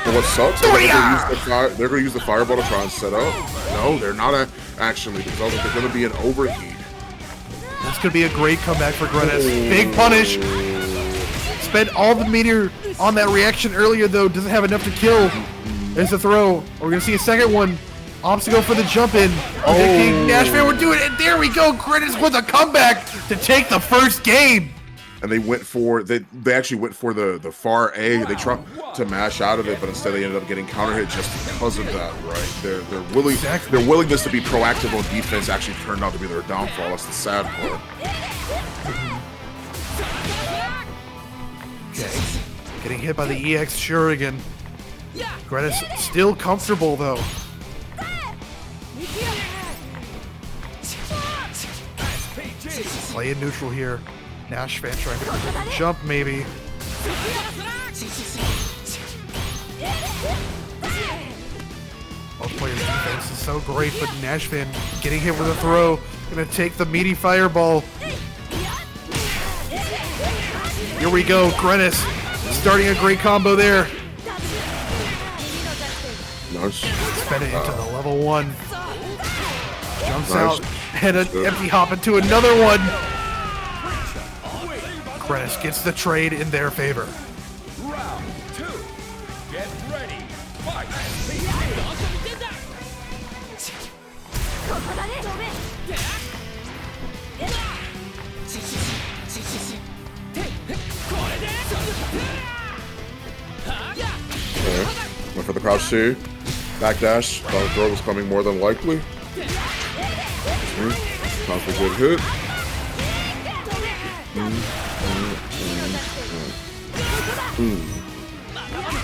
B: But what sucks, they're going to use the fireball to try and set up. No, they're not actually, because they're going to be an overheat.
A: This could be a great comeback for Grenas. Big punish. Spent all the meteor on that reaction earlier, though. Doesn't have enough to kill. There's the throw. We're going to see a second one. Obstacle for the jump in. NASHFAN, we're doing it. And there we go. Grenas with a comeback to take the first game.
B: And they went for they actually went for the far A. They tried to mash out of it, but instead they ended up getting counter hit just because of that, right? Their willingness to be proactive on defense actually turned out to be their downfall. That's the sad part.
A: Okay. Getting hit by the EX Shuriken. Grenas still comfortable though. Play in neutral here. NASHFAN trying to jump, maybe. Both players' defense is so great, but NASHFAN getting hit with a throw. Gonna take the meaty fireball. Here we go, Grenas starting a great combo there.
B: Nice.
A: Spin it into the level 1. Jumps out and an empty hop into another one. Grenas gets the trade in their favor.
C: Round 2. Get ready. Fight.
B: Okay. Went for the crouch C. Backdash. Thought the throw was coming more than likely. Time for a good hit.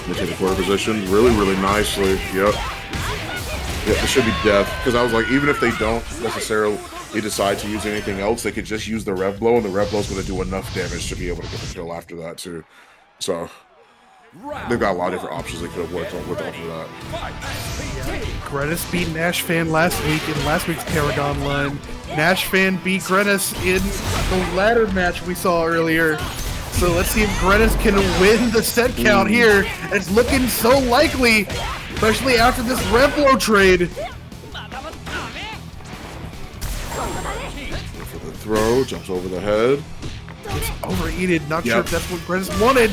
B: They take the quarter position really, really nicely. Yep. Yep, this should be death. Because I was like, even if they don't necessarily decide to use anything else, they could just use the rev blow, and the rev blow is going to do enough damage to be able to get the kill after that, too. So, they've got a lot of different options they could have worked on with after that.
A: Grenas beat NASHFAN last week in last week's ParagOnline. NASHFAN beat Grenas in the ladder match we saw earlier. So let's see if Grenas can win the set count here. It's looking so likely, especially after this rev blow trade.
B: For the throw, jumps over the head.
A: Gets overheated. Not sure if that's what Grenas wanted.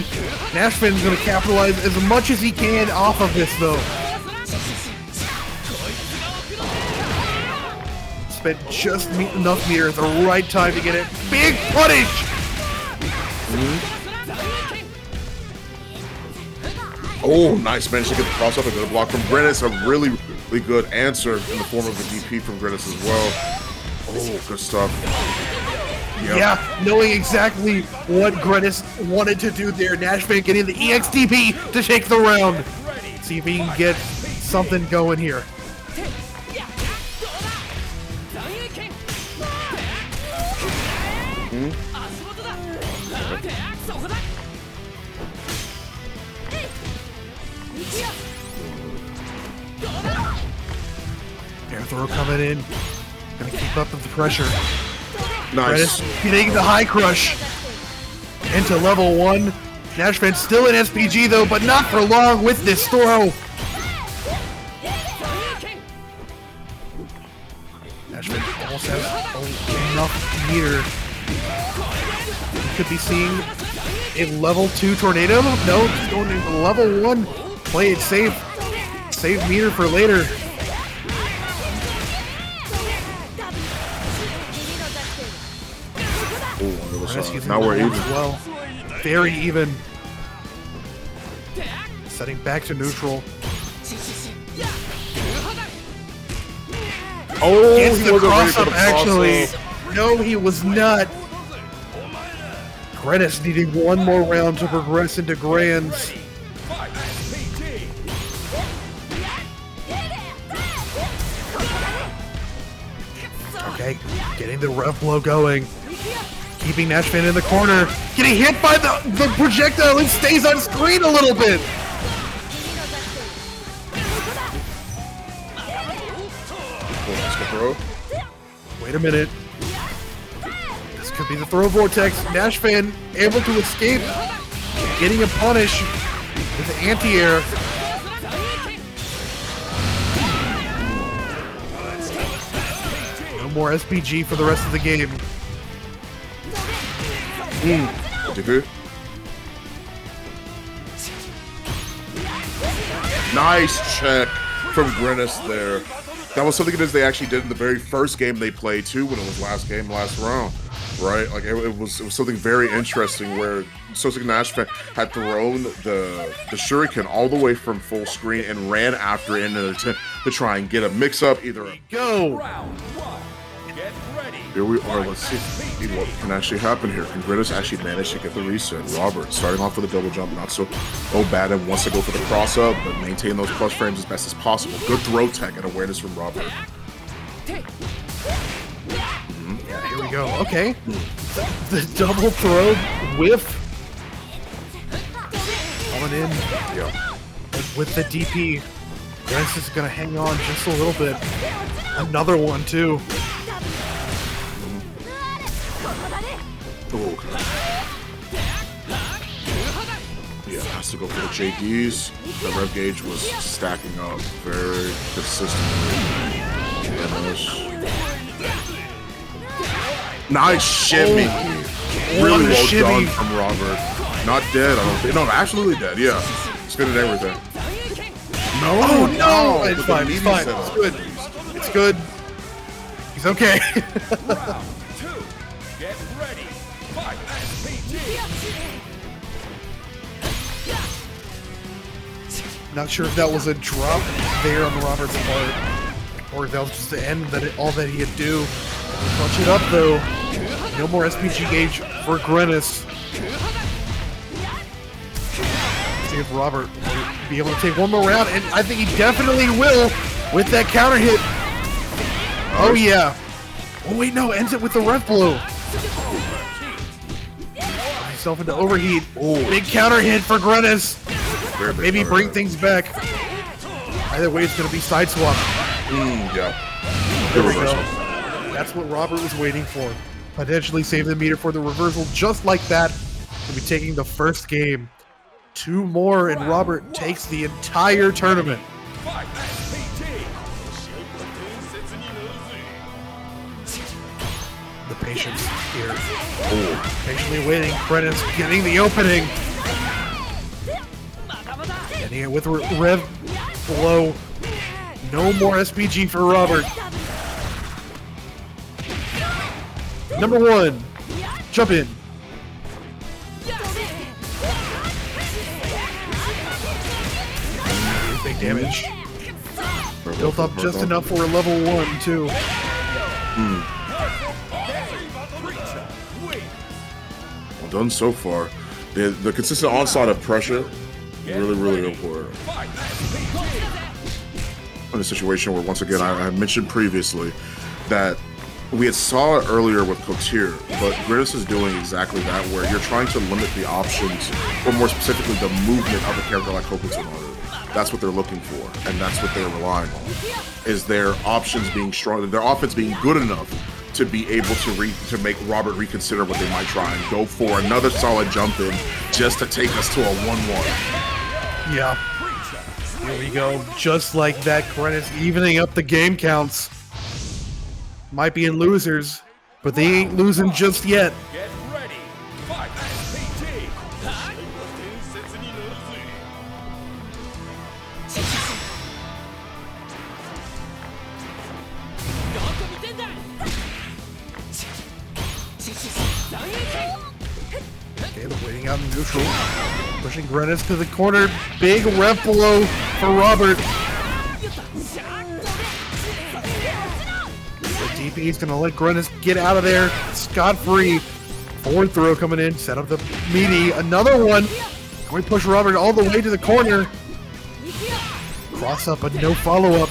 A: NASHFAN's going to capitalize as much as he can off of this, though. Spent just enough meter at the right time to get it. Big punish!
B: Oh, nice. Managed to get the cross up and get a block from Grenas. A really, really good answer in the form of a DP from Grenas as well. Oh, good stuff. Yep.
A: Yeah, knowing exactly what Grenas wanted to do there. NASHFAN getting the EXTP to take the round. See if he can get something going here. Air throw coming in. Gonna keep up with the pressure.
B: Nice.
A: Grenas getting the high crush into level 1. NASHFAN still in SPG though, but not for long with this throw. NASHFAN almost has enough meter. We could be seeing a level 2 tornado. No, just going into level 1. Play it safe. Save meter for later.
B: Now we're even.
A: Well, very even. Setting back to neutral.
B: Oh,
A: Gets
B: he
A: the
B: wasn't ready for
A: cross-up,
B: the
A: actually.
B: cross-up.
A: No, he was not. Grenas needing one more round to progress into Grands. Okay, getting the rev blow going. Keeping NASHFAN in the corner. Getting hit by the projectile and stays on screen a little bit. Wait a minute. This could be the throw vortex. NASHFAN able to escape. Getting a punish with the anti-air. No more SPG for the rest of the game.
B: Nice check from Grenas there. That was something that they actually did in the very first game they played too, when it was last round, right? Like it was something very interesting where SoSickNASHFAN had thrown the shuriken all the way from full screen and ran after it in an attempt to try and get a mix-up, either a
A: Go!
B: Here we are, let's see what can actually happen here. Can Grenas actually manage to get the reset? Robert starting off with a double jump, not so bad, and wants to go for the cross up, but maintain those plus frames as best as possible. Good throw tech and awareness from Robert.
A: Yeah, here we go. Okay. The double throw whiff. Coming in.
B: Yeah.
A: With the DP. Grenas is going to hang on just a little bit. Another one, too.
B: Oh, okay. Yeah, has to go for the JDs. The rev gauge was stacking up very consistently. Nice shimmy. Really well done from Robert. Not dead, I don't think. No, absolutely dead, yeah. Spin and everything. No,
A: oh, no! It's fine,
B: it's
A: fine. It's good. It's good. He's okay.
C: Round 2. Get ready. Fight SPG.
A: Not sure if that was a drop there on Robert's part, or if that was just the end that all that he had do. Clutch it up though. No more SPG gauge for Grenas. See if Robert will be able to take one more round, and I think he definitely will with that counter hit. Oh yeah. Oh wait, no, ends it with the rev blow. Himself into overheat. Oh, big counter hit for Grenas. Maybe bring things back. Either way, it's going to be side swap.
B: Yeah.
A: There we go. That's what Robert was waiting for. Potentially save the meter for the reversal just like that. He'll be taking the first game. 2 more and Robert takes the entire tournament. The patience here. Oh. Patiently waiting. Grenas getting the opening. Getting it with rev below. No more SPG for Robert. Number 1. Jump in. Big damage. Built up just enough for a level 1, too.
B: Well done so far. The consistent onslaught of pressure, really important. In a situation where, once again, I mentioned previously that we had saw it earlier with Kotir, but Grenas is doing exactly that, where you're trying to limit the options, or more specifically, the movement of a character like Hokutomaru. That's what they're looking for, and that's what they're relying on. Is their options being strong, their offense being good enough to be able to make Robert reconsider what they might try and go for another solid jump in just to take us to a 1-1.
A: Yeah. Here we go. Just like that, Grenas evening up the game counts. Might be in losers, but they ain't losing just yet.
C: Get ready. Fight SPG.
A: Okay, they're waiting out in neutral. Pushing Grenas to the corner. Big rev blow for Robert. DP is gonna let Grenas get out of there scot-free. Forward throw coming in, set up the meaty, another one. We push Robert all the way to the corner. Cross up, but no follow-up.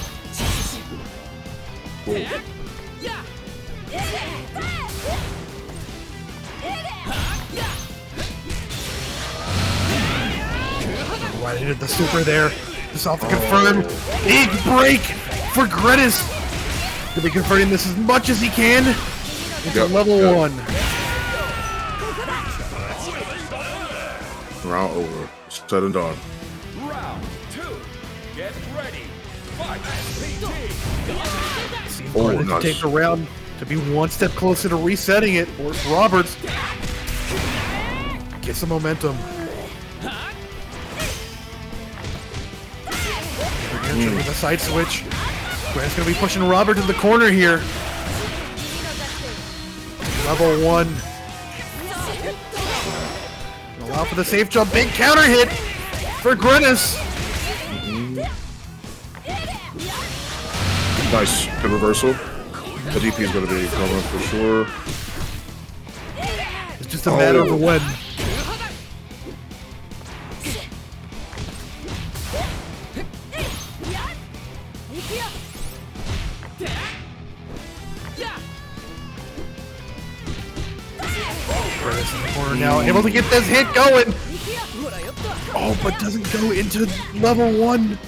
A: Right into the super there. Just off the confirm. Big break for Grenas. To be converting this as much as he can into level 1.
B: Round over. Said and done.
C: Round 2. Get ready. Fight.
A: Grenas to take the round to be one step closer to resetting it. Or Roberts get some momentum. With a side switch. Grenas gonna be pushing Robert to the corner here. Level 1. Allow for the safe jump. Big counter hit for Grenas.
B: Nice. Good reversal. The DP is going to be coming for sure.
A: It's just a matter of when. Grenas in the corner now, able to get this hit going. Oh, but doesn't go into level 1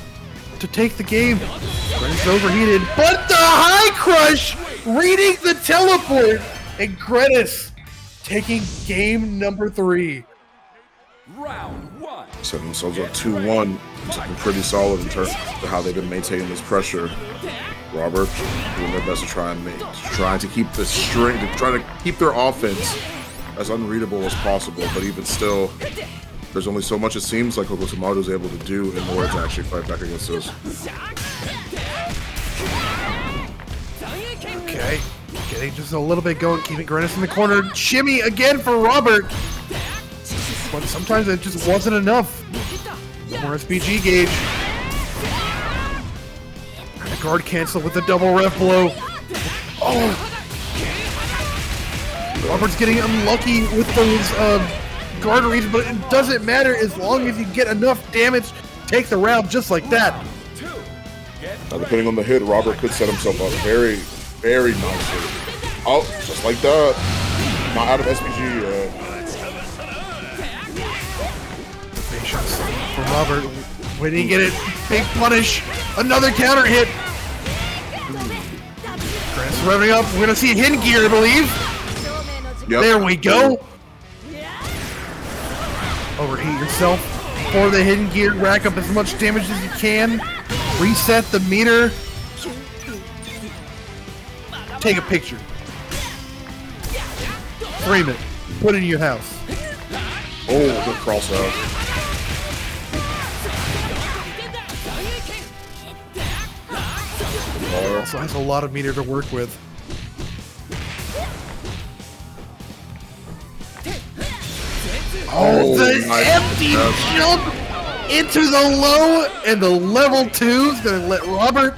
A: to take the game. Grenas overheated, but the high crush reading the teleport, and Grenas taking game number 3.
C: Round 1.
B: Setting themselves up 2-1. Something pretty solid in terms of how they've been maintaining this pressure. Robert doing their best to trying to keep the string, trying to keep their offense as unreadable as possible. But even still, there's only so much it seems like Hokutomaru is able to do in order to actually fight back against this.
A: Okay, getting just a little bit going, keeping Grenas in the corner. Shimmy again for Robert. But sometimes it just wasn't enough. More SPG gauge. And a guard cancel with the double ref blow. Oh! Robert's getting unlucky with those guard reads, but it doesn't matter as long as you get enough damage. Take the round just like that.
B: Now, depending on the hit, Robert could set himself up very, very nicely. Oh, just like that. Not out of SPG yet.
A: Patience for Robert. When he get it, big punish. Another counter hit. Grenas revving up. We're gonna see a hidden gear, I believe.
B: Yep.
A: There we go. Overheat yourself for the hidden gear. Rack up as much damage as you can. Reset the meter. Take a picture. Frame it. Put it in your house.
B: Oh, good cross out.
A: Also has a lot of meter to work with. Oh, the
B: nice.
A: empty jump into the low, and the level 2 is going to let Robert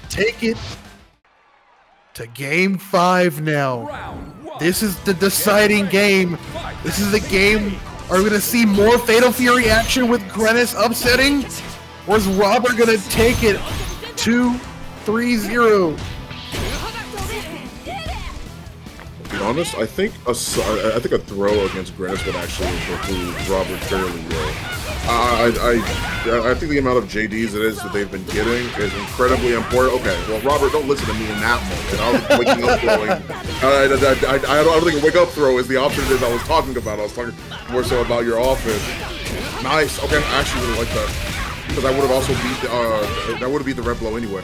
A: take it to game 5 now. This is the deciding game. This is the game. Are we going to see more Fatal Fury action with Grenas upsetting? Or is Robert going to take it 2-3-0?
B: To be honest, I think a throw against Grenas would actually include Robert fairly well. I think the amount of JDs it is that they've been getting is incredibly important. Okay, well, Robert, don't listen to me in that moment. I was waking up throwing. I don't think a wake up throw is the option it is I was talking about. I was talking more so about your offense. Nice. Okay, I actually really like that because I would have also beat that would have beat the red blow anyway.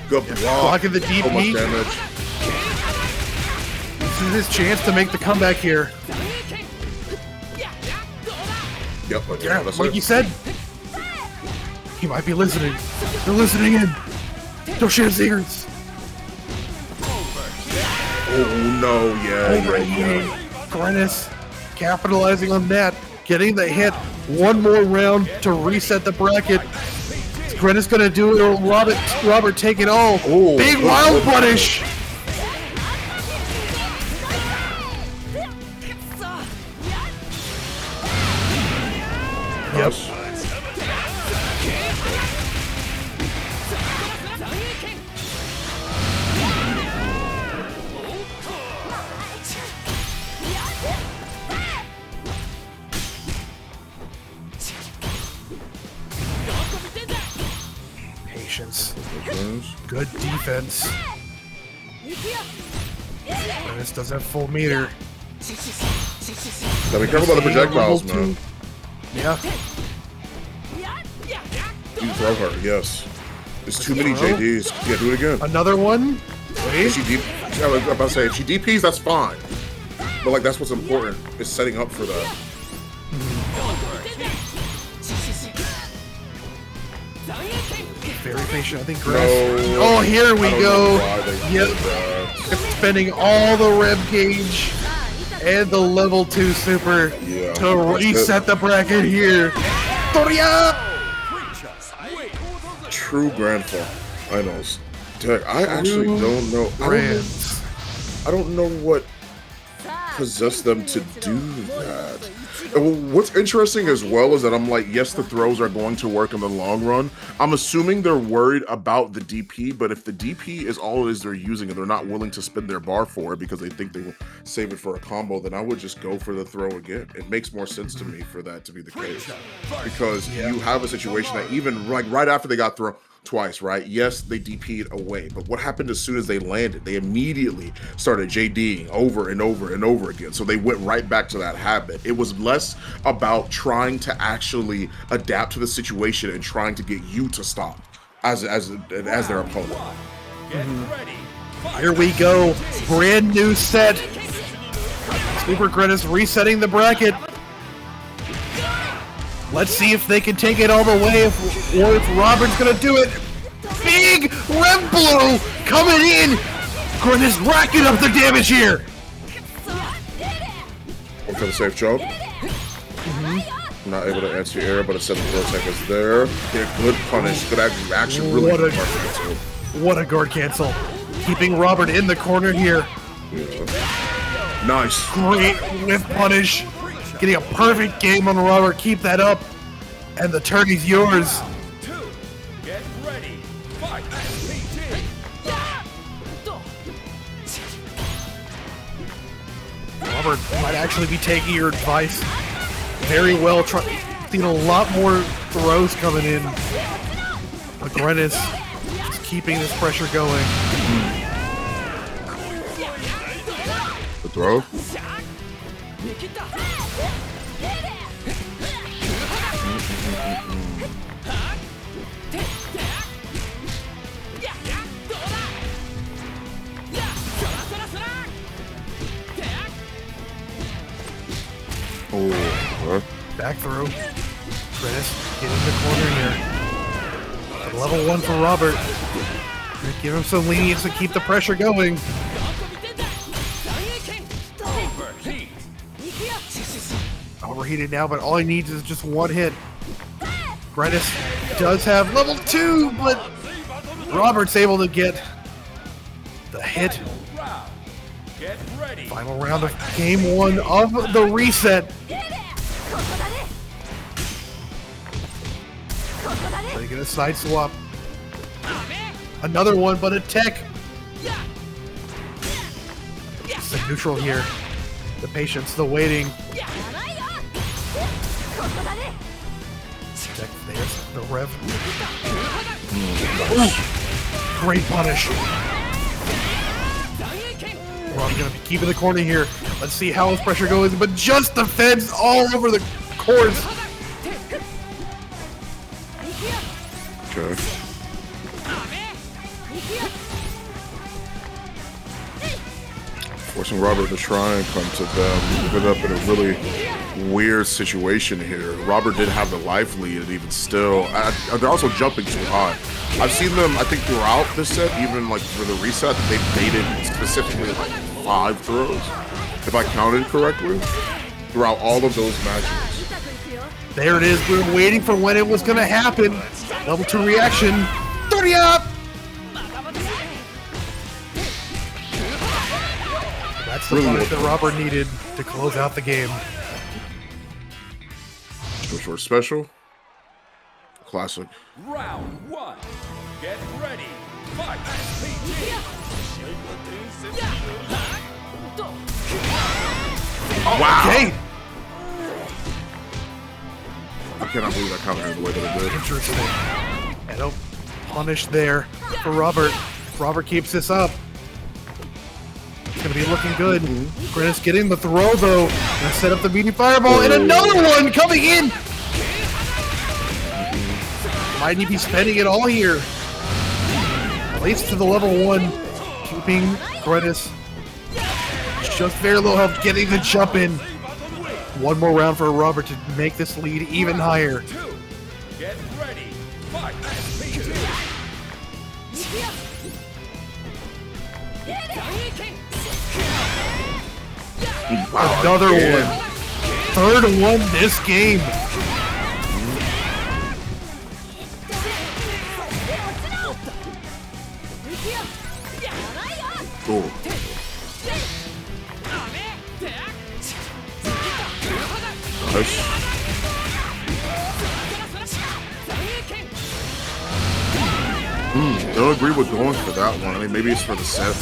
B: Good block.
A: Blocking the DP.
B: So much damage.
A: This is his chance to make the comeback here.
B: Yep,
A: Yeah,
B: that's
A: like
B: it.
A: you said, he might be listening. They're listening in. Don't share secrets.
B: Oh no, yeah.
A: Grenas capitalizing on that, getting the hit. One more round to reset the bracket. It's Grenna's gonna do it, or Robert take it all.
B: Oh,
A: Big wild punish. Yep. Patience. Good defense. This does have full meter.
B: Gotta be careful about the projectiles, man.
A: Yeah.
B: You throw her, yes. There's too many JDs. Yeah, do it again.
A: Another one. Wait.
B: If she I was about to say, if she DPs, that's fine. But like, that's what's important, is setting up for that.
A: Very patient. I think Grass. Oh, here we go. Yep. Spending all the rev gauge and the level 2 super to reset the bracket here. Tourney!
B: True grandpa. I know. I actually don't know. I don't know what possessed them to do that. And what's interesting as well is that I'm like, yes, the throws are going to work in the long run. I'm assuming they're worried about the DP, but if the DP is all it is they're using and they're not willing to spend their bar for it because they think they will save it for a combo, then I would just go for the throw again. It makes more sense to me for that to be the case. Because you have a situation that even like right after they got thrown twice, right? Yes, they DP'd away, but what happened as soon as they landed? They immediately started JDing over and over and over again. So they went right back to that habit. It was less about trying to actually adapt to the situation and trying to get you to stop as their opponent.
A: Here we go. Brand new set. Supergrenas resetting the bracket. Let's see if they can take it all the way, or if Robert's gonna do it. Big Rev Blow coming in. Grenas racking up the damage here.
B: One for the safe jump. Not able to answer the error, but it said the throw tech is there. Get a good punish. Good action. Really good cancel.
A: What a guard cancel. Keeping Robert in the corner here.
B: Yeah. Nice.
A: Great whiff punish. Getting a perfect game on Robert. Keep that up. And the tourney's yours.
C: Get ready. Fight.
A: Robert might actually be taking your advice very well. Seeing a lot more throws coming in. But Grenas is keeping this pressure going.
B: The throw. Oh,
A: back through. Grenas get in the corner here. Level 1 for Robert. Give him some lenience to keep the pressure going. Overheated now, but all he needs is just one hit. Grenas does have level 2, but Robert's able to get the hit. Final round of game 1 of the reset. They get a side swap. Another one, but a tech. It's a neutral here. The patience, the waiting. Tech, there's the rev. Ooh, great punish. We're gonna be keeping the corner here. Let's see how his pressure goes, but just the fence all over the course.
B: okay. Forcing Robert to try and come to them. Ended up in a really weird situation here. Robert did have the life lead, and even still, they're also jumping too high. I've seen them, I think, throughout this set, even like for the reset, that they've baited specifically like 5 throws, if I counted correctly, throughout all of those matches.
A: There it is. We were waiting for when it was going to happen. Level 2 reaction. 30 up! That's the punish that Robert needed to close out the game.
B: Short special. Classic.
C: Round 1. Get ready. Fight.
B: Wow.
A: Okay.
B: I cannot believe that counter the way that it did.
A: Interesting. And a punish there for Robert. Robert keeps this up. It's going to be looking good. Grenas getting the throw, though. Gonna set up the meaty fireball, and another one coming in! Might he be spending it all here? At least to the level 1. Keeping Grenas just very low health, getting the jump in. One more round for Robert to make this lead even higher.
C: Get ready. Fight.
B: Wow,
A: Another
B: again.
A: one. Third one this game.
B: Cool. Nice. Don't agree with going for that one. I mean, maybe it's for the set,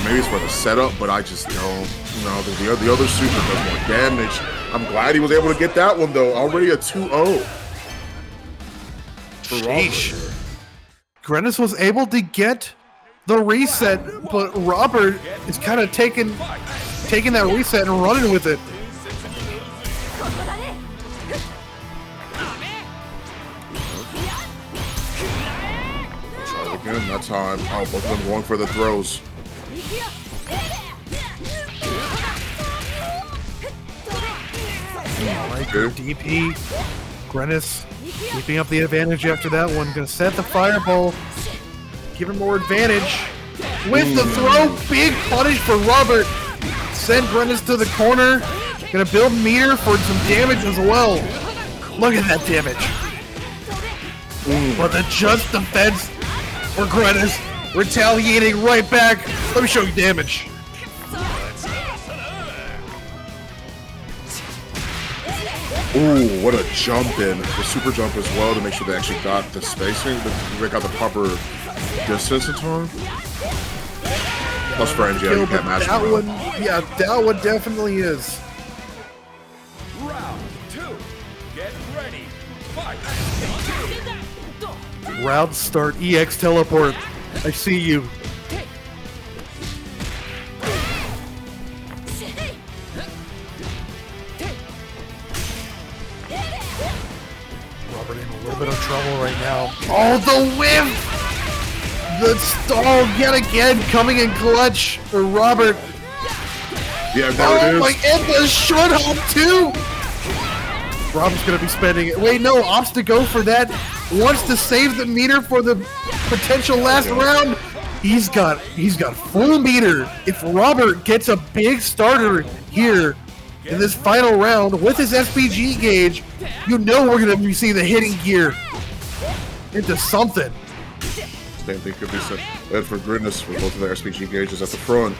B: maybe it's for the setup, but I just don't. You know, the other super does more damage. I'm glad he was able to get that one though. Already a 2-0. for
A: Sheesh.
B: Robert.
A: Grenas was able to get the reset, but Robert is kind of taking that reset and running with it.
B: Try it again. That time. Oh, both of them going for the throws.
A: Good DP. Grenas keeping up the advantage after that one. Gonna set the fireball. Give him more advantage. With the throw, big punish for Robert. Send Grenas to the corner. Gonna build meter for some damage as well. Look at that damage. But the just defense for Grenas. Retaliating right back. Let me show you damage.
B: Ooh, what a jump in. The super jump as well to make sure they actually got the spacing, they got the proper distance and time. Plus friends, yeah, you can't match
A: that
B: them.
A: one, yeah, that one definitely is.
C: Round 2. Get ready. Fight.
A: Round start, EX teleport. I see you. Robert in a little bit of trouble right now. Oh, the whiff! The stall yet again coming in clutch for Robert.
B: Yeah, there it is.
A: My, and the short hop too! Robert's gonna be spending it. Wait, no, opts to go for that. Wants to save the meter for the potential last round. He's got full meter. If Robert gets a big starter here in this final round with his SPG gauge, you know we're gonna be seeing the hitting gear into something.
B: Same thing could be said. And for Grenas, with both of their SPG gauges at the front.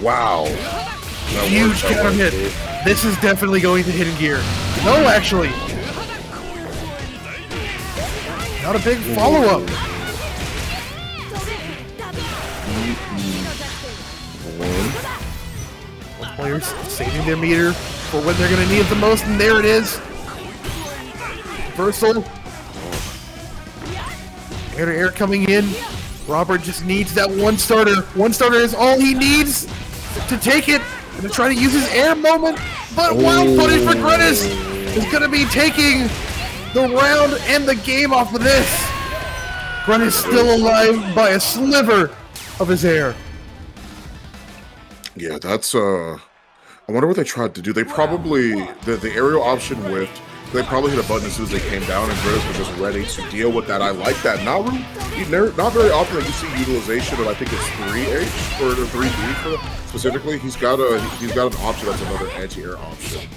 B: Wow. That
A: Huge
B: worked. That
A: counter
B: worked.
A: hit. This is definitely going to hitting gear. No, actually. Not a big follow-up. Both players saving their meter for when they're going to need it the most, and there it is. Reversal. Air-to-air coming in. Robert just needs that one starter. One starter is all he needs to take it and to try to use his air moment. But wild footage for Grenas is going to be taking the round and the game off of this. Grenas still alive by a sliver of his air.
B: Yeah, that's I wonder what they tried to do. They probably the aerial option whiffed. They probably hit a button as soon as they came down, and Grenas was just ready to deal with that. I like that. Not very often that you see utilization of, I think it's 3H or 3D for specifically. He's got an option that's another anti-air option.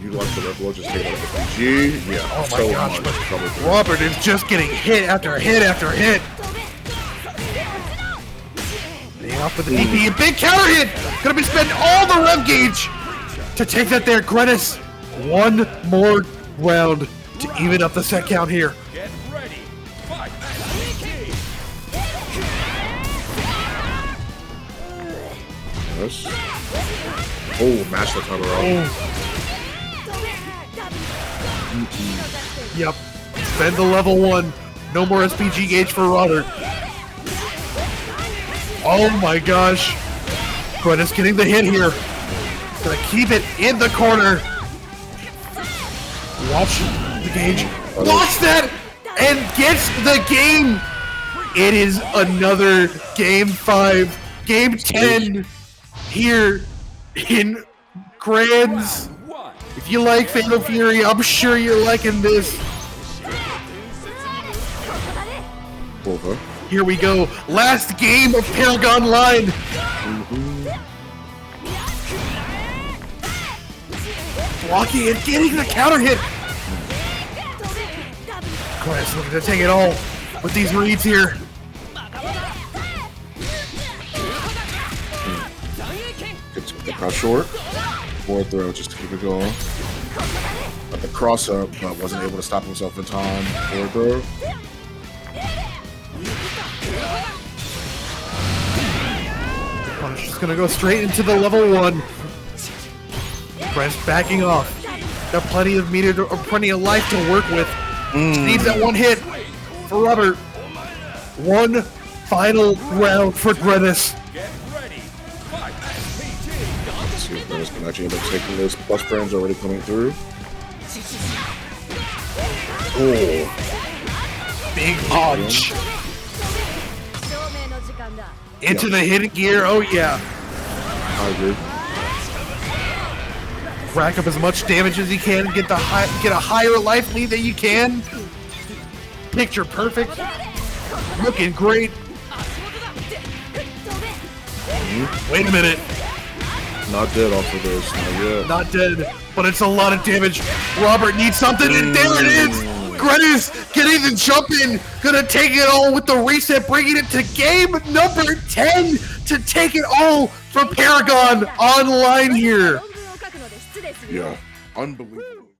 B: utilize the red blow, just take out the PG. Yeah,
A: Oh my
B: so
A: gosh,
B: much
A: but
B: trouble.
A: Robert is just getting hit after hit after hit. Laying off with the DP, a big counter hit! Gonna be spending all the rev gauge to take that there, Grenis. One more round to even up the set count here.
C: Get ready. Fight.
B: Yes. Oh, mash the time around.
A: Yep. Spend the level 1. No more SPG gauge for Robert. Oh my gosh. Grenis getting the hit here. Gonna keep it in the corner. Watch the gauge. Watch that! And gets the game! It is another game 5. Game 10 here in Grands. If you like Fatal Fury, I'm sure you're liking this.
B: Over.
A: Here we go. Last game of ParagOnline. Blocking and getting the counter hit. Grenis looking to take it all with these reads here.
B: Gets the cross short. Forward throw just to keep it going. But the cross up wasn't able to stop himself in time. Forward throw.
A: Just gonna go straight into the level 1. Grenis backing off. Got plenty of meter or plenty of life to work with. Needs that one hit for Robert. One final round for Grenis.
C: Get ready. Fight.
B: Let's see if Grenis can actually end up taking this. Plus frames already coming through. Oh,
A: Big punch. Into the hidden gear. Oh yeah.
B: I agree.
A: Rack up as much damage as you can. Get a higher life lead that you can. Picture perfect. Looking great. Wait a minute.
B: Not dead off of this. Not yet.
A: Not dead, but it's a lot of damage. Robert needs something, and there it is! Grenis getting the jump in, gonna take it all with the reset, bringing it to game number 10 to take it all for Paragon Online here.
B: Yeah. Unbelievable.